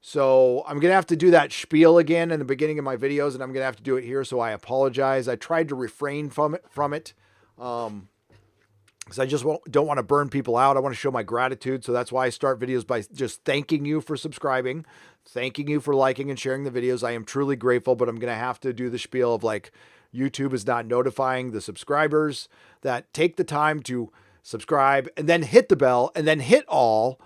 So I'm going to have to do that spiel again in the beginning of my videos, and I'm going to have to do it here. So I apologize. I tried to refrain from it. Because I just don't want to burn people out. I want to show my gratitude. So that's why I start videos by just thanking you for subscribing, thanking you for liking and sharing the videos. I am truly grateful, but I'm going to have to do the spiel of like, YouTube is not notifying the subscribers that take the time to subscribe and then hit the bell and then hit all.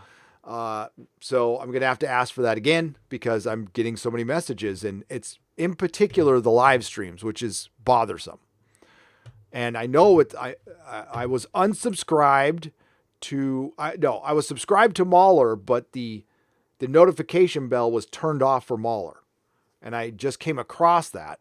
So I'm going to have to ask for that again because I'm getting so many messages, and it's in particular the live streams, which is bothersome. And I know it. I was unsubscribed to. I was subscribed to Mauler, but the notification bell was turned off for Mauler, and I just came across that.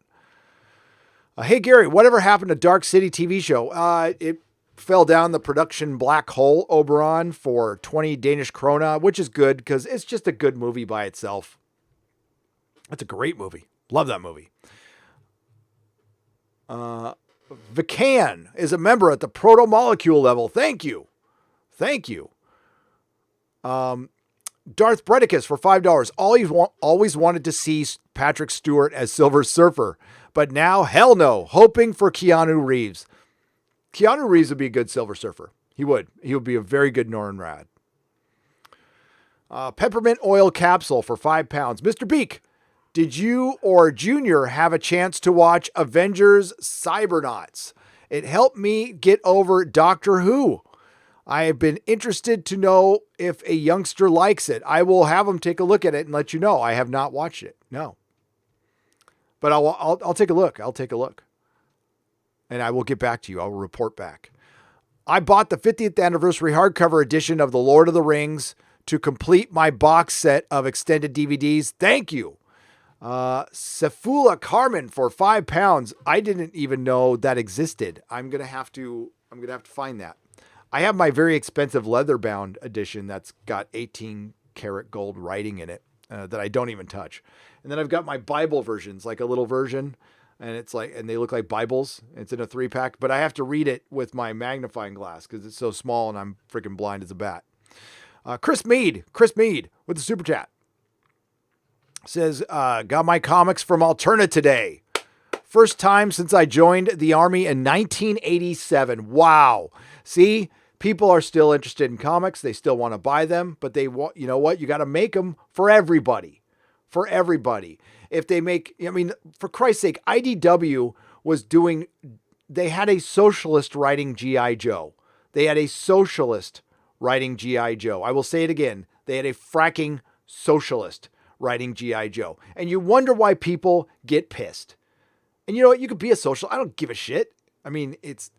Hey Gary, whatever happened to Dark City TV show? It fell down the production black hole, Oberon, for 20 Danish krona, which is good because it's just a good movie by itself. It's a great movie. Love that movie. Vican is a member at the proto-molecule level. Thank you. Thank you. Darth Bredicus for $5. Always wanted to see Patrick Stewart as Silver Surfer, but now, hell no. Hoping for Keanu Reeves. Keanu Reeves would be a good Silver Surfer. He would. He would be a very good Norrin Rad. Peppermint oil capsule for £5. Mr. Beak, did you or Junior have a chance to watch Avengers Cybernauts? It helped me get over Doctor Who. I have been interested to know if a youngster likes it. I will have him take a look at it and let you know. I have not watched it. No. But I'll take a look. I'll take a look. And I will get back to you. I'll report back. I bought the 50th anniversary hardcover edition of The Lord of the Rings to complete my box set of extended DVDs. Thank you. Sefula Carmen for £5. I didn't even know that existed. I'm gonna have to find that. I have my very expensive leather-bound edition that's got 18 karat gold writing in it that I don't even touch. And then I've got my Bible versions, like a little version, and they look like Bibles. It's in a 3-pack, but I have to read it with my magnifying glass because it's so small and I'm freaking blind as a bat. Chris Mead with the super chat says, got my comics from Alterna today. First time since I joined the Army in 1987. Wow. See, people are still interested in comics. They still want to buy them, but they want, you know what? You got to make them for everybody. For everybody. If they make, I mean, for Christ's sake, IDW they had a socialist writing G.I. Joe. They had a socialist writing G.I. Joe. I will say it again. They had a fracking socialist writing G.I. Joe. And you wonder why people get pissed. And you know what? You could be a social. I don't give a shit. I mean, it's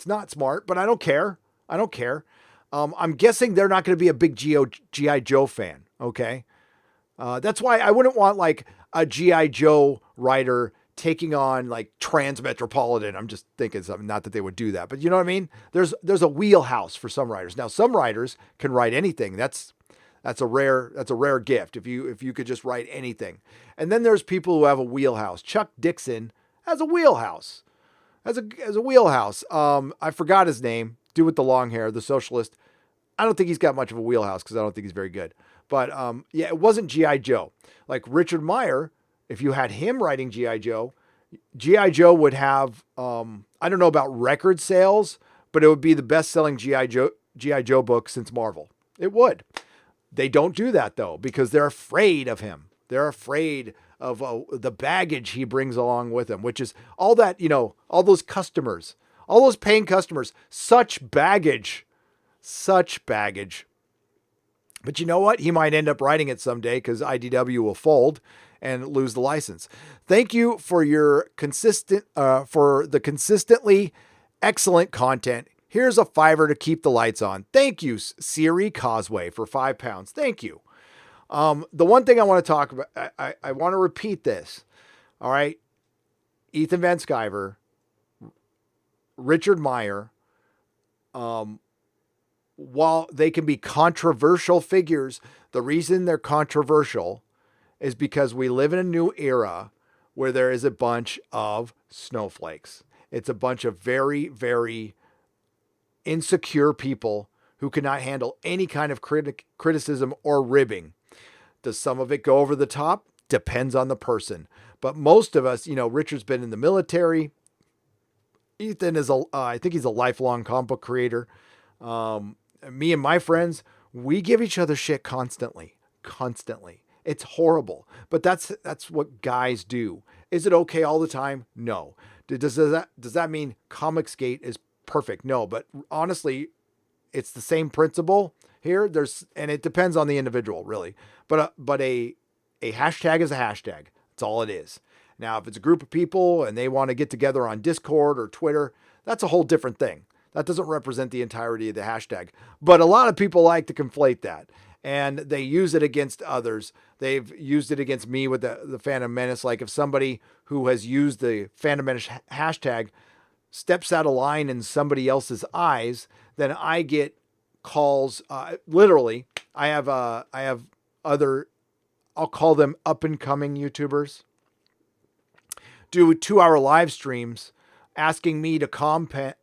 not smart, but I don't care. I don't care. I'm guessing they're not going to be a big G.I. Joe fan. Okay. That's why I wouldn't want like a G.I. Joe writer taking on like Transmetropolitan. I'm just thinking something, not that they would do that, but you know what I mean? There's a wheelhouse for some writers. Now, some writers can write anything. That's a rare gift. If you could just write anything. And then there's people who have a wheelhouse. Chuck Dixon has a wheelhouse. Has a wheelhouse. I forgot his name. Dude with the long hair, the socialist. I don't think he's got much of a wheelhouse because I don't think he's very good. But yeah, it wasn't G.I. Joe. Like Richard Meyer, if you had him writing G.I. Joe would have, I don't know about record sales, but it would be the best-selling G.I. Joe book since Marvel. It would. They don't do that, though, because they're afraid of him. They're afraid of the baggage he brings along with him, which is all that, all those customers, all those paying customers, such baggage. But you know what? He might end up writing it someday because IDW will fold and lose the license. Thank you for your consistently excellent content. Here's a $5 to keep the lights on. Thank you, Siri Causeway, for £5. Thank you. The one thing I want to talk about, I want to repeat this. All right. Ethan Van Sciver, Richard Meyer, while they can be controversial figures, the reason they're controversial is because we live in a new era where there is a bunch of snowflakes. It's a bunch of very, very insecure people who cannot handle any kind of criticism or ribbing. Does some of it go over the top? Depends on the person. But most of us, Richard's been in the military. Ethan is I think he's a lifelong comic book creator. Me and my friends, we give each other shit constantly. It's horrible, but that's what guys do. Is it okay all the time? No. Does that mean Comicsgate is perfect? No, but honestly, it's the same principle. Here, and it depends on the individual, really. But a hashtag is a hashtag. That's all it is. Now, if it's a group of people and they want to get together on Discord or Twitter, that's a whole different thing. That doesn't represent the entirety of the hashtag. But a lot of people like to conflate that. And they use it against others. They've used it against me with the Phantom Menace. Like if somebody who has used the Phantom Menace hashtag steps out of line in somebody else's eyes, then I get calls. Literally, I have other, I'll call them up and coming YouTubers, do 2-hour live streams asking me to comment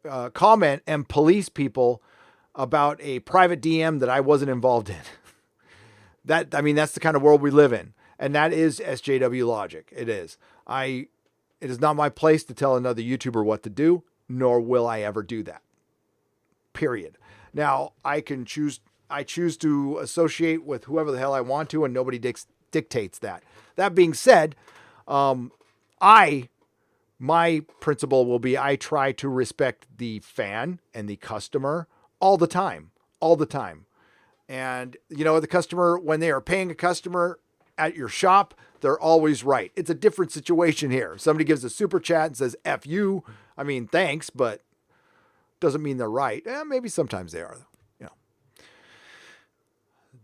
and police people about a private DM that I wasn't involved in. That's the kind of world we live in. And that is SJW logic. It is. It is not my place to tell another YouTuber what to do, nor will I ever do that. Period. Now, I choose to associate with whoever the hell I want to, and nobody dictates that. That being said, my principle will be I try to respect the fan and the customer all the time. And, the customer, when they are paying a customer at your shop, they're always right. It's a different situation here. Somebody gives a super chat and says, F you. Thanks, but doesn't mean they're right. Maybe sometimes they are, though.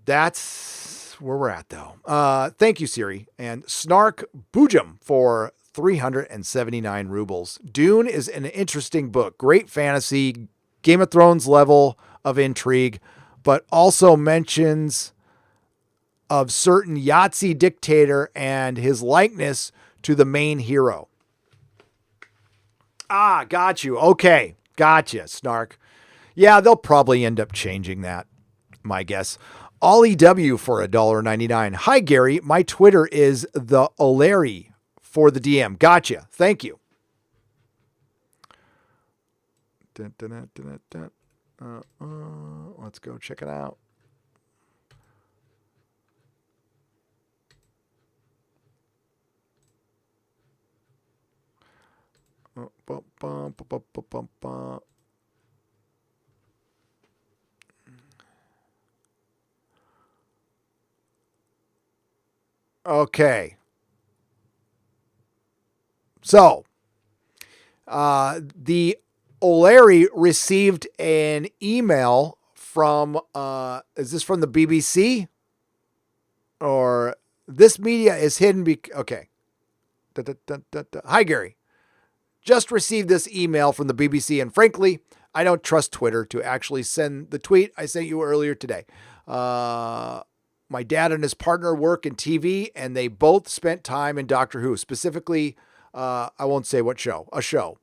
That's where we're at, though. Thank you, Siri. And Snark Boojum for 379 rubles. Dune is an interesting book. Great fantasy, Game of Thrones level of intrigue, but also mentions of certain Yahtzee dictator and his likeness to the main hero. Got you. Okay. Gotcha, Snark. Yeah, they'll probably end up changing that, my guess. Ollie W for $1.99. Hi, Gary. My Twitter is the O'Leary for the DM. Gotcha. Thank you. Let's go check it out. Okay. So, the O'Leary received an email from, is this from the BBC? Or this media is hidden okay. Hi, Gary. Just received this email from the BBC, and frankly, I don't trust Twitter to actually send the tweet I sent you earlier today. My dad and his partner work in TV, and they both spent time in Doctor Who, specifically, I won't say what show, a show,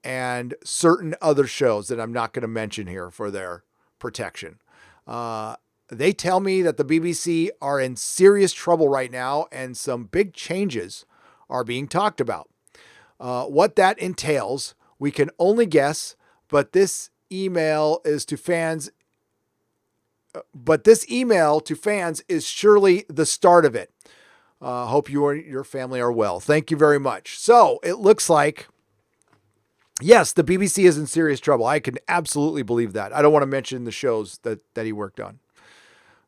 and certain other shows that I'm not going to mention here for their protection. They tell me that the BBC are in serious trouble right now, and some big changes are being talked about. What that entails, we can only guess, but this email to fans is surely the start of it. Hope you and your family are well. Thank you very much. So it looks like, yes, the BBC is in serious trouble. I can absolutely believe that. I don't want to mention the shows that he worked on.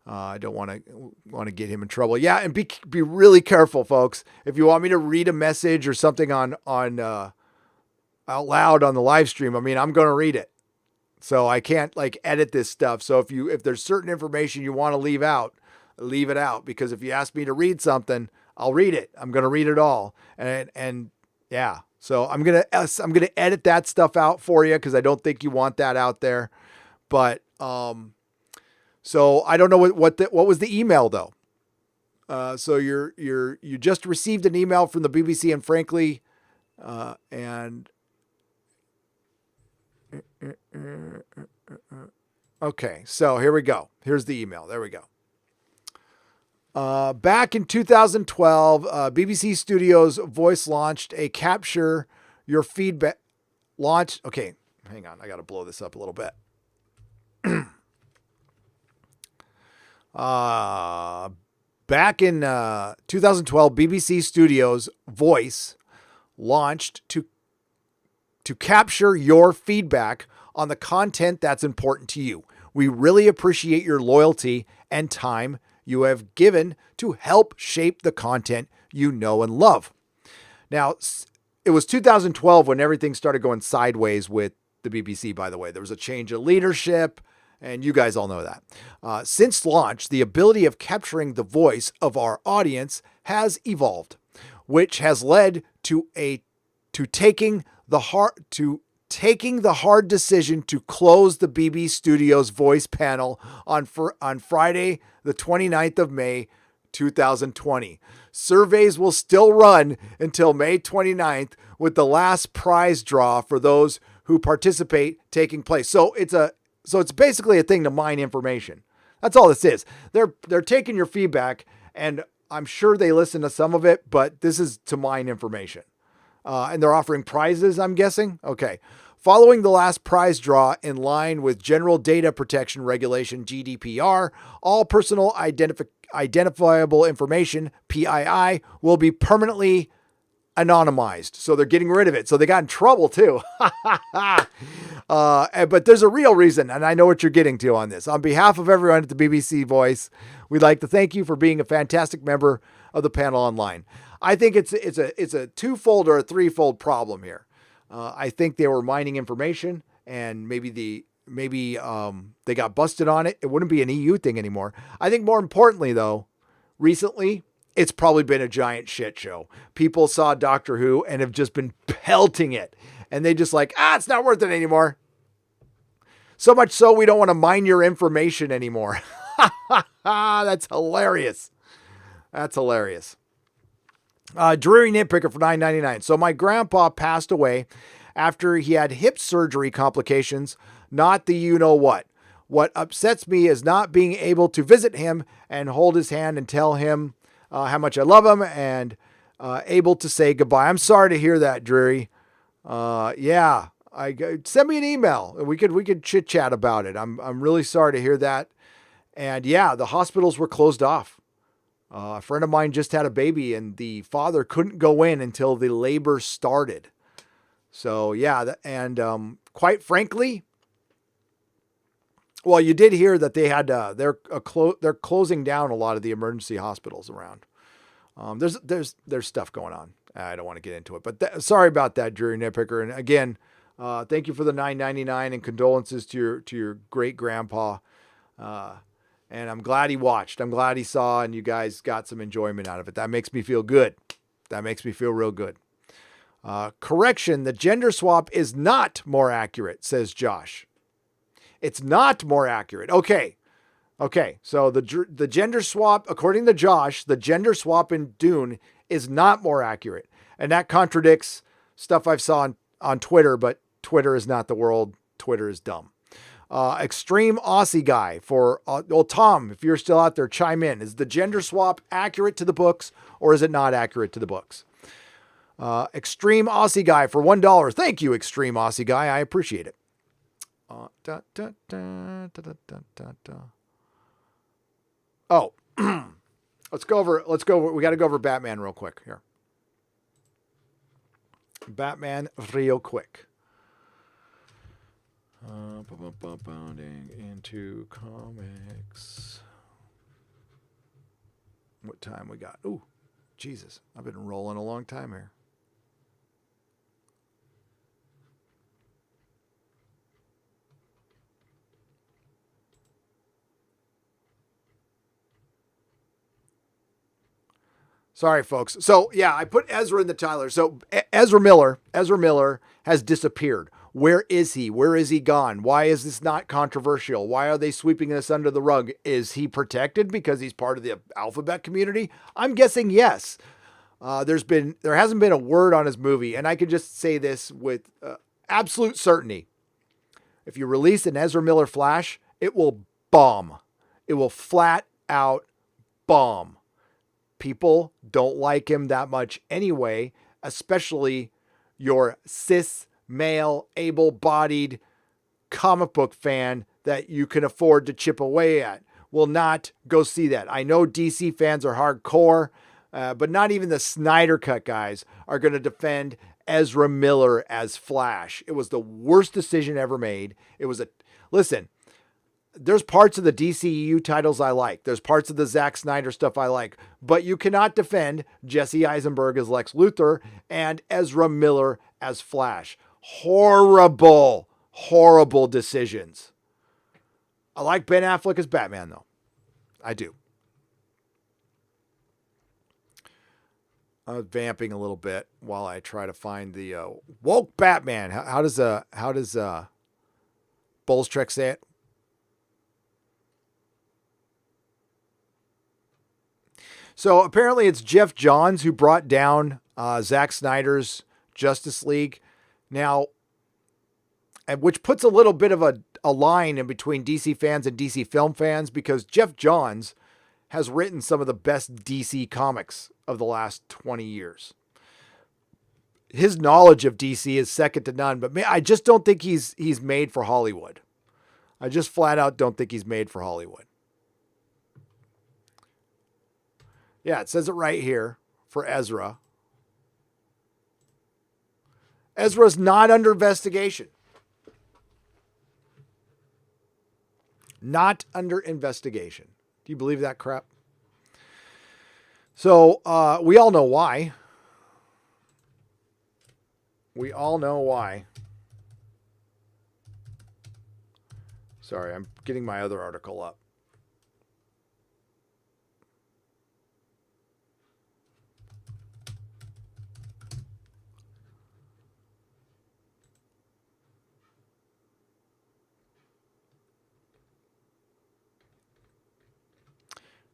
I don't want to get him in trouble. Yeah, and be really careful, folks. If you want me to read a message or something on out loud on the live stream, I'm going to read it. So I can't edit this stuff. So if there's certain information you want to leave it out, because if you ask me to read something, I'll read it. I'm going to read it all. And yeah. So I'm going to edit that stuff out for you, because I don't think you want that out there. But so I don't know what was the email though. So you just received an email from the BBC, and frankly, okay, so here we go. Here's the email. There we go. Back in 2012, BBC Studios Voice launched a capture your feedback launch. Okay, hang on. I got to blow this up a little bit. Back in 2012, BBC Studios Voice launched to capture your feedback on the content that's important to you. We really appreciate your loyalty and time you have given to help shape the content you know and love. Now, it was 2012 when everything started going sideways with the BBC, by the way. There was a change of leadership, and you guys all know that. Since launch, the ability of capturing the voice of our audience has evolved, which has led to taking the hard decision to close the BB Studios voice panel on Friday, the 29th of May, 2020. Surveys will still run until May 29th, with the last prize draw for those who participate taking place. So it's basically a thing to mine information. That's all this is. They're taking your feedback, and I'm sure they listen to some of it, but this is to mine information. And they're offering prizes, I'm guessing. Okay. Following the last prize draw, in line with General Data Protection Regulation, GDPR, all personal identifiable information, PII, will be permanently anonymized. So they're getting rid of it. So they got in trouble too. But there's a real reason, and I know what you're getting to on this. On behalf of everyone at the BBC Voice, we'd like to thank you for being a fantastic member of the panel online. I think it's a twofold or a threefold problem here. I think they were mining information, and maybe they got busted on it. It wouldn't be an EU thing anymore. I think more importantly, though, recently, it's probably been a giant shit show. People saw Doctor Who and have just been pelting it. And they just like, it's not worth it anymore. So much so we don't want to mine your information anymore. That's hilarious. That's hilarious. Dreary Nitpicker for $9.99. So my grandpa passed away after he had hip surgery complications, not the you-know-what. What upsets me is not being able to visit him and hold his hand and tell him how much I love him, and able to say goodbye. I'm sorry to hear that, Dreary. Send me an email. We could chit chat about it. I'm really sorry to hear that. And yeah, the hospitals were closed off. A friend of mine just had a baby, and the father couldn't go in until the labor started. So yeah, quite frankly, well, you did hear that they had they're closing down a lot of the emergency hospitals around. There's stuff going on. I don't want to get into it, but sorry about that, Dreary Nitpicker. And again, thank you for the $9.99 and condolences to your great grandpa. And I'm glad he watched. I'm glad he saw, and you guys got some enjoyment out of it. That makes me feel good. That makes me feel real good. Correction: the gender swap is not more accurate, says Josh. It's not more accurate. Okay. So the gender swap, according to Josh, the gender swap in Dune is not more accurate. And that contradicts stuff I've saw on Twitter, but Twitter is not the world. Twitter is dumb. Extreme Aussie guy for, Tom, if you're still out there, chime in. Is the gender swap accurate to the books, or is it not accurate to the books? Extreme Aussie guy for $1. Thank you, Extreme Aussie guy. I appreciate it. Oh, let's go over. We got to go over Batman real quick here. Batman real quick. Bounding into comics. What time we got? Ooh, Jesus. I've been rolling a long time here. Sorry, folks. So, yeah, I put Ezra in the Tyler. So, Ezra Miller has disappeared. Where is he? Where is he gone? Why is this not controversial? Why are they sweeping this under the rug? Is he protected because he's part of the alphabet community? I'm guessing yes. There hasn't been a word on his movie, and I can just say this with absolute certainty. If you release an Ezra Miller Flash, it will bomb. It will flat out bomb. People don't like him that much anyway, especially your cis, male, able-bodied comic book fan that you can afford to chip away at will not go see that. I know DC fans are hardcore, but not even the Snyder Cut guys are going to defend Ezra Miller as Flash. It was the worst decision ever made. Listen, there's parts of the DCEU titles I like. There's parts of the Zack Snyder stuff I like. But you cannot defend Jesse Eisenberg as Lex Luthor and Ezra Miller as Flash. Horrible, horrible decisions. I like Ben Affleck as Batman, though. I do. I was vamping a little bit while I try to find the woke Batman. How does Bolstrek say it? So apparently it's Jeff Johns who brought down Zack Snyder's Justice League. Now, which puts a little bit of a line in between DC fans and DC film fans, because Jeff Johns has written some of the best DC comics of the last 20 years. His knowledge of DC is second to none, but I just don't think he's made for Hollywood. I just flat out don't think he's made for Hollywood. Yeah, it says it right here for Ezra. Ezra's not under investigation. Not under investigation. Do you believe that crap? So we all know why. We all know why. Sorry, I'm getting my other article up.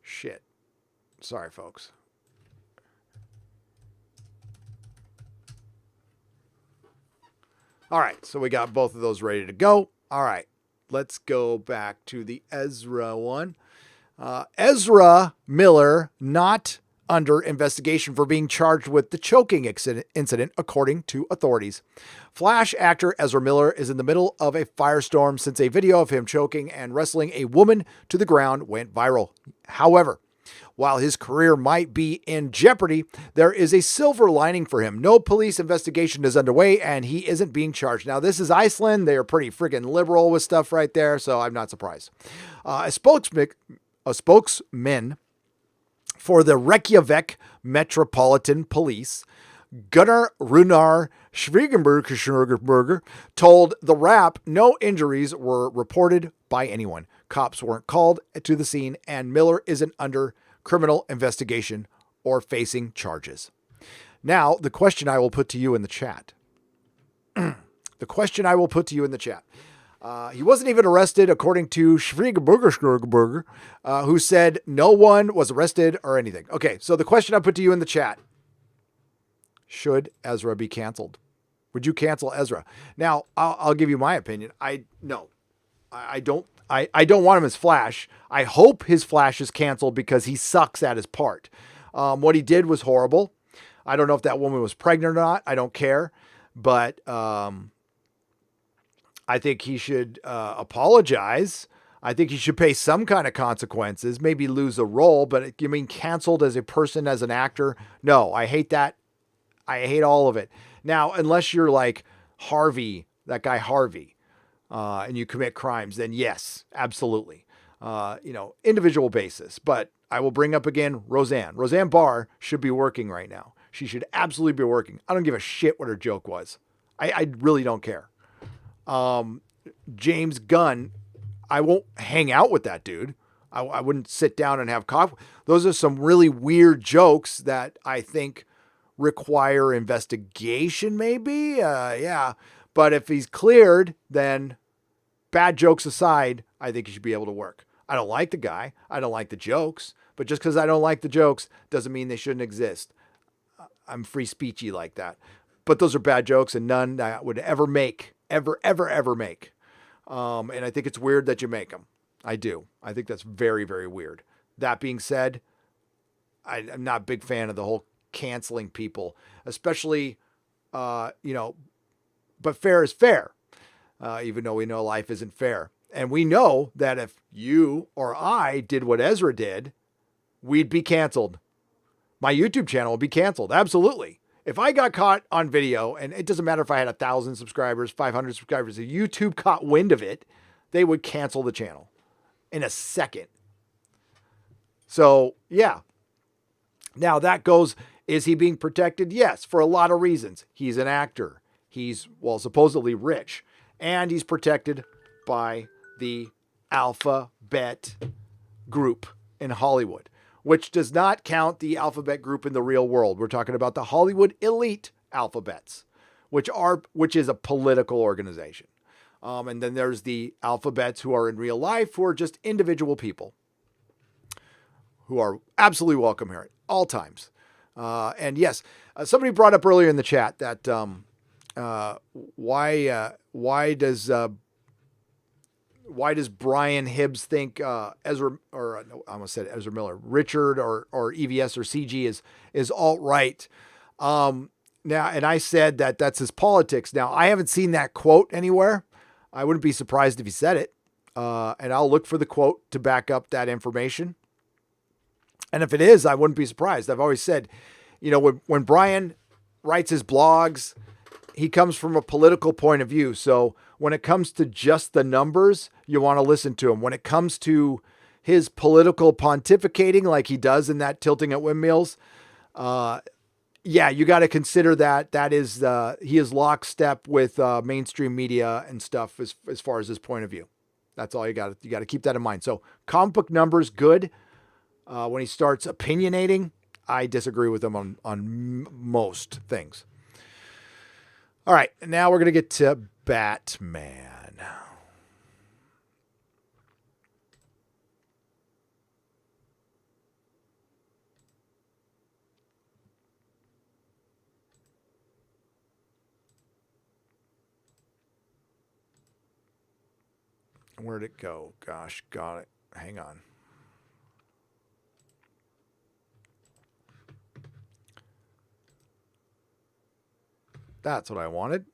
Shit. Sorry, folks. All right, so we got both of those ready to go. All right, let's go back to the Ezra one. Ezra Miller not under investigation for being charged with the choking incident, according to authorities. Flash actor Ezra Miller is in the middle of a firestorm since a video of him choking and wrestling a woman to the ground went viral. However, while his career might be in jeopardy, there is a silver lining for him. No police investigation is underway, and he isn't being charged. Now, this is Iceland. They are pretty freaking liberal with stuff right there, so I'm not surprised. A spokesman for the Reykjavik Metropolitan Police, Gunnar Runar Schwiegenberger, told The Wrap no injuries were reported by anyone. Cops weren't called to the scene, and Miller isn't under criminal investigation or facing charges. Now, the question I will put to you in the chat. He wasn't even arrested, according to Schwiegenberger, who said no one was arrested or anything. Okay, so the question I put to you in the chat. Should Ezra be canceled? Would you cancel Ezra? Now, I'll give you my opinion. I don't want him as Flash. I hope his Flash is canceled because he sucks at his part. What he did was horrible. I don't know if that woman was pregnant or not. I don't care. But I think he should apologize. I think he should pay some kind of consequences, maybe lose a role. But you mean canceled as a person, as an actor? No, I hate that. I hate all of it. Now, unless you're like Harvey, that guy Harvey, and you commit crimes, then yes, absolutely. Individual basis. But I will bring up again, Roseanne. Roseanne Barr should be working right now. She should absolutely be working. I don't give a shit what her joke was. I really don't care. James Gunn, I won't hang out with that dude. I wouldn't sit down and have coffee. Those are some really weird jokes that I think require investigation, maybe. Yeah. But if he's cleared, then bad jokes aside, I think he should be able to work. I don't like the guy. I don't like the jokes. But just because I don't like the jokes doesn't mean they shouldn't exist. I'm free speechy like that. But those are bad jokes and none I would ever make. Ever make. And I think it's weird that you make them. I do. I think that's very, very weird. That being said, I'm not a big fan of the whole canceling people, especially, but fair is fair, even though we know life isn't fair. And we know that if you or I did what Ezra did, we'd be canceled. My YouTube channel would be canceled. Absolutely. If I got caught on video, and it doesn't matter if I had 1,000 subscribers, 500 subscribers, if YouTube caught wind of it, they would cancel the channel. in a second. So, yeah. Now that goes, is he being protected? Yes, for a lot of reasons. He's an actor. He's, well, supposedly rich. And he's protected by the alphabet group in Hollywood, which does not count the alphabet group in the real world. We're talking about the Hollywood elite alphabets, which is a political organization. And then there's the alphabets who are in real life, who are just individual people who are absolutely welcome here at all times. And yes, somebody brought up earlier in the chat that why does Brian Hibbs think Ezra, or no, I almost said Ezra Miller, Richard or EVS or CG is alt-right? Now, and I said that that's his politics. Now, I haven't seen that quote anywhere. I wouldn't be surprised if he said it. And I'll look for the quote to back up that information. And if it is, I wouldn't be surprised. I've always said, when Brian writes his blogs, he comes from a political point of view. So when it comes to just the numbers, you want to listen to him. When it comes to his political pontificating, like he does in that Tilting at Windmills, you got to consider that is he is lockstep with mainstream media and stuff as far as his point of view. That's all you got to keep that in mind. So comic book numbers, good. When he starts opinionating, I disagree with him on most things. All right, now we're going to get to Batman. Where'd it go? Gosh, got it. Hang on. That's what I wanted.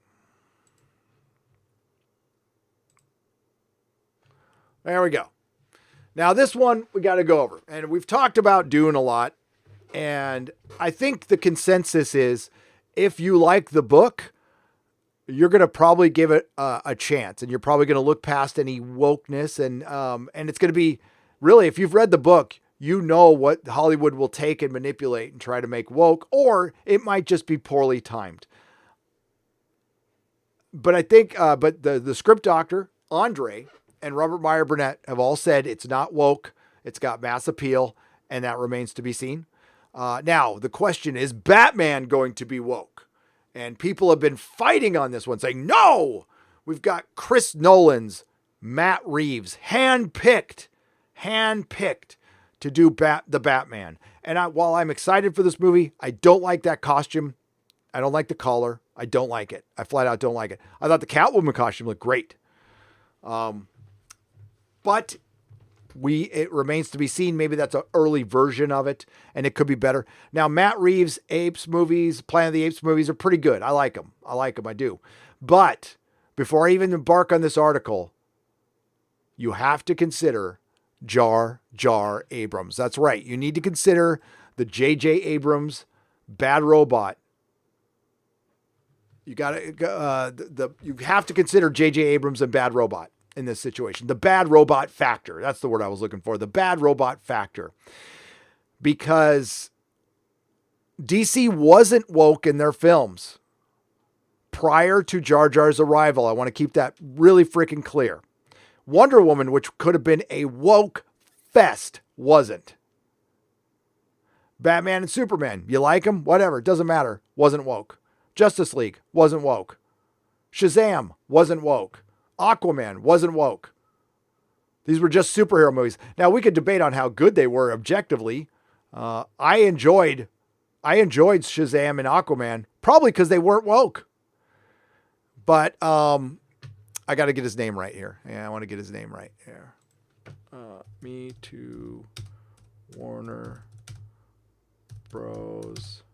There we go. Now this one we got to go over. And we've talked about Dune a lot. And I think the consensus is if you like the book, you're going to probably give it a chance. And you're probably going to look past any wokeness. And it's going to be, really, if you've read the book, you know what Hollywood will take and manipulate and try to make woke. Or it might just be poorly timed. But I think, the script doctor, Andre, and Robert Meyer Burnett have all said it's not woke. It's got mass appeal, and that remains to be seen. Now, the question is Batman going to be woke? And people have been fighting on this one, saying, no! We've got Chris Nolan's Matt Reeves, handpicked to do the Batman. And while I'm excited for this movie, I don't like that costume. I don't like the collar. I don't like it. I flat out don't like it. I thought the Catwoman costume looked great. But it remains to be seen. Maybe that's an early version of it, and it could be better. Now, Matt Reeves' Apes movies, Planet of the Apes movies are pretty good. I like them. I do. But before I even embark on this article, you have to consider Jar Jar Abrams. That's right. You need to consider the J.J. Abrams Bad Robot. You have to consider J.J. Abrams and Bad Robot in this situation. The Bad Robot factor. That's the word I was looking for. The Bad Robot factor. Because DC wasn't woke in their films prior to Jar Jar's arrival. I want to keep that really freaking clear. Wonder Woman, which could have been a woke fest, wasn't. Batman and Superman, you like them? Whatever, it doesn't matter. Wasn't woke. Justice League wasn't woke. Shazam wasn't woke. Aquaman wasn't woke. These were just superhero movies. Now we could debate on how good they were objectively. I enjoyed Shazam and Aquaman probably because they weren't woke. But I got to get his name right here. Yeah, I want to get his name right here. Me Too, Warner Bros.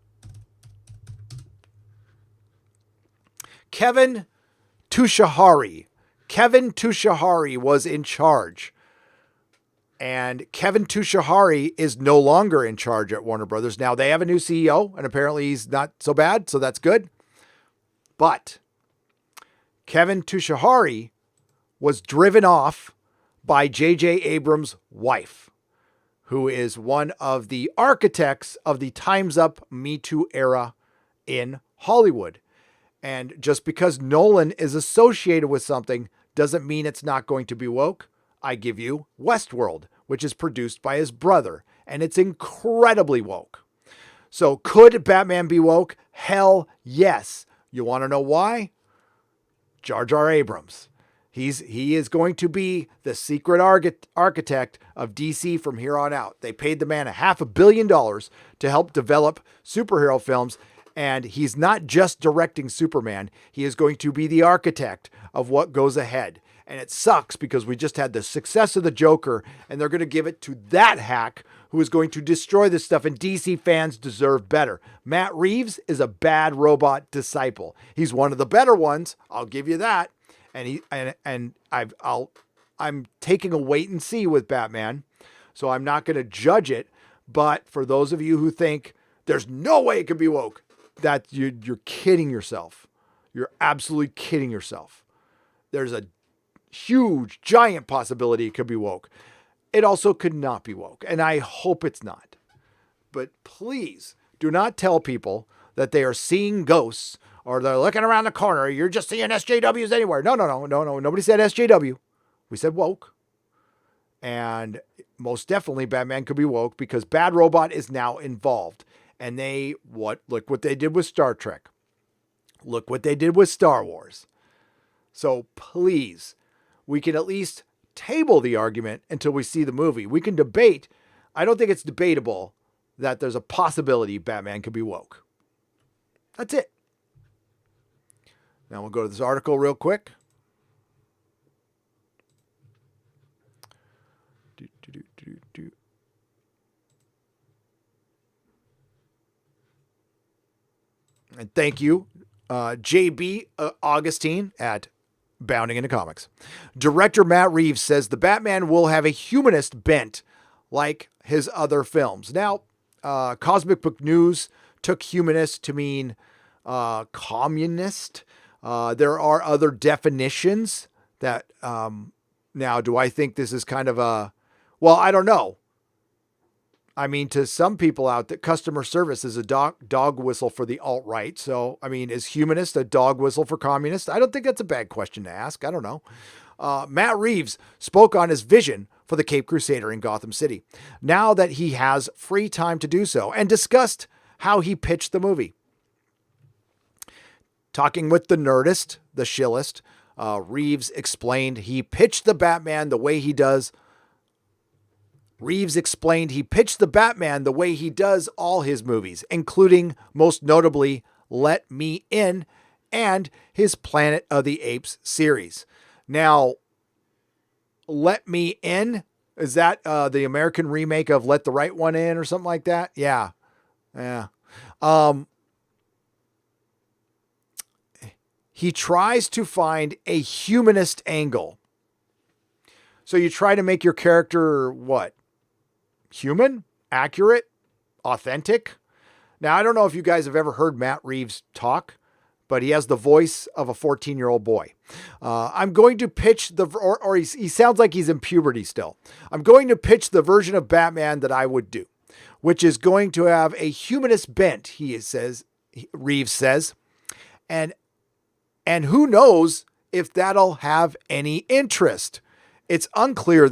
Kevin Tushahari. Kevin Tushahari was in charge. And Kevin Tushahari is no longer in charge at Warner Brothers. Now they have a new CEO, and apparently he's not so bad, so that's good. But Kevin Tushahari was driven off by J.J. Abrams' wife, who is one of the architects of the Time's Up Me Too era in Hollywood. And just because Nolan is associated with something doesn't mean it's not going to be woke. I give you Westworld, which is produced by his brother, and it's incredibly woke. So could Batman be woke? Hell yes. You want to know why? Jar Jar Abrams. He is going to be the secret architect of DC from here on out. They paid the man $500 million to help develop superhero films, and he's not just directing Superman. He is going to be the architect of what goes ahead. And it sucks because we just had the success of the Joker, and they're going to give it to that hack who is going to destroy this stuff, and DC fans deserve better. Matt Reeves is a bad robot disciple. He's one of the better ones, I'll give you that. And I'm taking a wait and see with Batman, so I'm not going to judge it. But for those of you who think there's no way it can be woke, that you're kidding yourself. You're absolutely kidding yourself. There's a huge, giant possibility it could be woke. It also could not be woke, and I hope it's not. But please do not tell people that they are seeing ghosts or they're looking around the corner. You're just seeing SJWs anywhere. No. Nobody said SJW. We said woke. And most definitely Batman could be woke because Bad Robot is now involved. And look what they did with Star Trek. Look what they did with Star Wars. So please, we can at least table the argument until we see the movie. We can debate. I don't think it's debatable that there's a possibility Batman could be woke. That's it. Now we'll go to this article real quick. And thank you, JB Augustine at Bounding into Comics. Director Matt Reeves says the Batman will have a humanist bent like his other films. Now, Cosmic Book News took humanist to mean communist. There are other definitions that, now, do I think this is kind of well, I don't know. I mean, to some people out there, customer service is a dog whistle for the alt-right. So, I mean, is humanist a dog whistle for communist? I don't think that's a bad question to ask. I don't know. Matt Reeves spoke on his vision for the Cape Crusader in Gotham City, now that he has free time to do so, and discussed how he pitched the movie. Talking with the Nerdist, the Shillist, Reeves explained he pitched the Batman the way he does. Reeves explained he pitched the Batman the way he does all his movies, including, most notably, Let Me In and his Planet of the Apes series. Now, Let Me In, is that the American remake of Let the Right One In or something like that? Yeah. He tries to find a humanist angle. So you try to make your character what? Human, accurate, authentic. Now, I don't know if you guys have ever heard Matt Reeves talk, but he has the voice of a 14-year-old boy. I'm going to pitch he sounds like he's in puberty still. I'm going to pitch the version of Batman that I would do, which is going to have a humanist bent, Reeves says. And who knows if that'll have any interest. It's unclear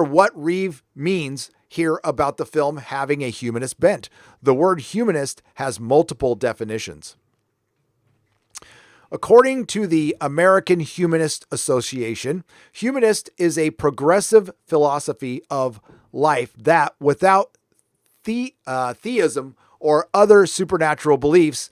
what Reeves means here about the film having a humanist bent. The word humanist has multiple definitions. According to the American Humanist Association, humanist is a progressive philosophy of life that, without theism or other supernatural beliefs,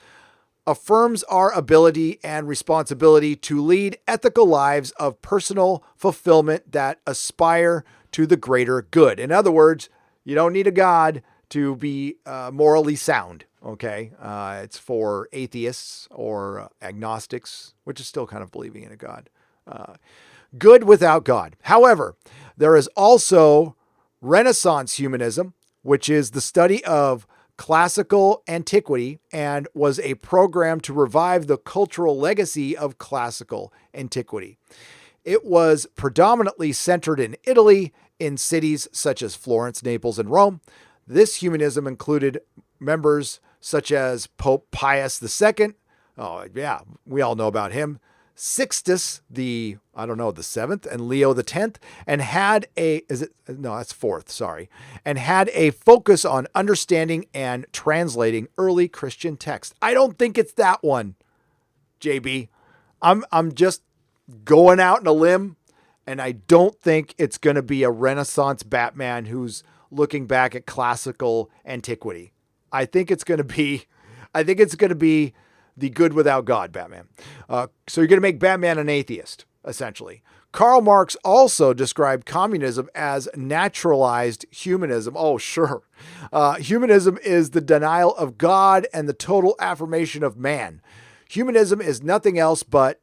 affirms our ability and responsibility to lead ethical lives of personal fulfillment that aspire to the greater good. In other words, you don't need a God to be morally sound, okay? It's for atheists or agnostics, which is still kind of believing in a God. Good without God. However, there is also Renaissance humanism, which is the study of classical antiquity and was a program to revive the cultural legacy of classical antiquity. It was predominantly centered in Italy, in cities such as Florence, Naples, and Rome. This humanism included members such as Pope Pius II. Oh, yeah, we all know about him. Sixtus, the seventh, and Leo the 10th, and had and had a focus on understanding and translating early Christian texts. I don't think it's that one, JB. I'm just going out on a limb, and I don't think it's going to be a Renaissance Batman who's looking back at classical antiquity. I think it's going to be the good without God Batman. So you're going to make Batman an atheist, essentially. Karl Marx also described communism as naturalized humanism. Oh, sure. Humanism is the denial of God and the total affirmation of man. Humanism is nothing else but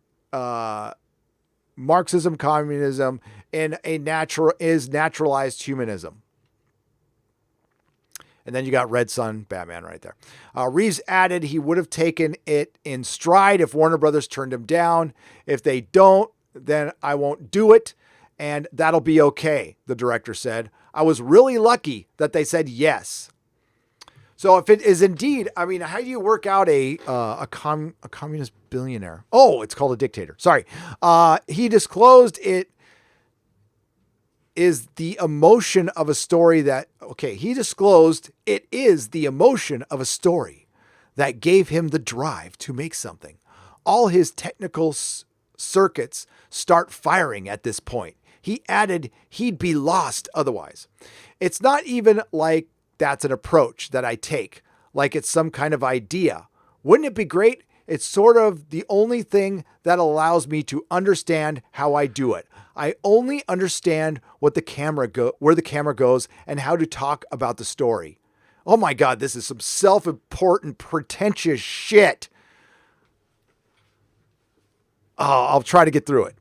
Marxism, communism, is naturalized humanism. And then you got Red Sun Batman right there. Reeves added he would have taken it in stride if Warner Brothers turned him down. If they don't, then I won't do it, and that'll be okay, the director said. I was really lucky that they said yes. So if it is indeed, I mean, how do you work out a communist billionaire? Oh, it's called a dictator. Sorry. He disclosed it is the emotion of a story he disclosed it is the emotion of a story that gave him the drive to make something. All his technical circuits start firing at this point. He added he'd be lost otherwise. It's not even like that's an approach that I take, like it's some kind of idea. Wouldn't it be great? It's sort of the only thing that allows me to understand how I do it. I only understand where the camera goes and how to talk about the story. Oh my God, this is some self-important, pretentious shit. Oh, I'll try to get through it.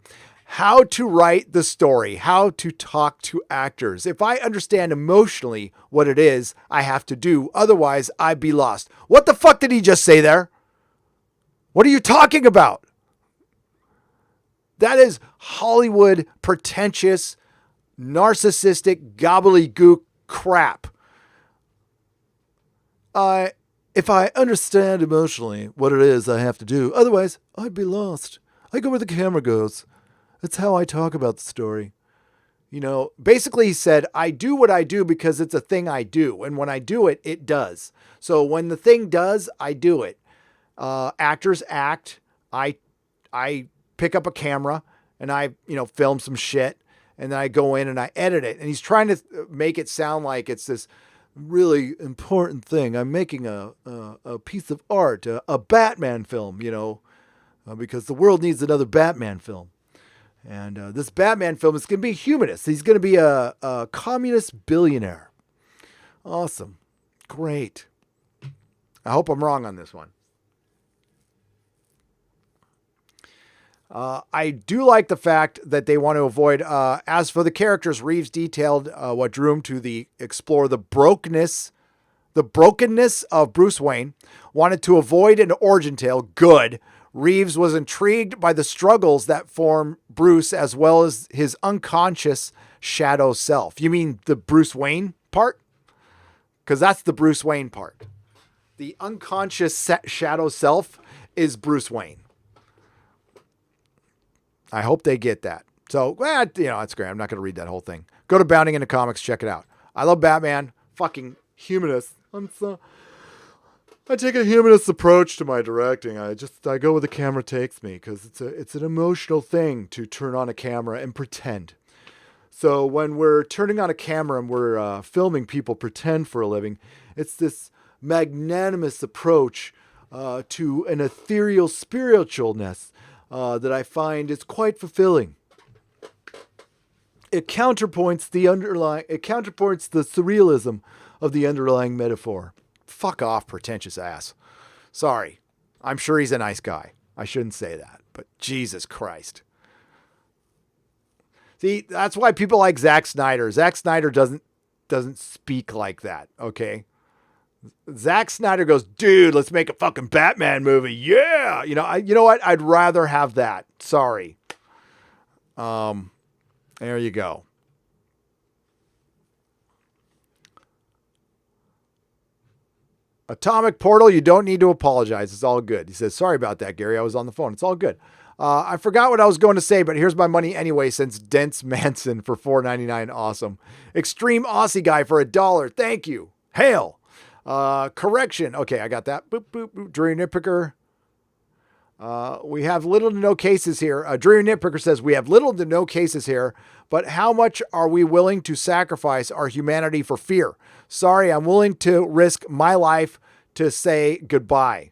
How to write the story, how to talk to actors. If I understand emotionally what it is I have to do, otherwise I'd be lost. What the fuck did he just say there? What are you talking about? That is Hollywood pretentious, narcissistic, gobbledygook crap. If I understand emotionally what it is I have to do, otherwise I'd be lost. I go where the camera goes. That's how I talk about the story. You know, basically he said, I do what I do because it's a thing I do. And when I do it, it does. So when the thing does, I do it. Actors act. I pick up a camera and I, film some shit, and then I go in and I edit it. And he's trying to make it sound like it's this really important thing. I'm making a piece of art, a Batman film, because the world needs another Batman film. And this Batman film is going to be humanist. He's going to be a communist billionaire. Awesome. Great. I hope I'm wrong on this one. I do like the fact that they want to avoid, as for the characters, Reeves detailed what drew him to explore the brokenness of Bruce Wayne, wanted to avoid an origin tale. Good. Reeves was intrigued by the struggles that form Bruce as well as his unconscious shadow self. You mean the Bruce Wayne part? Because that's the Bruce Wayne part. The unconscious shadow self is Bruce Wayne. I hope they get that. So, it's great. I'm not going to read that whole thing. Go to Bounding into Comics. Check it out. I love Batman. Fucking humanist. I take a humanist approach to my directing. I go where the camera takes me because it's an emotional thing to turn on a camera and pretend. So when we're turning on a camera and we're filming people pretend for a living, it's this magnanimous approach to an ethereal spiritualness that I find is quite fulfilling. It counterpoints the surrealism of the underlying metaphor. Fuck off, pretentious ass. Sorry. I'm sure he's a nice guy. I shouldn't say that, but Jesus Christ. See, that's why people like Zack Snyder. Zack Snyder doesn't speak like that, okay? Zack Snyder goes, dude, let's make a fucking Batman movie. Yeah. You know what? I'd rather have that. Sorry. There you go. Atomic Portal, you don't need to apologize. It's all good. He says, sorry about that, Gary. I was on the phone. It's all good. I forgot what I was going to say, but here's my money anyway, since Dents Manson for $4.99. Awesome. Extreme Aussie Guy for $1. Thank you. Hail. Correction. Okay, I got that. Boop, boop, boop. Drew Nitpicker. We have little to no cases here. Drew Nitpicker says, we have little to no cases here, but how much are we willing to sacrifice our humanity for fear? Sorry, I'm willing to risk my life to say goodbye.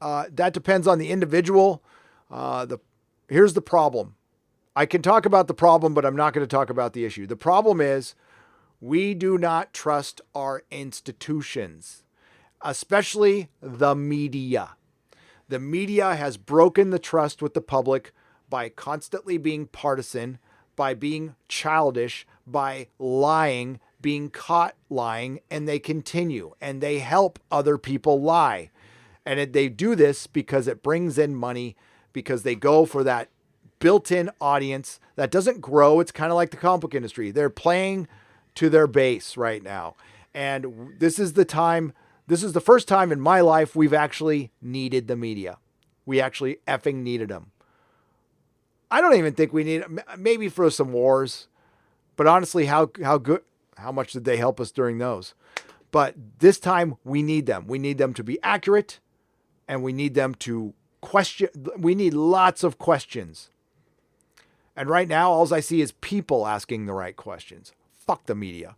That depends on the individual. Here's the problem. I can talk about the problem, but I'm not going to talk about the issue. The problem is we do not trust our institutions, especially the media. The media has broken the trust with the public by constantly being partisan, by being childish, by lying, being caught lying, and they continue, and they help other people lie. And they do this because it brings in money, because they go for that built-in audience that doesn't grow. It's kind of like the comic book industry. They're playing to their base right now. And this is the first time in my life we've actually needed the media. We actually effing needed them. I don't even think we need, maybe for some wars, but honestly, how much did they help us during those? But this time we need them. We need them to be accurate, and we need them to question. We need lots of questions. And right now, all I see is people asking the right questions. Fuck the media.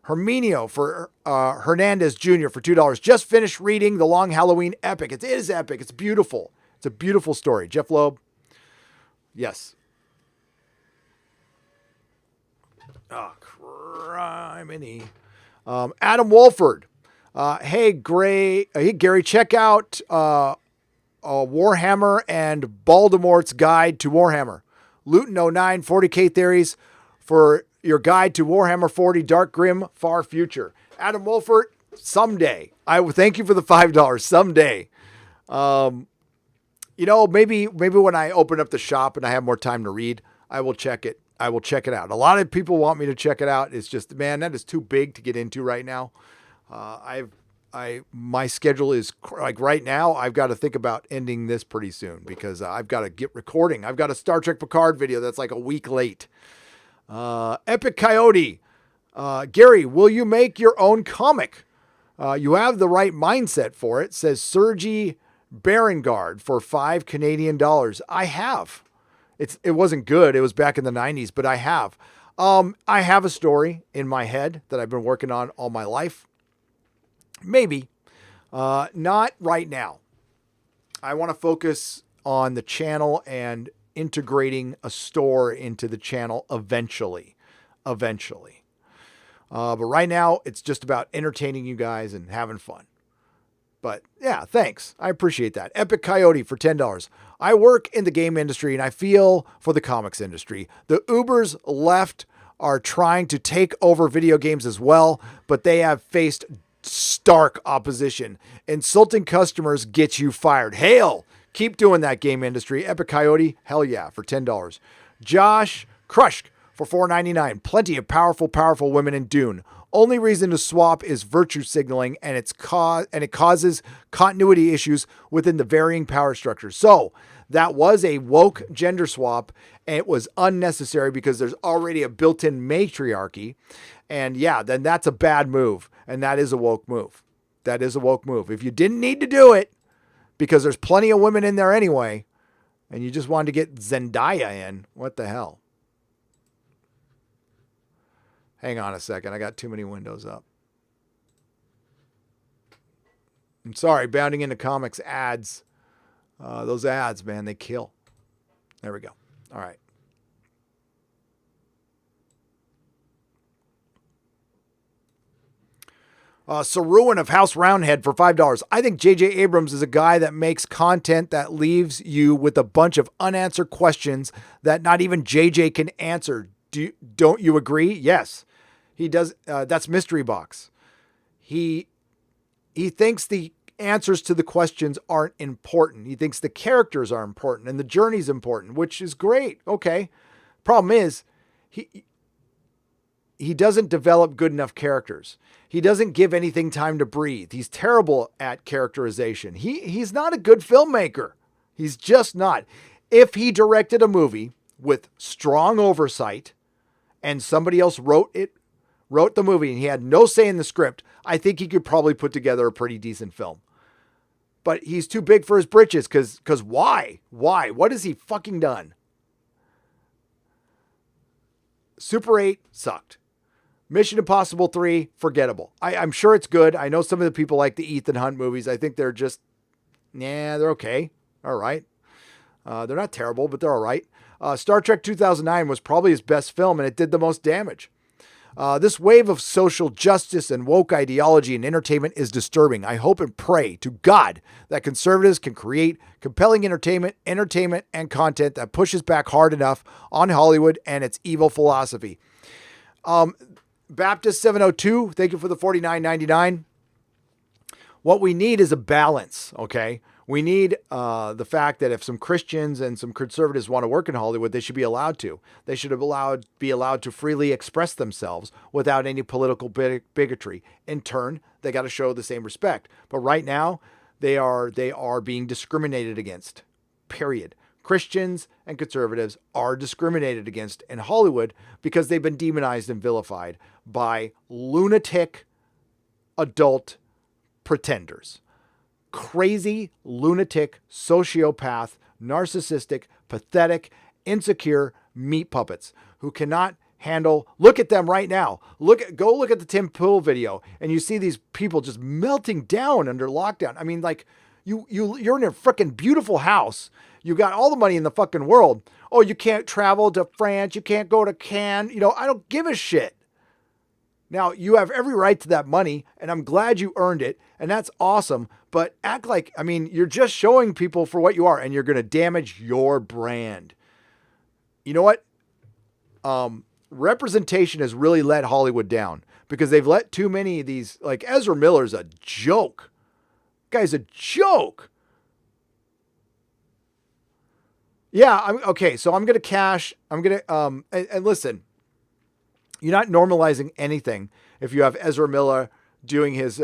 Herminio for Hernandez Jr. for $2. Just finished reading The Long Halloween Epic. It is epic. It's beautiful. It's a beautiful story. Jeff Loeb. Yes. Oh, criminy. Adam Wolford. Hey, Gary, check out Warhammer and Voldemort's Guide to Warhammer. Luton 09, 40K Theories for your guide to Warhammer 40, Dark Grim, Far Future. Adam Wolford, someday. I will thank you for the $5. Someday. Maybe when I open up the shop and I have more time to read, I will check it. I will check it out. A lot of people want me to check it out. It's just, man, that is too big to get into right now. My schedule is like right now. I've got to think about ending this pretty soon because I've got to get recording. I've got a Star Trek Picard video that's like a week late. Epic Coyote. Gary, will you make your own comic? You have the right mindset for it, says Sergi Berengard for $5 Canadian. I have. It wasn't good. It was back in the 90s, but I have. I have a story in my head that I've been working on all my life. Maybe. Not right now. I want to focus on the channel and integrating a store into the channel eventually. But right now, it's just about entertaining you guys and having fun. But yeah, thanks. I appreciate that. Epic Coyote for $10. I work in the game industry and I feel for the comics industry. The Ubers left are trying to take over video games as well, but they have faced stark opposition. Insulting customers gets you fired. Hail! Keep doing that, game industry. Epic Coyote, hell yeah, for $10. Josh Krushk for $4.99. Plenty of powerful women in Dune. Only reason to swap is virtue signaling, and it causes continuity issues within the varying power structures. So that was a woke gender swap, and it was unnecessary because there's already a built-in matriarchy. And yeah, then that's a bad move, and that is a woke move. That is a woke move. If you didn't need to do it, because there's plenty of women in there anyway, and you just wanted to get Zendaya in, what the hell? Hang on a second. I got too many windows up. I'm sorry, bounding into comics ads. Those ads, man, they kill. There we go. All right. Saruin of House Roundhead for $5. I think J.J. Abrams is a guy that makes content that leaves you with a bunch of unanswered questions that not even J.J. can answer. Don't you agree? Yes. He does. That's Mystery Box. He thinks the answers to the questions aren't important. He thinks the characters are important and the journey's important, which is great. Okay. Problem is, he doesn't develop good enough characters. He doesn't give anything time to breathe. He's terrible at characterization. He's not a good filmmaker. He's just not. If he directed a movie with strong oversight and somebody else wrote the movie and he had no say in the script, I think he could probably put together a pretty decent film. But he's too big for his britches because why? Why? What has he fucking done? Super 8 sucked. Mission Impossible 3, forgettable. I'm sure it's good. I know some of the people like the Ethan Hunt movies. I think they're just, they're okay. All right. They're not terrible, but they're all right. Star Trek 2009 was probably his best film, and it did the most damage. This wave of social justice and woke ideology in entertainment is disturbing. I hope and pray to God that conservatives can create compelling entertainment, and content that pushes back hard enough on Hollywood and its evil philosophy. Baptist 702, thank you for the $49.99. What we need is a balance, okay? We need the fact that if some Christians and some conservatives want to work in Hollywood, they should be allowed to. They should be allowed to freely express themselves without any political bigotry. In turn, they got to show the same respect. But right now, they are being discriminated against. Period. Christians and conservatives are discriminated against in Hollywood because they've been demonized and vilified by lunatic adult pretenders. Crazy, lunatic, sociopath, narcissistic, pathetic, insecure meat puppets who cannot handle. Look at them right now. Go look at the Tim Pool video and you see these people just melting down under lockdown. I mean, like you're in a freaking beautiful house. You got all the money in the fucking world. Oh, you can't travel to France. You can't go to Cannes. I don't give a shit. Now, you have every right to that money, and I'm glad you earned it, and that's awesome, but act like, you're just showing people for what you are, and you're going to damage your brand. You know what? Representation has really let Hollywood down, because they've let too many of these, like Ezra Miller's a joke. Guy's a joke. Yeah, okay, so I'm going to cash, and listen, you're not normalizing anything if you have Ezra Miller doing his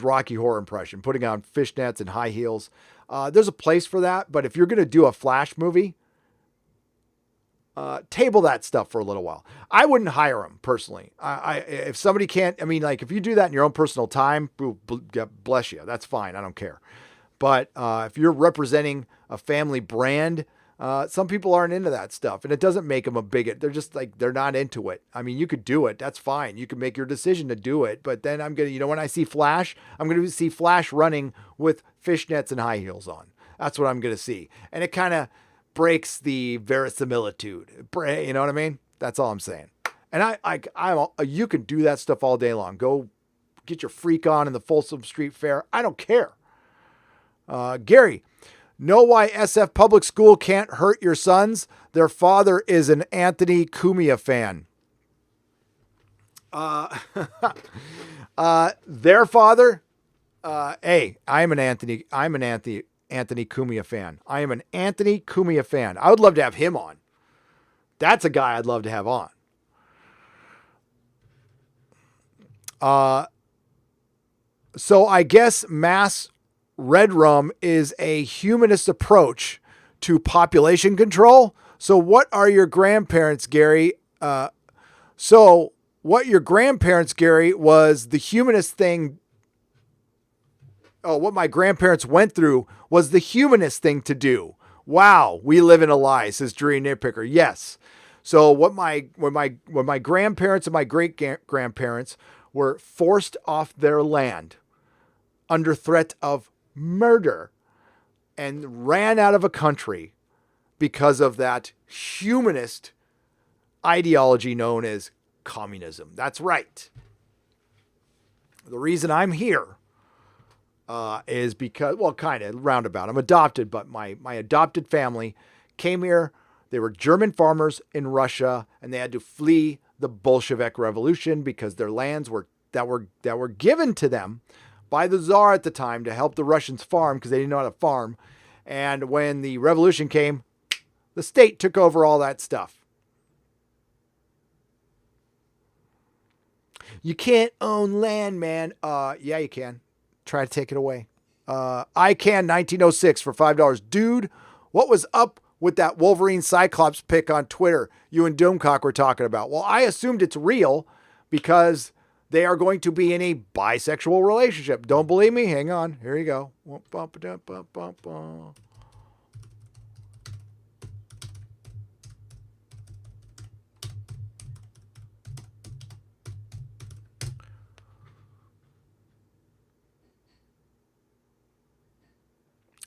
Rocky Horror impression, putting on fishnets and high heels. There's a place for that, but if you're going to do a Flash movie, table that stuff for a little while. I wouldn't hire him personally. If somebody can't, if you do that in your own personal time, bless you. That's fine. I don't care. But if you're representing a family brand, some people aren't into that stuff, and it doesn't make them a bigot. They're just they're not into it. You could do it. That's fine. You can make your decision to do it. But then when I see Flash, I'm going to see Flash running with fishnets and high heels on. That's what I'm going to see. And it kind of breaks the verisimilitude. You know what I mean? That's all I'm saying. And you can do that stuff all day long. Go get your freak on in the Folsom Street Fair. I don't care. Gary, know why SF Public School can't hurt your sons? Their father is an Anthony Cumia fan. Their father? Hey, I'm an Anthony Cumia fan. I am an Anthony Cumia fan. I would love to have him on. That's a guy I'd love to have on. So I guess mass red rum is a humanist approach to population control. So what are your grandparents, Gary? So what your grandparents, Gary, was the humanist thing. Oh, what my grandparents went through was the humanist thing to do. Wow, we live in a lie, says Drew Nitpicker. Yes. So when my grandparents and my great grandparents were forced off their land under threat of murder and ran out of a country because of that humanist ideology known as communism. That's right. The reason I'm here is because, well, kind of roundabout. I'm adopted, but my adopted family came here. They were German farmers in Russia, and they had to flee the Bolshevik Revolution because their lands that were given to them by the Tsar at the time to help the Russians farm because they didn't know how to farm. And when the revolution came, the state took over all that stuff. You can't own land, man. Yeah, you can. Try to take it away. I Can 1906 for $5. Dude, what was up with that Wolverine Cyclops pic on Twitter you and Doomcock were talking about? Well, I assumed it's real because they are going to be in a bisexual relationship. Don't believe me? Hang on. Here you go.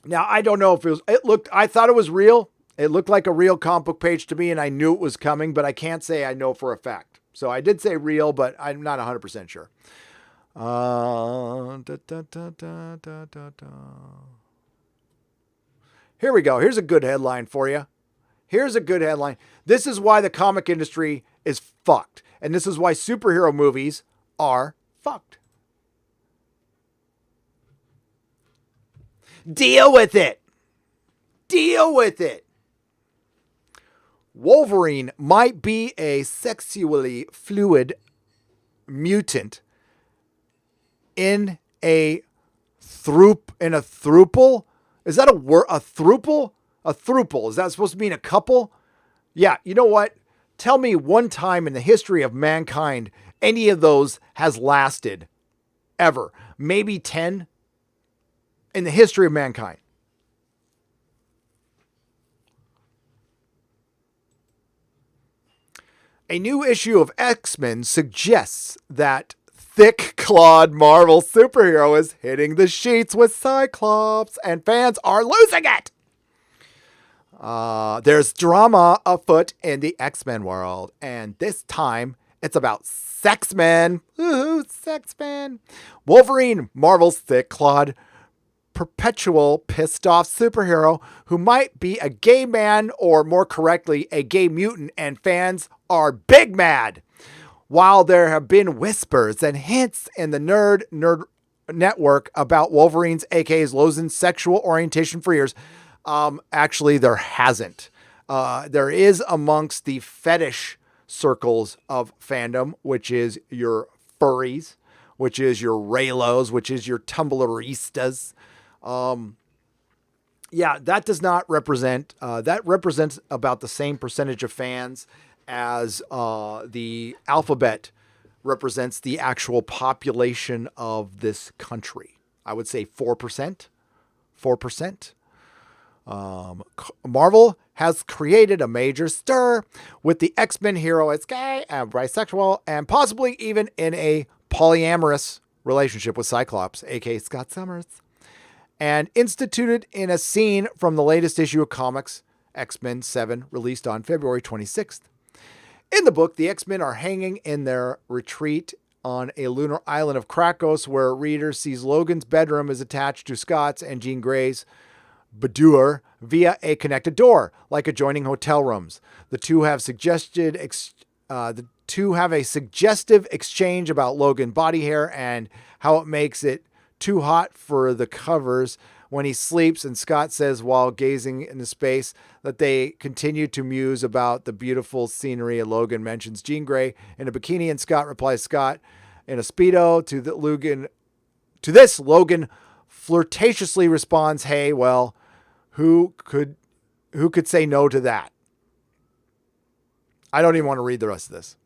Now, I don't know if I thought it was real. It looked like a real comic book page to me, and I knew it was coming, but I can't say I know for a fact. So I did say real, but I'm not 100% sure. Here we go. Here's a good headline for you. Here's a good headline. This is why the comic industry is fucked. And this is why superhero movies are fucked. Deal with it. Deal with it. Wolverine might be a sexually fluid mutant in a throuple. Is that a word? A throuple? A throuple. Is that supposed to mean a couple? Yeah. You know what? Tell me one time in the history of mankind any of those has lasted ever. Maybe 10 in the history of mankind. A new issue of X-Men suggests that thick-clawed Marvel superhero is hitting the sheets with Cyclops, and fans are losing it. There's drama afoot in the X-Men world, and this time it's about Sex-Men. Ooh, Sex-Men. Wolverine, Marvel's thick-clawed, perpetual pissed-off superhero who might be a gay man, or more correctly, a gay mutant, and fans are big mad. While there have been whispers and hints in the nerd network about Wolverine's, aka Lozen's, sexual orientation for years, actually there hasn't. There is amongst the fetish circles of fandom, which is your furries, which is your Raylos, which is your Tumblristas. Yeah, that does not represent, that represents about the same percentage of fans as the alphabet represents the actual population of this country. I would say 4%. 4%. Marvel has created a major stir with the X-Men hero as gay and bisexual and possibly even in a polyamorous relationship with Cyclops, aka Scott Summers, and instituted in a scene from the latest issue of comics, X-Men 7, released on February 26th. In the book, the X-Men are hanging in their retreat on a lunar island of Krakos, where reader sees Logan's bedroom is attached to Scott's and Jean Grey's boudoir via a connected door, like adjoining hotel rooms. The two have a suggestive exchange about Logan's body hair and how it makes it too hot for the covers when he sleeps, and Scott says while gazing into space that they continue to muse about the beautiful scenery, and Logan mentions Jean Grey in a bikini, and Scott replies Scott in a Speedo. To this, Logan flirtatiously responds, "Hey, well, who could say no to that?" I don't even want to read the rest of this.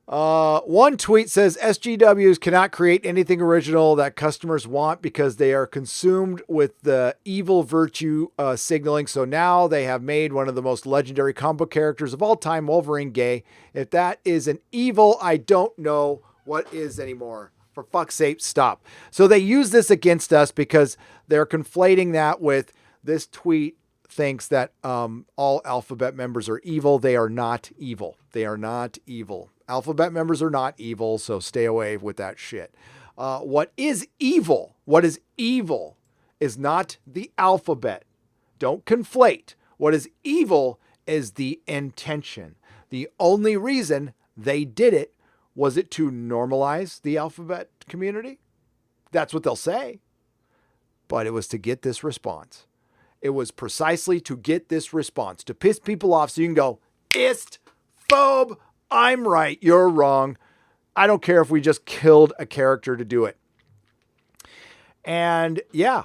One tweet says SGWs cannot create anything original that customers want because they are consumed with the evil virtue signaling. So now they have made one of the most legendary comic book characters of all time, Wolverine, gay. If that is an evil, I don't know what is anymore. For fuck's sake, stop. So they use this against us because they're conflating that with this tweet thinks that all Alphabet members are evil. They are not evil. They are not evil. Alphabet members are not evil, so stay away with that shit. What is evil? What is evil is not the alphabet. Don't conflate. What is evil is the intention. The only reason they did it was it to normalize the alphabet community. That's what they'll say. But it was to get this response. It was precisely to get this response, to piss people off so you can go, ist, phobe, I'm right, you're wrong. I don't care if we just killed a character to do it. And yeah,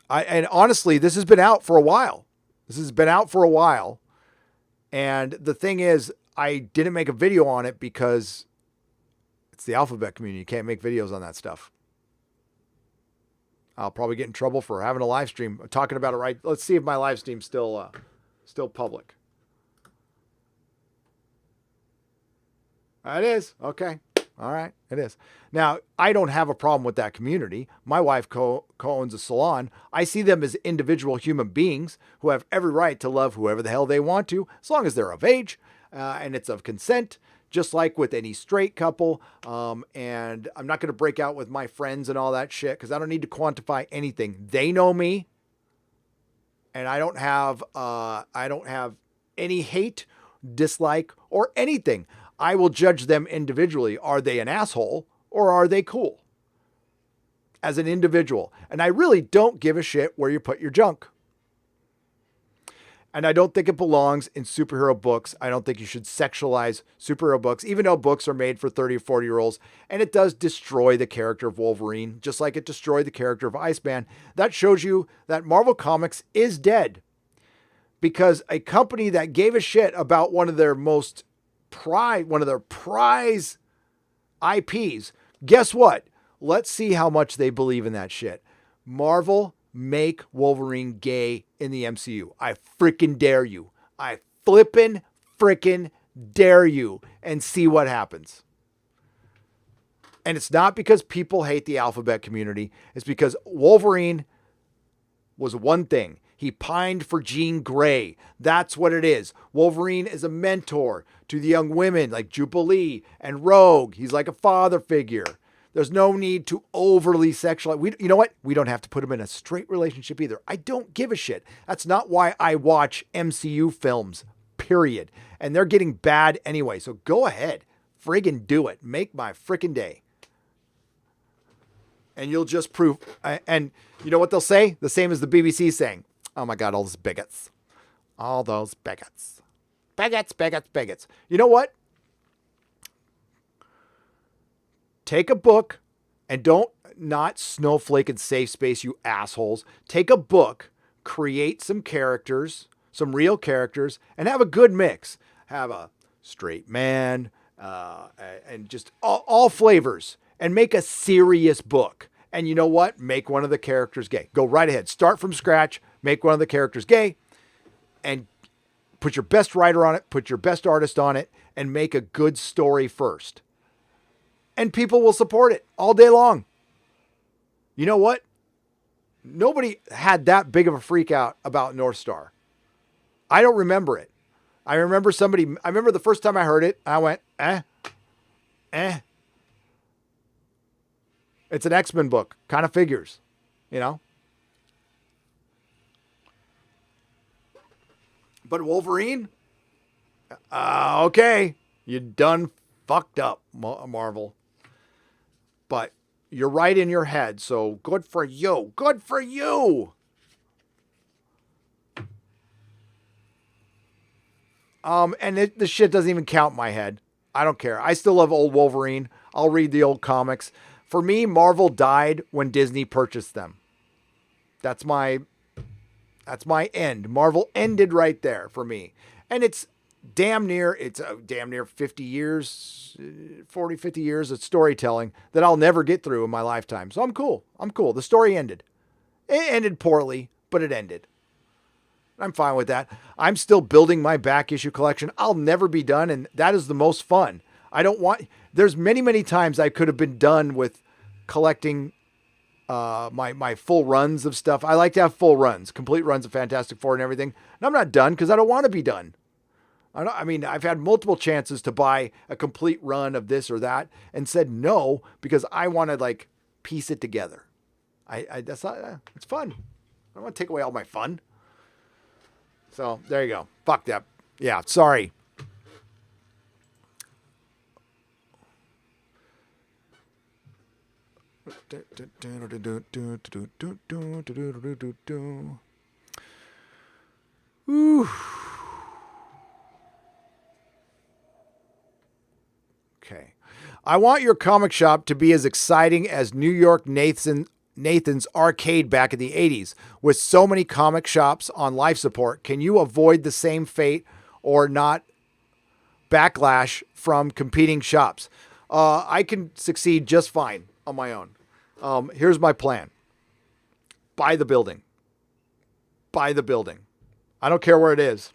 and honestly, this has been out for a while. And the thing is, I didn't make a video on it because it's the alphabet community. You can't make videos on that stuff. I'll probably get in trouble for having a live stream talking about it right. Let's see if my live stream's still public. It is. Okay. All right. It is. Now, I don't have a problem with that community. My wife co-owns a salon. I see them as individual human beings who have every right to love whoever the hell they want to, as long as they're of age and it's of consent. Just like with any straight couple. And I'm not going to break out with my friends and all that shit because I don't need to quantify anything. They know me. And I don't have any hate, dislike, or anything. I will judge them individually. Are they an asshole or are they cool? As an individual. And I really don't give a shit where you put your junk. And I don't think it belongs in superhero books. I don't think you should sexualize superhero books, even though books are made for 30 or 40-year-olds. And it does destroy the character of Wolverine, just like it destroyed the character of Iceman. That shows you that Marvel Comics is dead. Because a company that gave a shit about one of their prize IPs, guess what? Let's see how much they believe in that shit. Marvel, make Wolverine gay in the MCU. I freaking dare you. I flippin' freaking dare you, and see what happens. And it's not because people hate the alphabet community. It's because Wolverine was one thing. He pined for Jean Grey. That's what it is. Wolverine is a mentor to the young women like Jubilee and Rogue. He's like a father figure. There's no need to overly sexualize. You know what? We don't have to put him in a straight relationship either. I don't give a shit. That's not why I watch MCU films, period. And they're getting bad anyway. So go ahead. Friggin' do it. Make my frickin' day. And you'll just prove. And you know what they'll say? The same as the BBC saying. Oh my God, all those bigots. All those bigots. Bigots, bigots, bigots. You know what? Take a book and don't not snowflake and safe space, you assholes. Take a book, create some characters, some real characters, and have a good mix. Have a straight man and just all flavors and make a serious book. And you know what? Make one of the characters gay. Go right ahead. Start from scratch. Make one of the characters gay and put your best writer on it. Put your best artist on it and make a good story first. And people will support it all day long. You know what? Nobody had that big of a freak out about North Star. I don't remember it. I remember the first time I heard it, I went, It's an X-Men book. Kind of figures, you know? But Wolverine? Okay. You done fucked up, Marvel. But you're right in your head, so good for you. Good for you. And the shit doesn't even count in my head. I don't care. I still love old Wolverine. I'll read the old comics. For me, Marvel died when Disney purchased them. That's my end. Marvel ended right there for me. And it's damn near 50 years, 40, 50 years of storytelling that I'll never get through in my lifetime. So I'm cool. The story ended. It ended poorly, but it ended. I'm fine with that. I'm still building my back issue collection. I'll never be done. And that is the most fun. There's many, many times I could have been done with collecting my full runs of stuff. I like to have full runs, complete runs of Fantastic Four and everything. And I'm not done because I don't want to be done. I've had multiple chances to buy a complete run of this or that and said no because I want to piece it together. It's fun. I don't want to take away all my fun. So there you go. Fuck that. Yeah, sorry. Ooh. Okay. I want your comic shop to be as exciting as New York Nathan's arcade back in the 80s. With so many comic shops on life support, can you avoid the same fate or not backlash from competing shops? I can succeed just fine on my own. Here's my plan. Buy the building. Buy the building. I don't care where it is.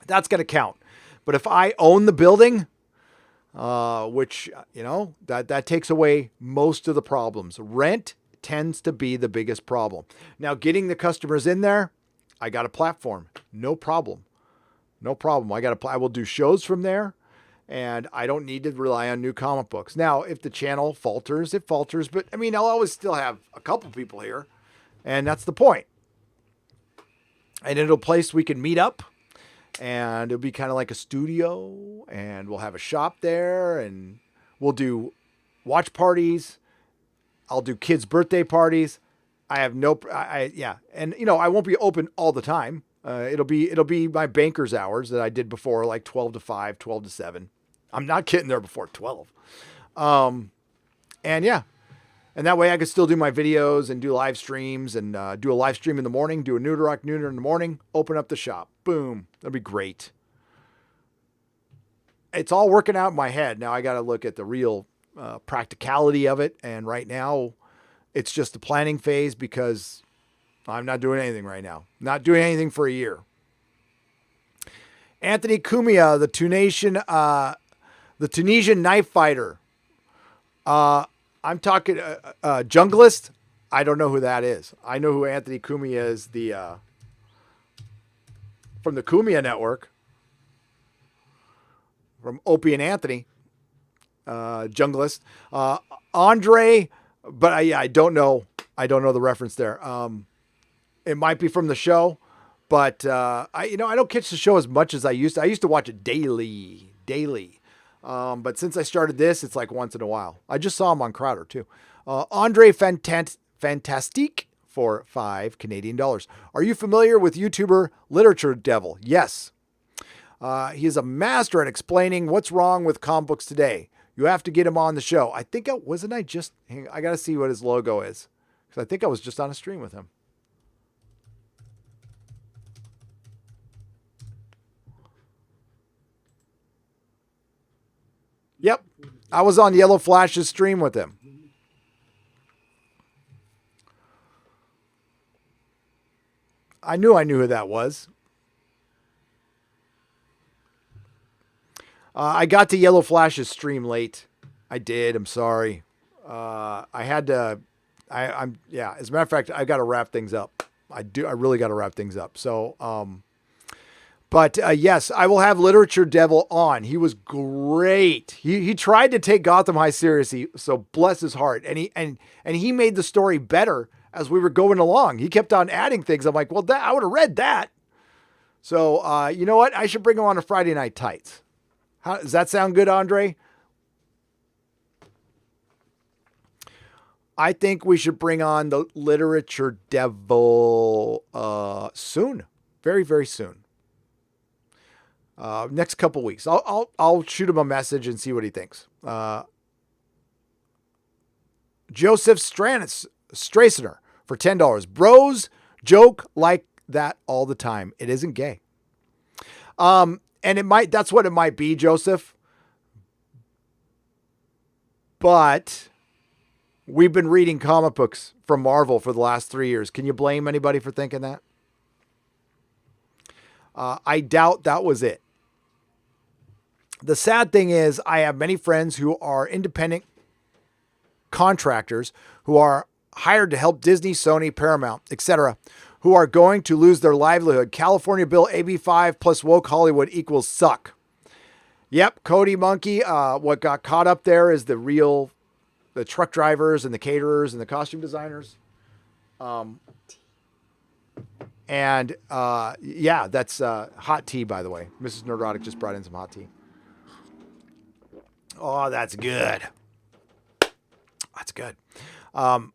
That's going to count. But if I own the building, which, that takes away most of the problems. Rent tends to be the biggest problem. Now, getting the customers in there, I got a platform. No problem. No problem. I will do shows from there, and I don't need to rely on new comic books. Now, if the channel falters, it falters. But, I'll always still have a couple people here, and that's the point. And it'll a place we can meet up. And it'll be kind of like a studio, and we'll have a shop there, and we'll do watch parties. I'll do kids' birthday parties. I have and I won't be open all the time. It'll be my banker's hours that I did before, like 12 to 5, 12 to 7. I'm not getting there before 12. And that way I can still do my videos and do live streams and do a live stream in the morning, do a Nerdrotic Nooner in the morning, open up the shop. Boom. That'd be great. It's all working out in my head. Now I got to look at the real practicality of it. And right now it's just the planning phase because I'm not doing anything right now. Not doing anything for a year. Anthony Cumia, the Tunisian knife fighter. I'm talking Junglist. I don't know who that is. I know who Anthony Cumia is, from the Cumia Network, from Opie and Anthony, Junglist. Andre, but I don't know. I don't know the reference there. It might be from the show, but I don't catch the show as much as I used to. I used to watch it daily. But since I started this, it's like once in a while. I just saw him on Crowder too. Andre Fantastique for $5 Canadian. Are you familiar with YouTuber Literature Devil? Yes. He is a master at explaining what's wrong with comic books today. You have to get him on the show. I think I got to see what his logo is, because I think I was just on a stream with him. Yep. I was on Yellow Flash's stream with him. I knew who that was. I got to Yellow Flash's stream late. I did. I'm sorry. I had to. As a matter of fact, I got to wrap things up. I really got to wrap things up. So, But yes, I will have Literature Devil on. He was great. He tried to take Gotham High seriously, so bless his heart. And he made the story better as we were going along. He kept on adding things. I'm like, well, I would have read that. So you know what? I should bring him on a Friday Night Tights. Does that sound good, Andre? I think we should bring on the Literature Devil soon, very, very soon. Next couple weeks. I'll shoot him a message and see what he thinks. Joseph Strasner for $10. Bros joke like that all the time. It isn't gay. And that's what it might be, Joseph. But we've been reading comic books from Marvel for the last 3 years. Can you blame anybody for thinking that? I doubt that was it. The sad thing is I have many friends who are independent contractors who are hired to help Disney, Sony, Paramount, etc., who are going to lose their livelihood. California Bill AB 5 plus woke Hollywood equals suck. Yep, Cody Monkey. What got caught up there is the truck drivers and the caterers and the costume designers. And yeah, that's hot tea, by the way. Mrs. Nerdrotic just brought in some hot tea. Oh, that's good. That's good. And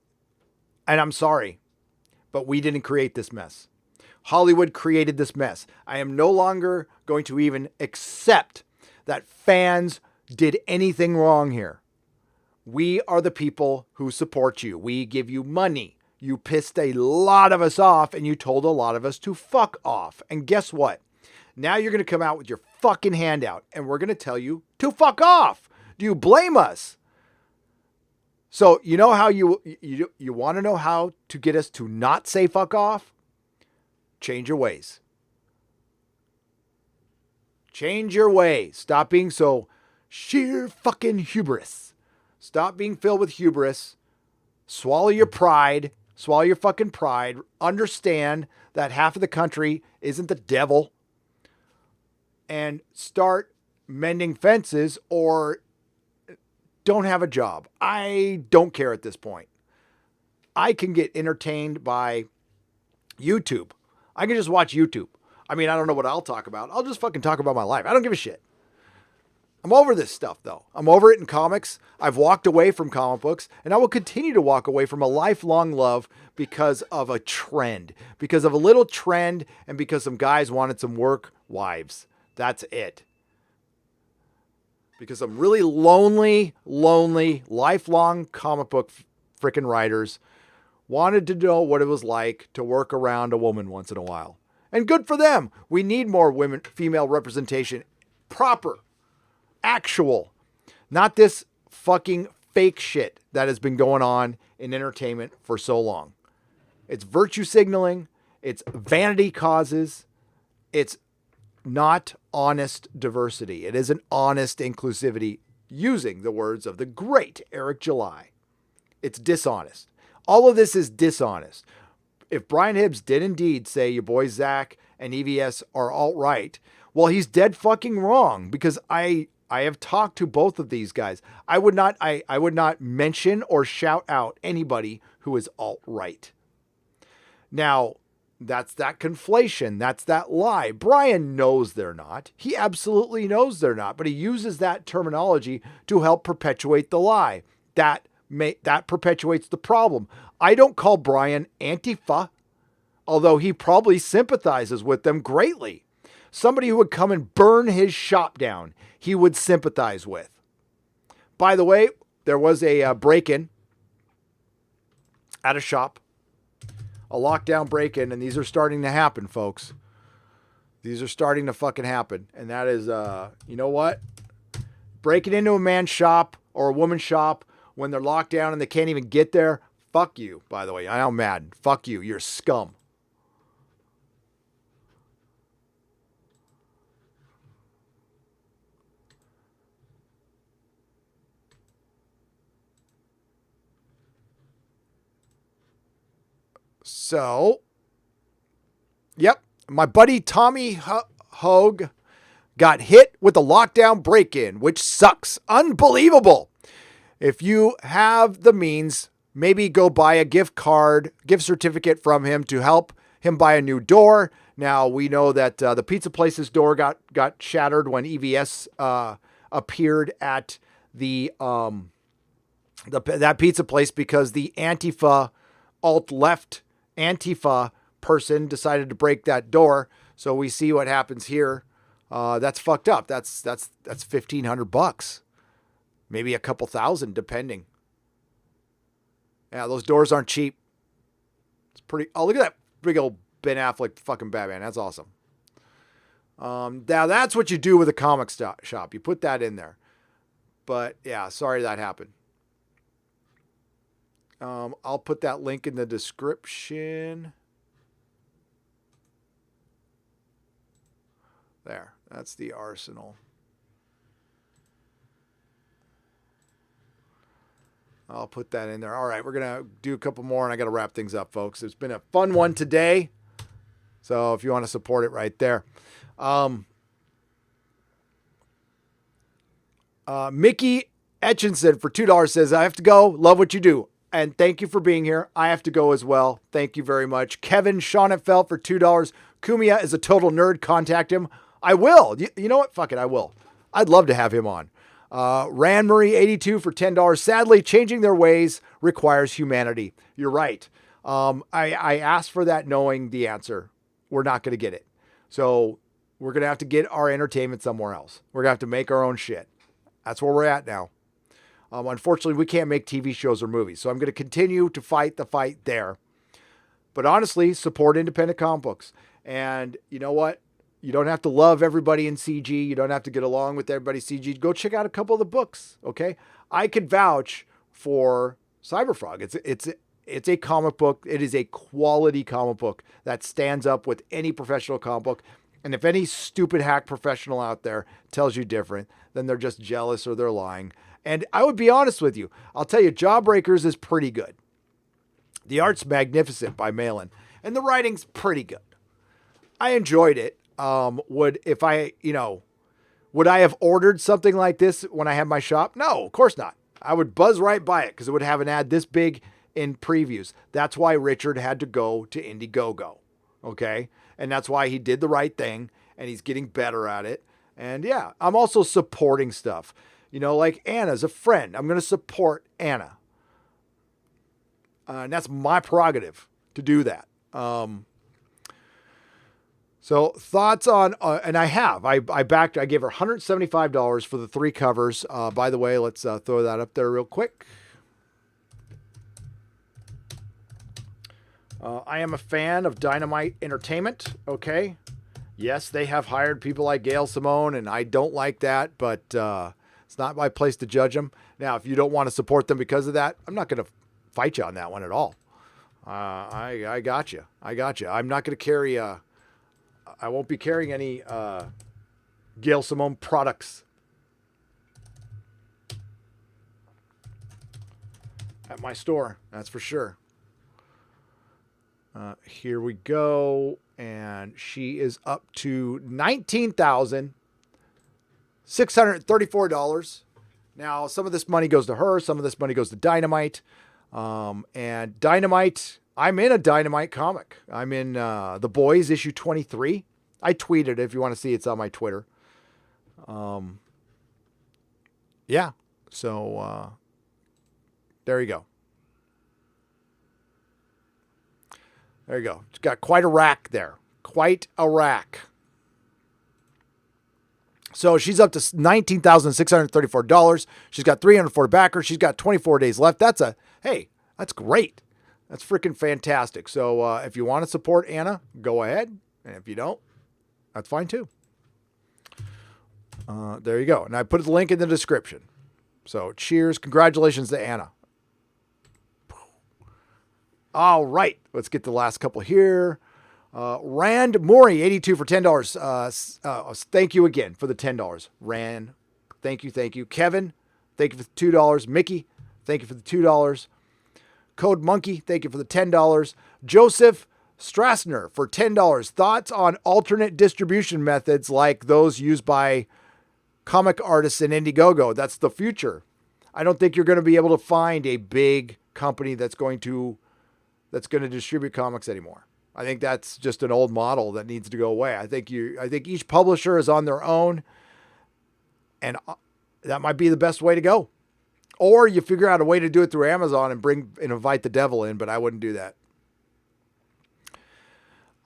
I'm sorry, but we didn't create this mess. Hollywood created this mess. I am no longer going to even accept that fans did anything wrong here. We are the people who support you. We give you money. You pissed a lot of us off and you told a lot of us to fuck off. And guess what? Now you're going to come out with your fucking handout and we're going to tell you to fuck off. Do you blame us? So you know how you want to know how to get us to not say fuck off? Change your ways. Change your ways. Stop being so sheer fucking hubris. Stop being filled with hubris. Swallow your pride. Swallow your fucking pride. Understand that half of the country isn't the devil. And start mending fences or don't have a job. I don't care at this point. I can get entertained by YouTube. I can just watch YouTube. I mean, I don't know what I'll talk about. I'll just fucking talk about my life. I don't give a shit. I'm over this stuff, though. I'm over it in comics. I've walked away from comic books, and I will continue to walk away from a lifelong love because of a trend, because of a little trend, and because some guys wanted some work wives. That's it. Because some really lonely, lifelong comic book freaking writers wanted to know what it was like to work around a woman once in a while. And good for them. We need more female representation. Proper. Actual. Not this fucking fake shit that has been going on in entertainment for so long. It's virtue signaling. It's vanity causes. It's not honest diversity. It isn't honest inclusivity, using the words of the great Eric July. It's dishonest. All of this is dishonest. If Brian Hibbs did indeed say your boy Zach and EVS are alt-right, well, he's dead fucking wrong, because I have talked to both of these guys. I would not mention or shout out anybody who is alt-right. Now, that's that conflation. That's that lie. Brian knows they're not. He absolutely knows they're not, but he uses that terminology to help perpetuate the lie. That perpetuates the problem. I don't call Brian Antifa, although he probably sympathizes with them greatly. Somebody who would come and burn his shop down, he would sympathize with. By the way, there was a break-in at a shop, a lockdown break-in, and these are starting to happen, folks. These are starting to fucking happen. And that is, you know what? Breaking into a man's shop or a woman's shop when they're locked down and they can't even get there. Fuck you, by the way. I am mad. Fuck you. You're scum. So, yep, my buddy Tommy Hogue got hit with a lockdown break-in, which sucks. Unbelievable. If you have the means, maybe go buy a gift certificate from him to help him buy a new door. Now, we know that the pizza place's door got shattered when EVS appeared at that pizza place because the Antifa, alt-left Antifa person decided to break that door. So we see what happens here. That's fucked up. That's $1,500. Maybe a couple thousand, depending. Yeah, those doors aren't cheap. It's pretty. Oh, look at that big old Ben Affleck fucking Batman. That's awesome. Now that's what you do with a comic shop. You put that in there. But yeah, sorry that happened. I'll put that link in the description. There. That's the Arsenal. I'll put that in there. All right, we're going to do a couple more, and I got to wrap things up, folks. It's been a fun one today. So if you want to support it right there. Mickey Etchinson for $2 says, I have to go. Love what you do. And thank you for being here. I have to go as well. Thank you very much. Kevin Schonenfeld for $2. Kumia is a total nerd. Contact him. I will. You know what? Fuck it. I will. I'd love to have him on. Rand Murray 82 for $10. Sadly, changing their ways requires humanity. You're right. I asked for that knowing the answer. We're not going to get it. So we're going to have to get our entertainment somewhere else. We're going to have to make our own shit. That's where we're at now. Unfortunately, we can't make TV shows or movies. So I'm going to continue to fight the fight there. But honestly, support independent comic books. And you know what? You don't have to love everybody in CG. You don't have to get along with everybody's CG. Go check out a couple of the books, okay? I could vouch for Cyberfrog. It's a comic book. It is a quality comic book that stands up with any professional comic book. And if any stupid hack professional out there tells you different, then they're just jealous or they're lying. And I would be honest with you. I'll tell you, Jawbreakers is pretty good. The art's magnificent by Malin. And the writing's pretty good. I enjoyed it. Would I have ordered something like this when I had my shop? No, of course not. I would buzz right by it because it would have an ad this big in previews. That's why Richard had to go to Indiegogo. Okay? And that's why he did the right thing. And he's getting better at it. And yeah, I'm also supporting stuff. Like Anna's a friend. I'm going to support Anna. And that's my prerogative to do that. So thoughts on, and I gave her $175 for the 3 covers. By the way, let's throw that up there real quick. I am a fan of Dynamite Entertainment. Okay. Yes, they have hired people like Gail Simone, and I don't like that, but it's not my place to judge them. Now, if you don't want to support them because of that, I'm not going to fight you on that one at all. I got you. I'm not going to carry, I won't be carrying any Gail Simone products at my store. That's for sure. Here we go. And she is up to $19,634. Now, some of this money goes to her. Some of this money goes to Dynamite. And Dynamite, I'm in a Dynamite comic. I'm in The Boys issue 23. I tweeted it. If you want to see it, it's on my Twitter. Yeah. So there you go. There you go. It's got quite a rack there. Quite a rack. So she's up to $19,634. She's got 340 backers. She's got 24 days left. That's great. That's freaking fantastic. So if you want to support Anna, go ahead. And if you don't, that's fine too. There you go. And I put the link in the description. So cheers. Congratulations to Anna. All right. Let's get the last couple here. Rand Mori, 82 for $10. Thank you again for the $10. Rand, thank you. Kevin, thank you for the $2. Mickey, thank you for the $2. Code Monkey, thank you for the $10. Joseph Strassner for $10. Thoughts on alternate distribution methods like those used by comic artists in Indiegogo? That's the future. I don't think you're going to be able to find a big company that's going to distribute comics anymore. I think that's just an old model that needs to go away. I think each publisher is on their own, and that might be the best way to go. Or you figure out a way to do it through Amazon and invite the devil in, but I wouldn't do that.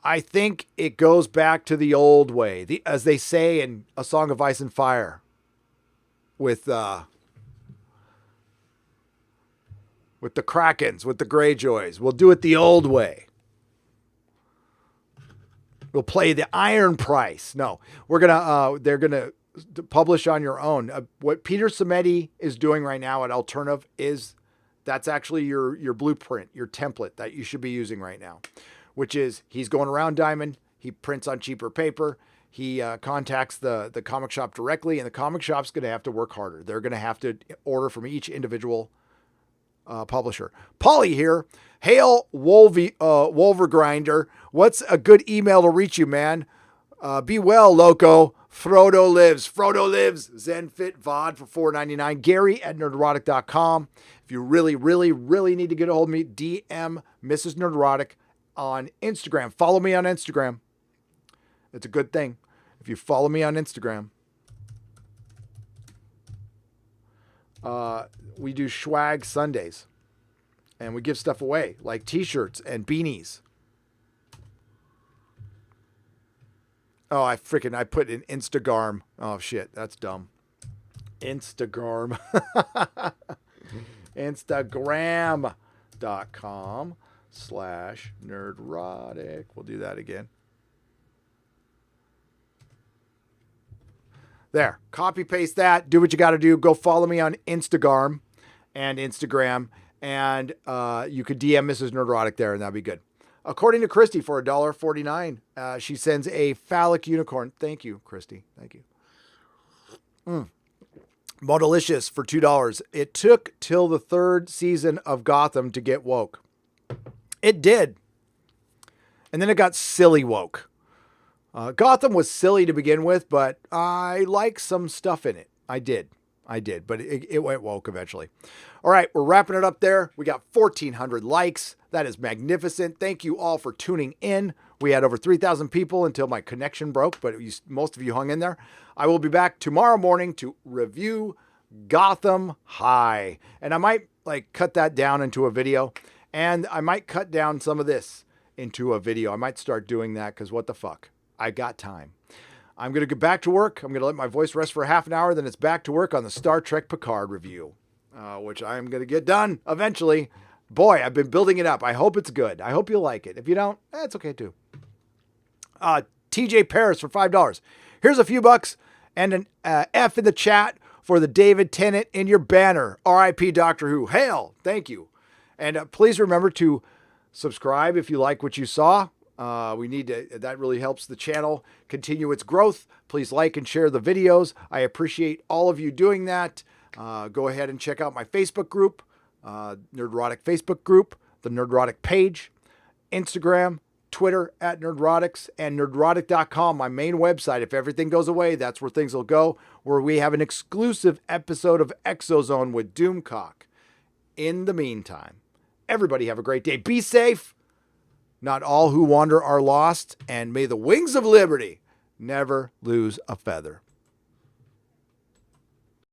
I think it goes back to the old way, as they say in A Song of Ice and Fire, with the Krakens, with the Greyjoys. We'll do it the old way. We'll play the iron price. No, they're gonna publish on your own. What Peter Simeti is doing right now at Alternative that's actually your blueprint, your template that you should be using right now, which is he's going around Diamond. He prints on cheaper paper. He contacts the comic shop directly, and the comic shop's going to have to work harder. They're going to have to order from each individual publisher. Polly here. Hail Wolvergrinder. What's a good email to reach you, man? Be well, loco. Frodo lives. Frodo lives. ZenFit VOD for $4.99. Gary at nerdrotic.com. If you really, really, really need to get a hold of me, DM Mrs. Nerdrotic on Instagram. Follow me on Instagram. It's a good thing. If you follow me on Instagram, we do swag Sundays. And we give stuff away, like t-shirts and beanies. Oh, I put in Instagram. Oh, shit. That's dumb. Instagram. Instagram.com/nerdrotic. We'll do that again. There. Copy paste that. Do what you got to do. Go follow me on Instagram. And you could DM Mrs. Nerdrotic there, and that'd be good. According to Christy, for $1.49, she sends a phallic unicorn. Thank you, Christy. Thank you. Modalicious for $2. It took till the third season of Gotham to get woke. It did. And then it got silly woke. Gotham was silly to begin with, but I like some stuff in it. I did, but it went woke eventually. All right, we're wrapping it up there. We got 1,400 likes. That is magnificent. Thank you all for tuning in. We had over 3,000 people until my connection broke, but most of you hung in there. I will be back tomorrow morning to review Gotham High. And I might cut that down into a video. And I might cut down some of this into a video. I might start doing that because what the fuck? I got time. I'm going to get back to work. I'm going to let my voice rest for half an hour. Then it's back to work on the Star Trek Picard review, which I'm going to get done eventually. Boy, I've been building it up. I hope it's good. I hope you'll like it. If you don't, it's okay too. TJ Paris for $5. Here's a few bucks and an F in the chat for the David Tennant in your banner. R.I.P. Doctor Who. Hail. Thank you. And please remember to subscribe if you like what you saw. We need to, that really helps the channel continue its growth. Please like and share the videos. I appreciate all of you doing that. Go ahead and check out my Facebook group, Nerdrotic Facebook group, the Nerdrotic page, Instagram, Twitter at Nerdrotics, and nerdrotic.com, my main website. If everything goes away, that's where things will go, where we have an exclusive episode of Exozone with Doomcock. In the meantime, everybody have a great day. Be safe. Not all who wander are lost, and may the wings of liberty never lose a feather.